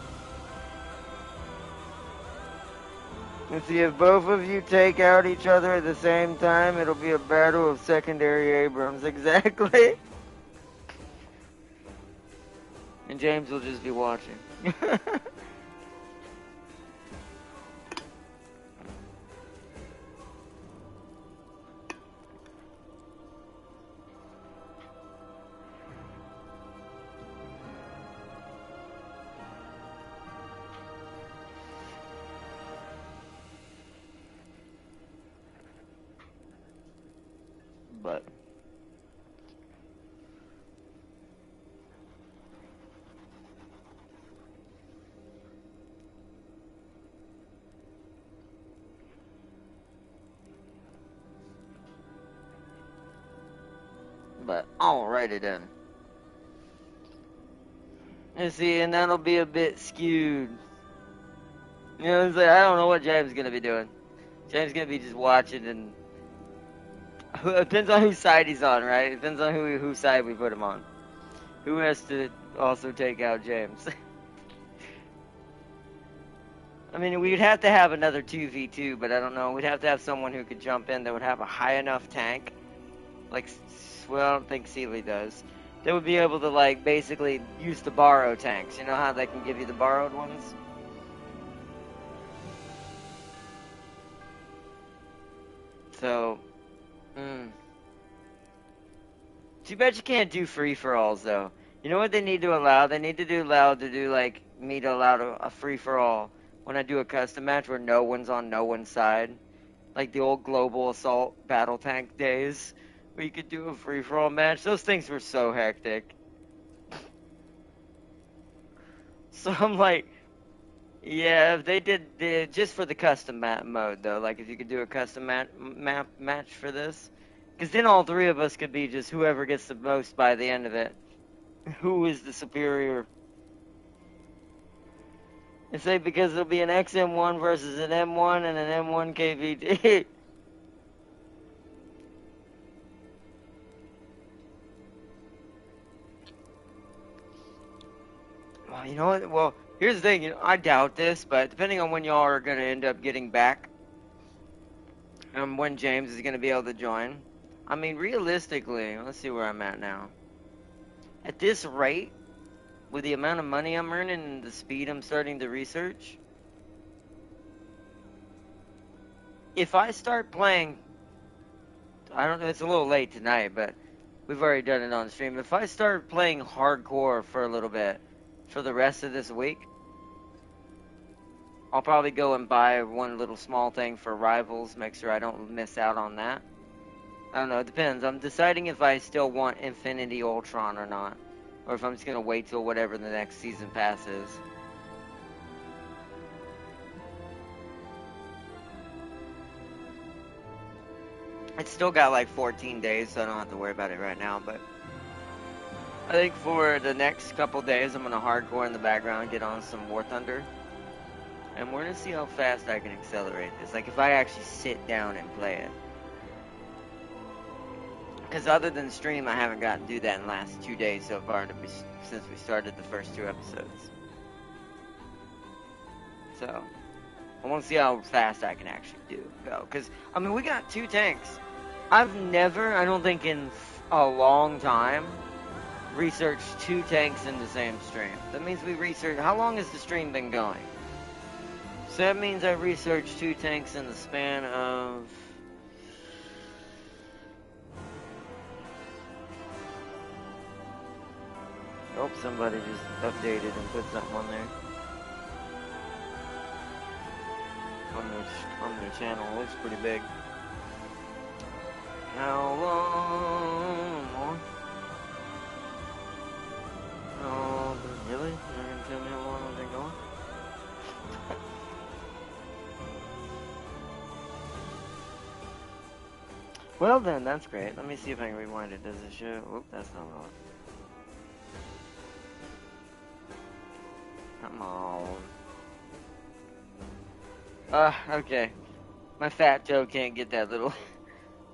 Speaker 1: And see, if both of you take out each other at the same time, it'll be a battle of secondary Abrams. Exactly. And James will just be watching. but alrighty then. And see, and that'll be a bit skewed. You know, it's like, I don't know what James is gonna be doing. James is gonna be just watching, and it depends on whose side he's on, right? It depends on whose side we put him on. Who has to also take out James? I mean, we'd have to have another 2v2, but I don't know. We'd have to have someone who could jump in that would have a high enough tank. Like, well, I don't think Seeley does. They would be able to, like, basically use the borrow tanks. You know how they can give you the borrowed ones? So, too bad you can't do free-for-alls, though. You know what they need to allow? They need to allow, like, me to allow a free-for-all when I do a custom match where no one's on no one's side. Like the old Global Assault Battle Tank days, where you could do a free-for-all match. Those things were so hectic. So I'm like, yeah, if they did just for the custom map mode, though, like if you could do a custom match for this, because then all three of us could be just whoever gets the most by the end of it. Who is the superior? And say because it'll be an XM1 versus an M1 and an M1 KVD. Well, you know what? Well, here's the thing. You know, I doubt this, but depending on when y'all are going to end up getting back, and when James is going to be able to join. I mean, realistically, let's see where I'm at now. At this rate, with the amount of money I'm earning and the speed I'm starting to research, if I start playing, I don't know, it's a little late tonight, but we've already done it on stream. If I start playing hardcore for a little bit, for the rest of this week, I'll probably go and buy one little small thing for Rivals, make sure I don't miss out on that. I don't know, it depends. I'm deciding if I still want Infinity Ultron or not. Or if I'm just going to wait till whatever the next season pass is. It's still got like 14 days, so I don't have to worry about it right now. But I think for the next couple days, I'm going to hardcore in the background, get on some War Thunder. And we're going to see how fast I can accelerate this. Like if I actually sit down and play it. Because other than stream, I haven't gotten to do that in the last 2 days so far since we started the first 2 episodes. So, I want to see how fast I can actually go. Because, I mean, we got 2 tanks. I've never, I don't think in a long time, researched 2 tanks in the same stream. That means we researched, how long has the stream been going? So that means I researched 2 tanks in the span of... Oh, somebody just updated and put something on there. On their channel. It looks pretty big. How long more? Oh, really? You're gonna tell me how long I've been going? Well then, that's great. Let me see if I can rewind it. Does it show? Oop, that's not right. Come on. Okay. My fat toe can't get that little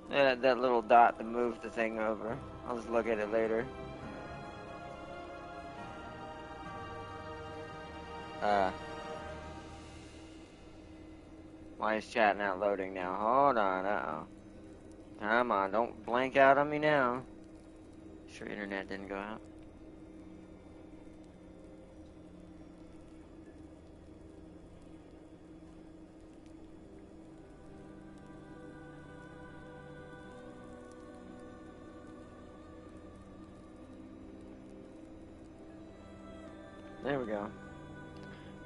Speaker 1: that little dot to move the thing over. I'll just look at it later. Why is chat not loading now? Hold on, uh-oh. Come on, don't blank out on me now. Sure internet didn't go out. There we go.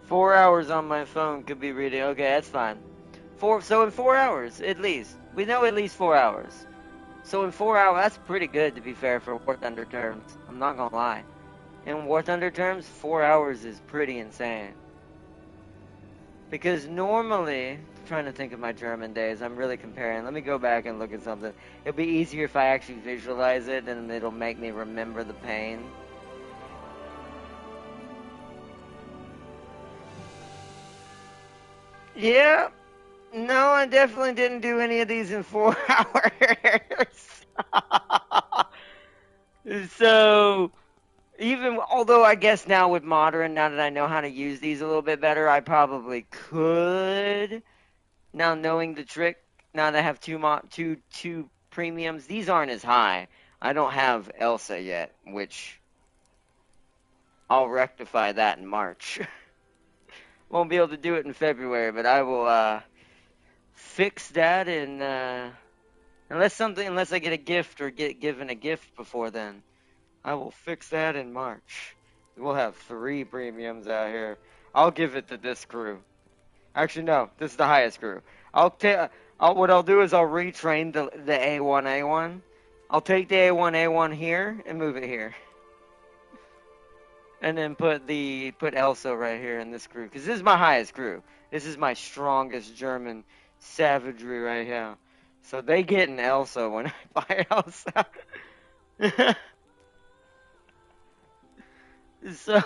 Speaker 1: 4 hours on my phone could be reading. Okay, that's fine. So in 4 hours, at least. We know at least 4 hours. So in 4 hours, that's pretty good, to be fair, for War Thunder terms. I'm not gonna lie. In War Thunder terms, 4 hours is pretty insane. Because normally, I'm trying to think of my German days, I'm really comparing. Let me go back and look at something. It'll be easier if I actually visualize it, and it'll make me remember the pain. Yeah. No, I definitely didn't do any of these in 4 hours. So, even, although I guess now with modern, now that I know how to use these a little bit better, I probably could. Now knowing the trick, now that I have two premiums, these aren't as high. I don't have Elsa yet, which I'll rectify that in March. Won't be able to do it in February, but I will fix that in unless I get a gift or get given a gift before then. I will fix that in March. We'll have 3 premiums out here. I'll give it to this crew. Actually, no, this is the highest crew. What I'll do is I'll retrain the A1A1. I'll take the A1A1 here and move it here. And then put Elsa right here in this crew. Because this is my highest crew. This is my strongest German savagery right here. So they get an Elsa when I buy Elsa. So...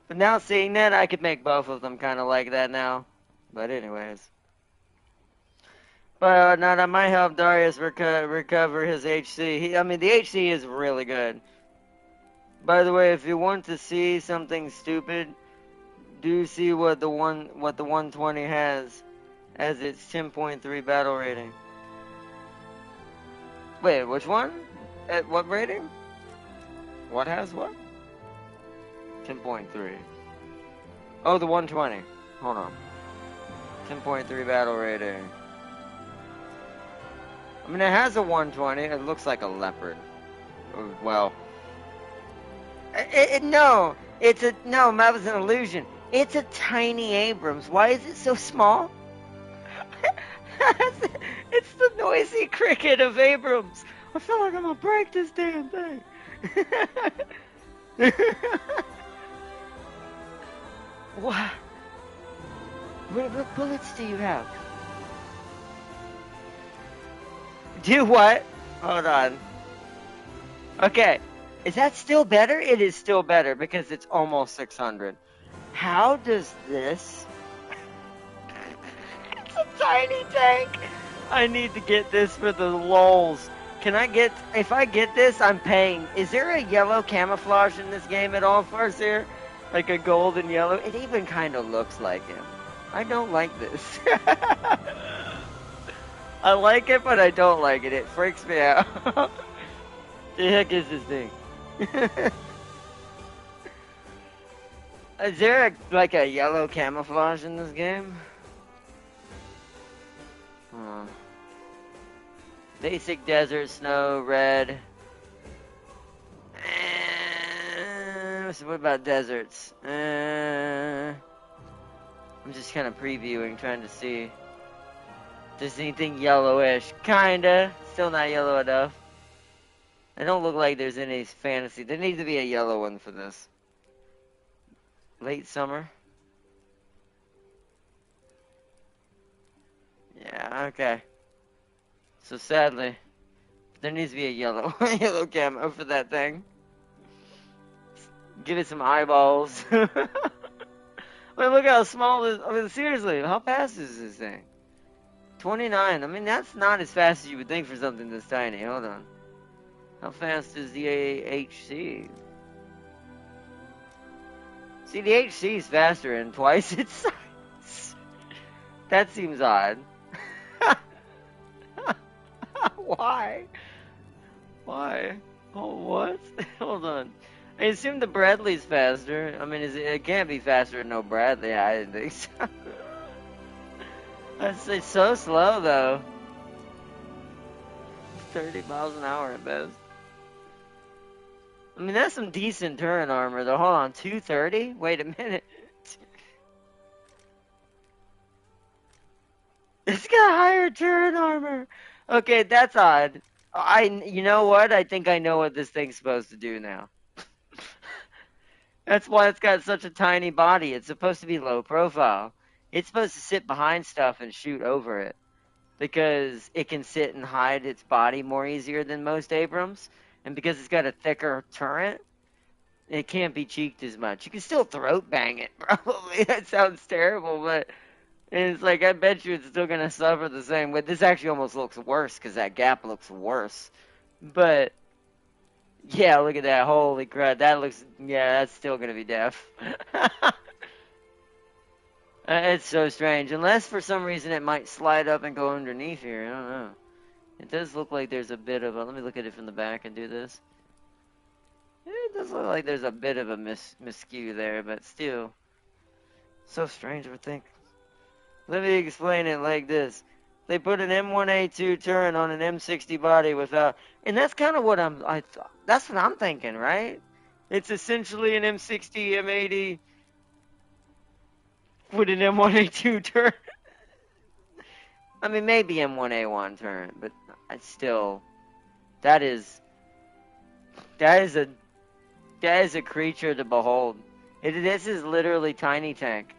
Speaker 1: But now seeing that, I could make both of them kind of like that now. But anyways. But now that might help Darius recover his HC. The HC is really good. By the way, if you want to see something stupid, do see what the 120 has as its 10.3 battle rating. Wait, which one? At what rating? What has what? 10.3. Oh, the 120. Hold on. 10.3 battle rating. It has a 120. It looks like a leopard. Well. No. No, that was an illusion. It's a tiny Abrams. Why is it so small? It's the noisy cricket of Abrams. I feel like I'm gonna break this damn thing. What? What bullets do you have? Do what? Hold on. Okay. Is that still better? It is still better because it's almost 600. How does this... It's a tiny tank. I need to get this for the lulz. If I get this, I'm paying. Is there a yellow camouflage in this game at all, Farseer? Like a gold and yellow? It even kind of looks like him. I don't like this. I like it, but I don't like it. It freaks me out. The heck is this thing? Is there a yellow camouflage in this game? Basic desert, snow, red. So what about deserts? I'm just kind of previewing, trying to see if there's anything yellowish. Kinda. Still not yellow enough. It don't look like there's any fantasy. There needs to be a yellow one for this. Late summer. Yeah, okay. So sadly, there needs to be a yellow camo for that thing. Give it some eyeballs. Look how small this. Seriously, how fast is this thing? 29. That's not as fast as you would think for something this tiny. Hold on. How fast is the HC? See, the HC is faster and twice its size. That seems odd. Why? Why? Oh, what? Hold on. I assume the Bradley's faster. It can't be faster than no Bradley. I didn't think so. It's so slow, though. 30 miles an hour at best. That's some decent turret armor, though. Hold on, 230? Wait a minute. It's got higher turret armor. Okay, that's odd. You know what? I think I know what this thing's supposed to do now. That's why it's got such a tiny body. It's supposed to be low profile. It's supposed to sit behind stuff and shoot over it because it can sit and hide its body more easier than most Abrams. And because it's got a thicker turret, it can't be cheeked as much. You can still throat bang it, probably. That sounds terrible, but it's like, I bet you it's still going to suffer the same way. This actually almost looks worse because that gap looks worse. But, yeah, look at that. Holy crap. That looks, yeah, that's still going to be deaf. It's so strange. Unless for some reason it might slide up and go underneath here. I don't know. It does look like there's a bit of a, let me look at it from the back and do this. It does look like there's a bit of a miscue there, but still. So strange to think. Let me explain it like this. They put an M1A2 turret on an M60 body without, and that's kind of what that's what I'm thinking, right? It's essentially an M60, M80 with an M1A2 turret. I mean, maybe M1A1 turret, but I still, that is a creature to behold. This is literally Tiny Tank.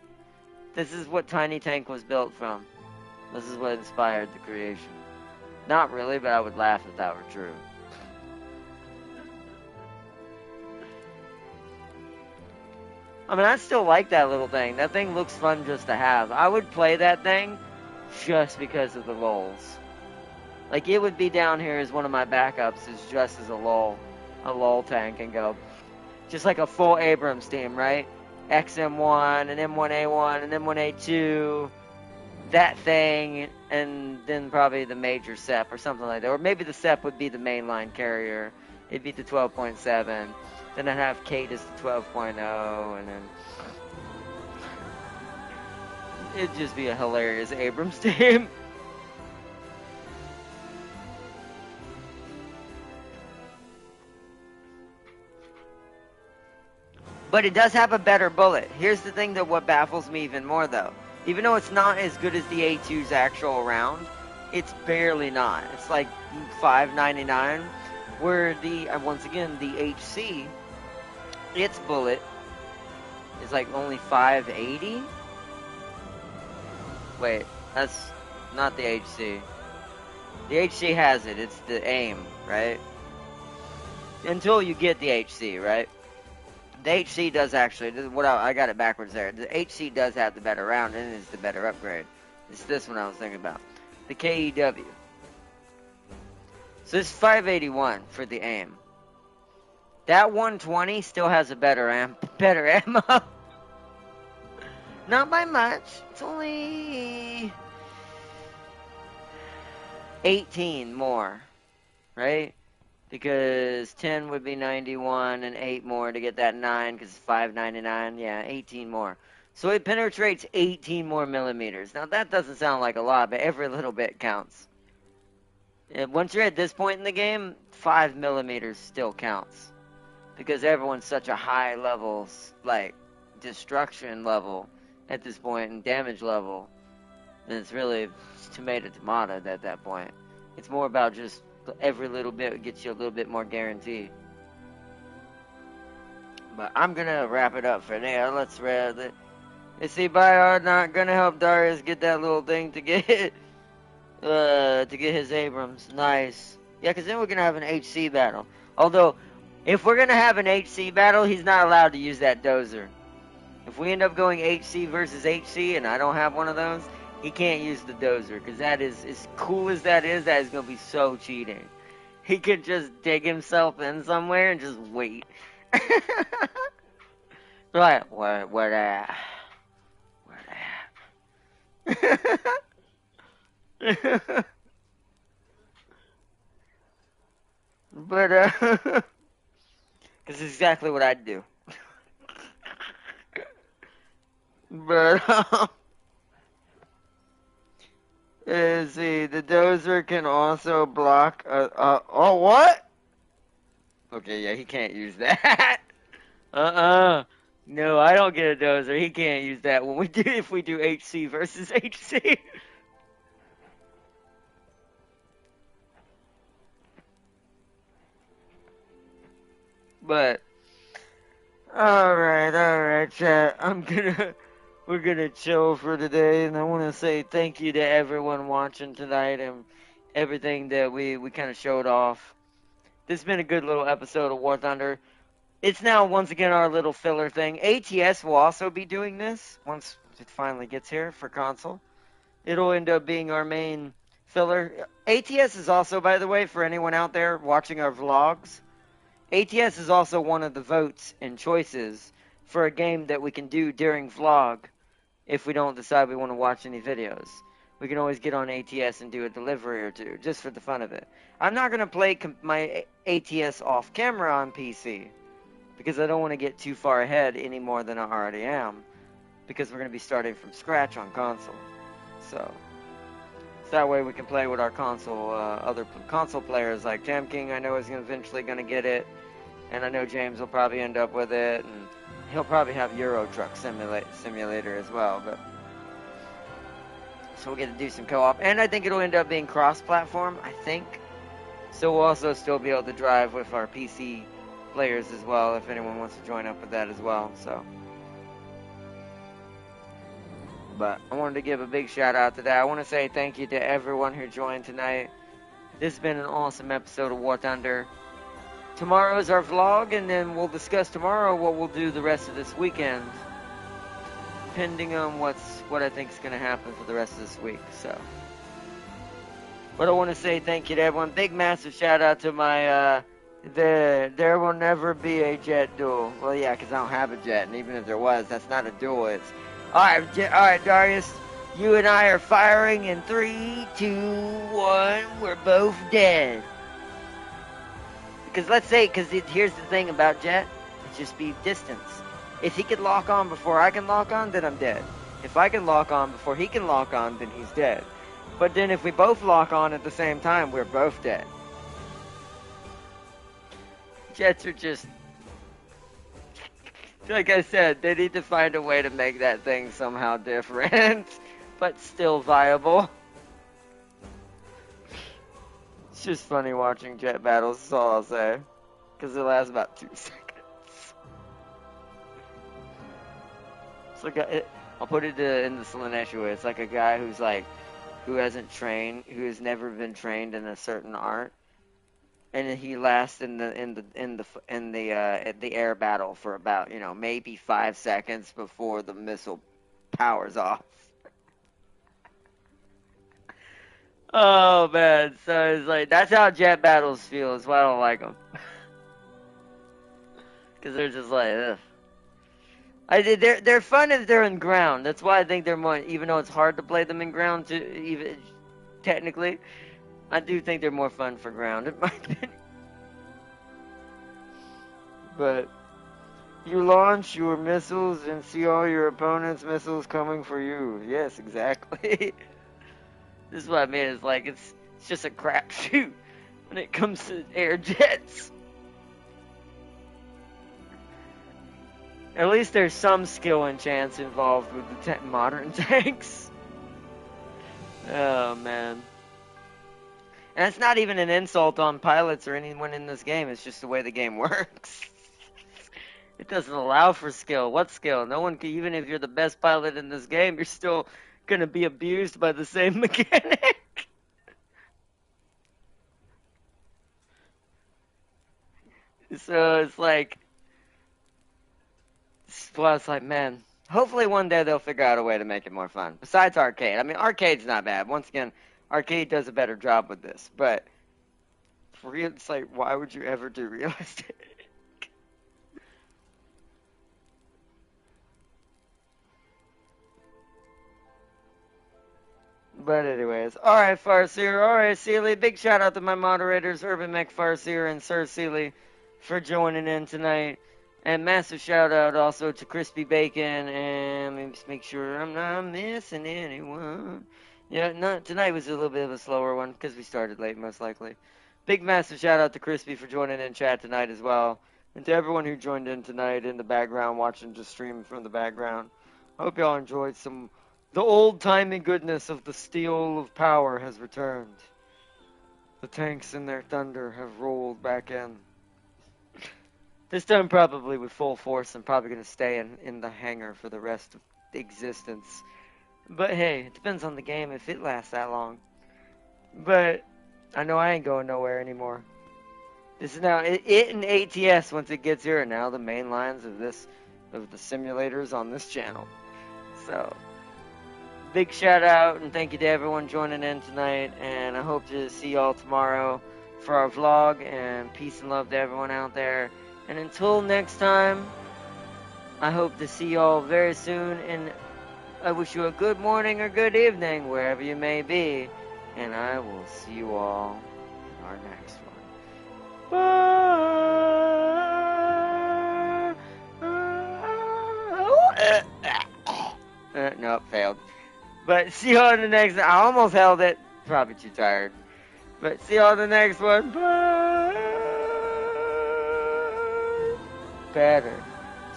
Speaker 1: This is what Tiny Tank was built from. This is what inspired the creation. Not really, but I would laugh if that were true. I mean, I still like that little thing. That thing looks fun just to have. I would play that thing just because of the lulls. Like, it would be down here as one of my backups, is just as a lull tank, and go. Just like a full Abrams team, right? XM1, an M1A1, an M1A2, that thing, and then probably the major SEP or something like that. Or maybe the SEP would be the mainline carrier. It'd be the 12.7. Then I'd have Cadus the 12.0, and then it'd just be a hilarious Abrams team. But it does have a better bullet. Here's the thing that what baffles me even more, though. Even though it's not as good as the A2's actual round, it's barely not. It's like $5.99, where once again, the HC, its bullet is like only $5.80. Wait, that's not the HC. The HC has it. It's the aim, right? Until you get the HC, right? The HC does actually, I got it backwards there. The HC does have the better round and it's the better upgrade. It's this one I was thinking about. The KEW. So it's $5.81 for the aim. That 120 still has a better ammo. Not by much. It's only 18 more, right? Because 10 would be 91 and 8 more to get that 9 because it's $5.99. Yeah, 18 more. So it penetrates 18 more millimeters. Now that doesn't sound like a lot, but every little bit counts. And once you're at this point in the game, 5 millimeters still counts. Because everyone's such a high level, like, destruction level at this point and damage level. And it's really tomato at that point. It's more about just every little bit gets you a little bit more guarantee. But I'm gonna wrap it up for now. Let's wrap it. You see, Bayard not gonna help Darius get that little thing to get his Abrams. Nice. Yeah, because then we're gonna have an HC battle. Although, if we're gonna have an HC battle, he's not allowed to use that dozer. If we end up going HC versus HC and I don't have one of those, he can't use the dozer, because that is, as cool as that is going to be so cheating. He could just dig himself in somewhere and just wait. Like, where at? But, because it's exactly what I'd do. But, see, the dozer can also block, oh, what? Okay, yeah, he can't use that. No, I don't get a dozer. He can't use that when if we do HC versus HC. But alright, chat. We're gonna chill for today, and I want to say thank you to everyone watching tonight and everything that we kind of showed off. This has been a good little episode of War Thunder. It's now once again our little filler thing. ATS will also be doing this once it finally gets here for console. It'll end up being our main filler. ATS is also, by the way, for anyone out there watching our vlogs, ATS is also one of the votes and choices for a game that we can do during vlog if we don't decide we want to watch any videos. We can always get on ATS and do a delivery or two, just for the fun of it. I'm not going to play my ATS off camera on PC, because I don't want to get too far ahead any more than I already am, because we're going to be starting from scratch on console. So that way we can play with our console, other console players like Jam King. I know is eventually going to get it, and I know James will probably end up with it, and he'll probably have Euro Truck Simulator as well. But so we'll get to do some co-op, and I think it'll end up being cross-platform. I think so. We'll also still be able to drive with our PC players as well, if anyone wants to join up with that as well. So, but I wanted to give a big shout out to that. I want to say thank you to everyone who joined tonight. This has been an awesome episode of War Thunder. Tomorrow is our vlog, and then we'll discuss tomorrow what we'll do the rest of this weekend, depending on what I think is going to happen for the rest of this week. So, but I want to say thank you to everyone. Big massive shout out to my there will never be a jet duel. Well, yeah, because I don't have a jet, and even if there was, that's not a duel. It's all right, Darius. You and I are firing in 3, 2, 1. We're both dead. Because here's the thing about Jet, it's just be distance. If he could lock on before I can lock on, then I'm dead. If I can lock on before he can lock on, then he's dead. But then if we both lock on at the same time, we're both dead. Jets are just, like I said, they need to find a way to make that thing somehow different, but still viable. It's just funny watching jet battles, that's all I'll say. Because it lasts about 2 seconds. It's like I'll put it in the Slanesh way. It's like a guy who hasn't trained, who has never been trained in a certain art, and he lasts in the air battle for about, maybe 5 seconds before the missile powers off. Oh man, so it's like that's how jet battles feel. That's why I don't like them, because they're just like, ugh. They're fun if they're in ground. That's why I think they're more. Even though it's hard to play them in ground, even technically, I do think they're more fun for ground, in my opinion. But you launch your missiles and see all your opponent's missiles coming for you. Yes, exactly. This is what I mean. It's like it's just a crapshoot when it comes to air jets. At least there's some skill and chance involved with the modern tanks. Oh man. And it's not even an insult on pilots or anyone in this game. It's just the way the game works. It doesn't allow for skill. What skill? No one can, even if you're the best pilot in this game, you're still going to be abused by the same mechanic. So it's like, well, it's like, man, hopefully one day they'll figure out a way to make it more fun. Besides arcade. I mean, arcade's not bad. Once again, arcade does a better job with this. But for real, it's like, why would you ever do realistic? But anyways, alright, Farseer, alright, Sealy, big shout out to my moderators, Urban Mech Farseer and Sir Sealy, for joining in tonight. And massive shout out also to Crispy Bacon, and let me just make sure I'm not missing anyone. Yeah, no, tonight was a little bit of a slower one, because we started late, most likely. Big massive shout out to Crispy for joining in chat tonight as well. And to everyone who joined in tonight in the background, watching just streaming from the background. Hope y'all enjoyed some. The old-timey goodness of the steel of power has returned. The tanks in their thunder have rolled back in. This time probably with full force. I'm probably going to stay in the hangar for the rest of existence. But hey, it depends on the game if it lasts that long. But I know I ain't going nowhere anymore. This is now it and ATS once it gets here are now the main lines of the simulators on this channel. So big shout out and thank you to everyone joining in tonight, and I hope to see y'all tomorrow for our vlog, and peace and love to everyone out there. And until next time, I hope to see y'all very soon, and I wish you a good morning or good evening wherever you may be, and I will see you all in our next one. Bye. Nope, failed. But see you on the next. I almost held it. Probably too tired. But see you on the next one. Bye. Better.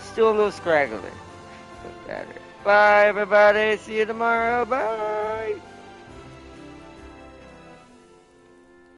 Speaker 1: Still a little scraggly. But better. Bye, everybody. See you tomorrow. Bye.